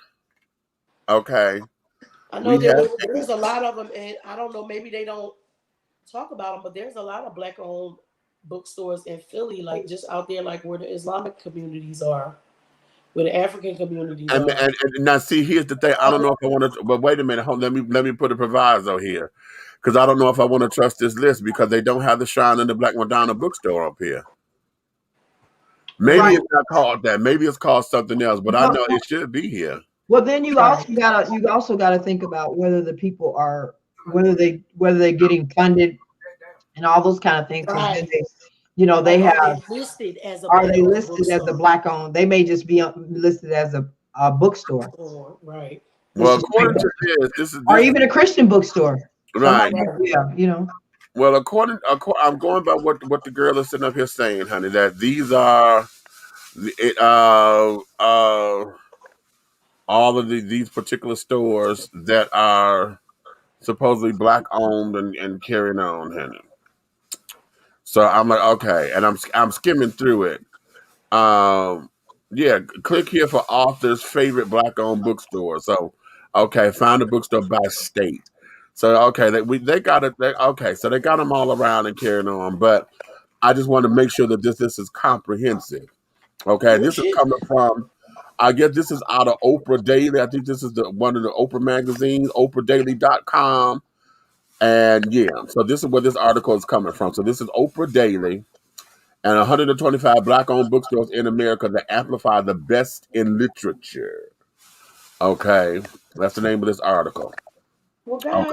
Okay, I know we have there's a lot of them, and I don't know, maybe they don't talk about them, but there's a lot of black-owned bookstores in Philly, like just out there, like where the Islamic communities are, where the African communities and, are. and, and now see, here's the thing. I don't know if I want to, but wait a minute. Hold, let me put a proviso here, because I don't know if I want to trust this list because they don't have the Shrine and the Black Madonna bookstore up here. Maybe it's not called that. Maybe it's called something else, but I know it should be here. Well, then you also gotta think about whether the people are whether they're getting funded and all those kind of things. Right. They Like, have. are they listed as a Are they black-owned listed as a bookstore? black-owned? They may just be listed as a bookstore. Right. Well, according to this is or even a Christian bookstore. right. Yeah. Well, I'm going by what the girl is sitting up here saying, honey. That these are all of these particular stores that are supposedly black owned and carrying on, honey. So I'm like, okay, and I'm skimming through it. Yeah, click here for author's favorite black owned bookstore. So, okay, find a bookstore by state. So, okay, they got it. Okay, so they got them all around and carrying on. But I just want to make sure that this is comprehensive. Okay, this is coming from. I guess this is out of Oprah Daily. I think this is one of the Oprah magazines, OprahDaily.com. And yeah, so this is where this article is coming from. So this is Oprah Daily and 125 black-owned bookstores in America that amplify the best in literature. Okay, that's the name of this article. Well, guys,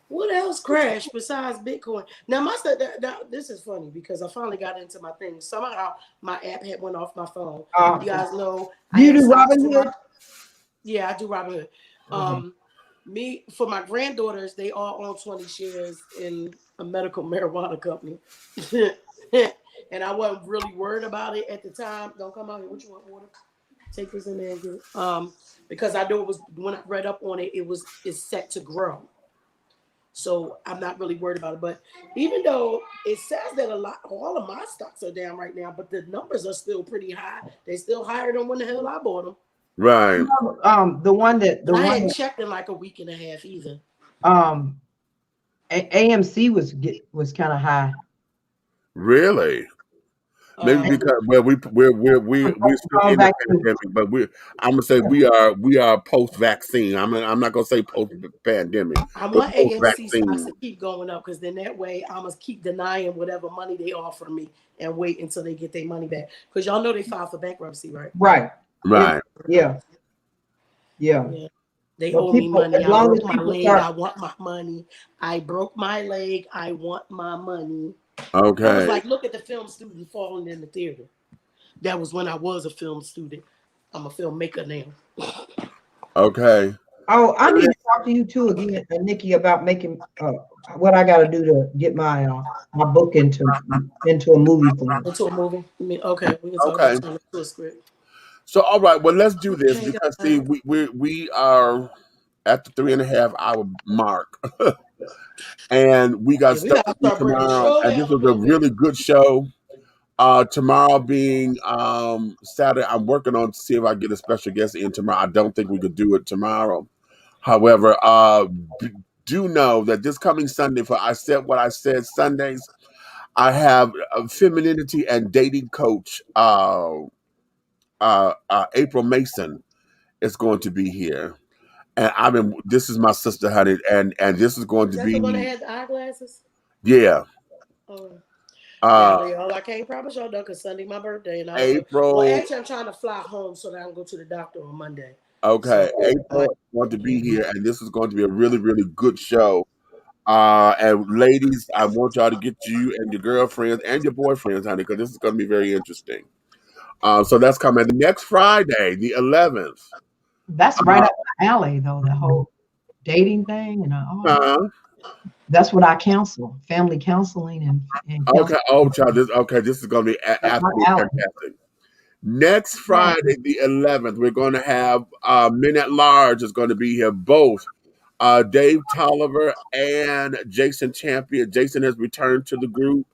what else crashed besides Bitcoin? Now, this is funny because I finally got into my thing. Somehow my app had went off my phone. You guys know. You do Robinhood? Yeah, I do Robinhood. Me, for my granddaughters, they all own 20 shares in a medical marijuana company. And I wasn't really worried about it at the time. Don't come out here. What you want, water? Take this in there and get it. Because I knew it was, when I read up on it, it's set to grow. So I'm not really worried about it. But even though it says that all of my stocks are down right now, but the numbers are still pretty high. They still higher than when the hell I bought them. Right. I hadn't checked in like a week and a half either. AMC was kind of high. Really? Maybe because we're still in the pandemic, but I'm gonna say we are post vaccine. I'm not gonna say post pandemic. I want AMC stocks to keep going up because then that way I must keep denying whatever money they offer me and wait until they get their money back. Because y'all know they filed for bankruptcy, right? Right. Yeah. They owe me money. I broke my leg. I want my money. I broke my leg. I want my money. Okay. I was like, look at the film student falling in the theater. That was when I was a film student. I'm a filmmaker now. Okay. Oh, I need to talk to you too again, Nikki, about making what I got to do to get my book into a movie form. Into a movie? I mean, okay, we can talk about it into a script. So, all right, well, let's do this because see, we are at the 3.5 hour mark, and we got stuff to do tomorrow. And this was a really good show. Tomorrow being Saturday, I'm working on to see if I get a special guest in tomorrow. I don't think we could do it tomorrow. However, do know that this coming Sunday, for I said what I said Sundays, I have a femininity and dating coach. April Mason is going to be here, and this is my sister, honey, and this is going to be. The one that had the eyeglasses. Yeah. Y'all, I can't promise y'all though, because Sunday my birthday, and April. Well, actually, I'm trying to fly home so that I can go to the doctor on Monday. Okay, so, April is going to be here, and this is going to be a really, really good show. And ladies, I want y'all to get you and your girlfriends and your boyfriends, honey, because this is going to be very interesting. So that's coming next Friday, the 11th. That's right up my alley, though. The whole dating thing and all. That's what I counsel: family counseling and okay. Oh, child. This is going to be absolutely fantastic. Next Friday, the 11th, we're going to have Men at Large is going to be here. Both Dave Tolliver and Jason Champion. Jason has returned to the group.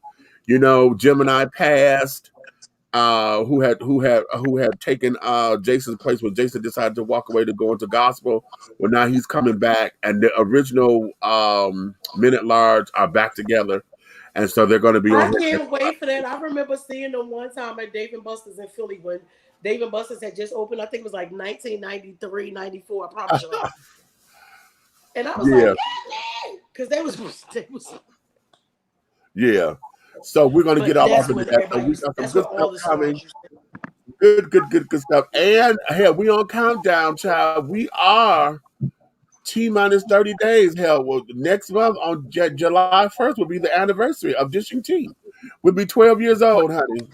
You know, Gemini passed. Who had taken Jason's place when Jason decided to walk away to go into gospel. Well, now he's coming back, and the original Men at Large are back together, and so they're going to be on. I can't wait for that. I remember seeing them one time at Dave and Buster's in Philly when Dave and Buster's had just opened. I think it was like 1993, 94. I promise you. And I was like, because they was. Yeah. So we're going to get all off of that. So we got some good stuff coming. Good stuff. And hell, we on countdown, child. We are T-minus 30 days. Hell, well, next month on July 1st will be the anniversary of Dishing T. We'll be 12 years old, honey.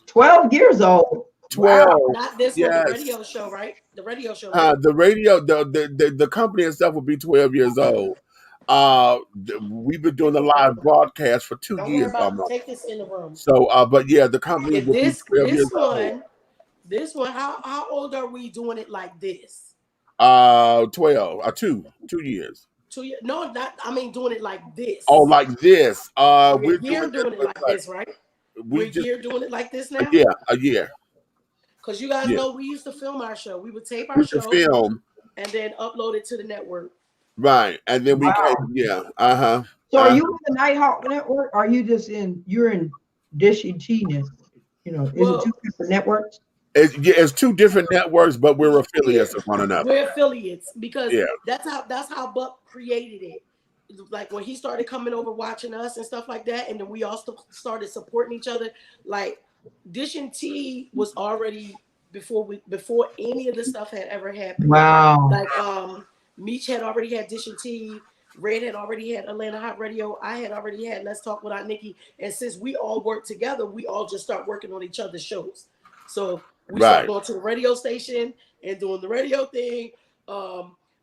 12 years old. 12. Wow. Not this one, the radio show, right? The radio show. The radio, the company itself will be 12 years old. We've been doing the live broadcast for 2 years almost. Take this in the room. So, but yeah, the company will be 12 years old. This one, how old are we doing it like this? 12, 2 years. 2 years? No, not. I mean, doing it like this. Oh, like this. We're doing it like this, right? We're doing it like this now. Yeah, a year. Because you guys know we used to film our show. We would tape our show, and then upload it to the network. Right, and then we So are you in the Nighthawk network? Or are you just you're in Dishing T-ness? You know, is it 2 different networks? It's 2 different networks, but we're affiliates of one another. We're affiliates because that's how Buck created it. Like when he started coming over watching us and stuff like that, and then we also started supporting each other. Like Dishing T was already before any of this stuff had ever happened. Wow. Like Meech had already had Dishing T. Red had already had Atlanta Hot Radio. I had already had Let's Talk Without Nikki. And since we all work together, we all just start working on each other's shows. So we started going to the radio station and doing the radio thing.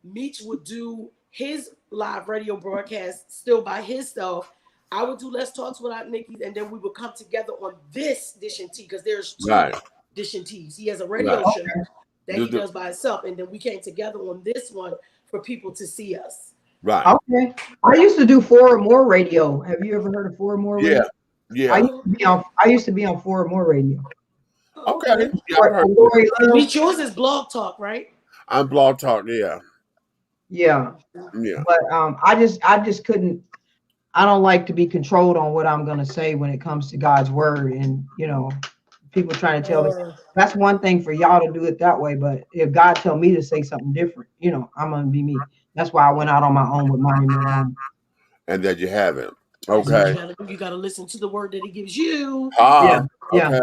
Meech would do his live radio broadcast still by himself. I would do Let's Talk Without Nikki, and then we would come together on this Dishing T because there's 2 Dishing T's. He has a radio show that he does by himself, and then we came together on this one for people to see us. Right. Okay. I used to do 4 or More radio. Have you ever heard of 4 or More radio? Yeah. I used to be on 4 or More radio. Okay. Meech, yours is Blog Talk, right? I'm Blog Talk. Yeah. But I just couldn't. I don't like to be controlled on what I'm going to say when it comes to God's word, and people trying to tell me that's one thing for y'all to do it that way. But if God tell me to say something different, I'm going to be me. That's why I went out on my own with mine. And that you haven't. Okay. You got to listen to the word that He gives you. Okay.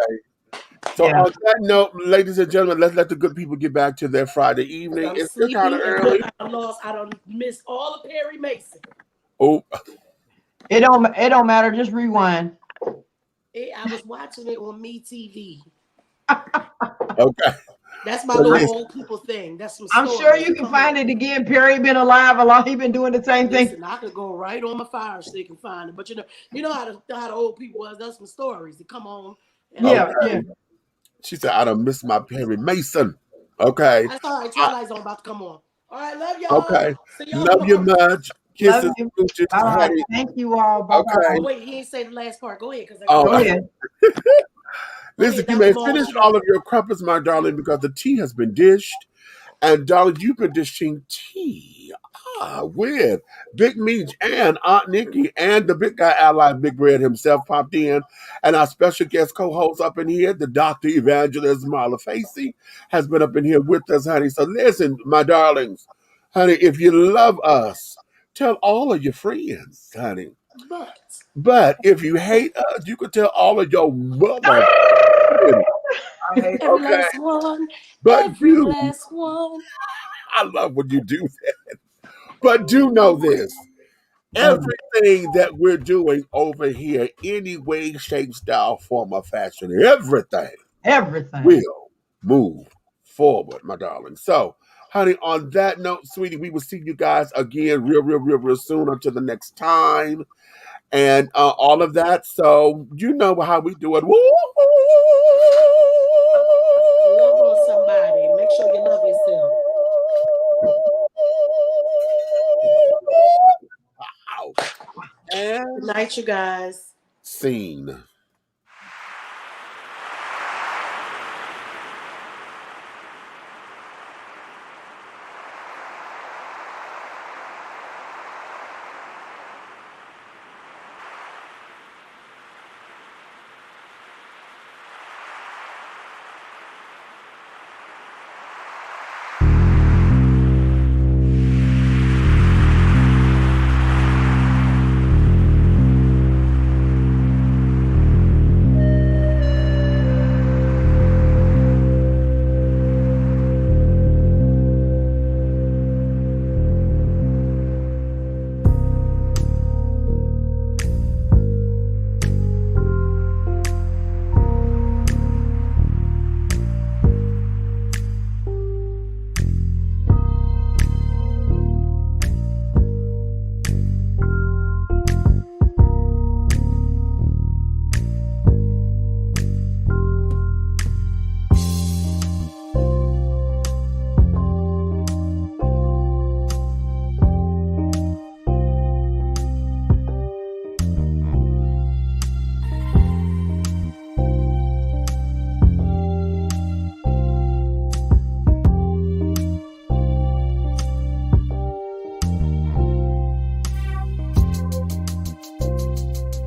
So on that note, ladies and gentlemen, let's let the good people get back to their Friday evening. It's still kind of early. I don't miss all of Perry Mason. Oh. It don't matter. Just rewind. I was watching it on MeTV. Okay. That's my little old people thing. That's some. I'm sure you can find it again. Perry been alive a lot. He been doing the same thing. I could go right on my Fire Stick and find it. But you know how the old people was. That's some stories that come on. Yeah. She said, "I done missed my Perry Mason." Okay. That's all right. Twilight's about to come on. All right, love y'all. Okay. Love you much. Kisses. All right. Thank you all. Bye-bye. Okay. Wait, he ain't say the last part. Go ahead. Go ahead. Listen, you may finish all of your crumpets, my darling, because the tea has been dished. And darling, you've been dishing tea with Big Meech and Aunt Nikki and the big guy ally Big Red himself popped in. And our special guest co-host up in here, the Dr. Evangelist Marla Facey, has been up in here with us, honey. So listen, my darlings, honey, if you love us, tell all of your friends, honey. But if you hate us, you can tell all of your mother. Every last one. But every last one. I love when you do that. But do know this. Everything that we're doing over here, any way, shape, style, form, or fashion, everything Everything will move forward, my darling. So, honey, on that note, sweetie, we will see you guys again real soon until the next time. And all of that. So, you know how we do it. Woo! Love on somebody. Make sure you love yourself. And good night, you guys. scene.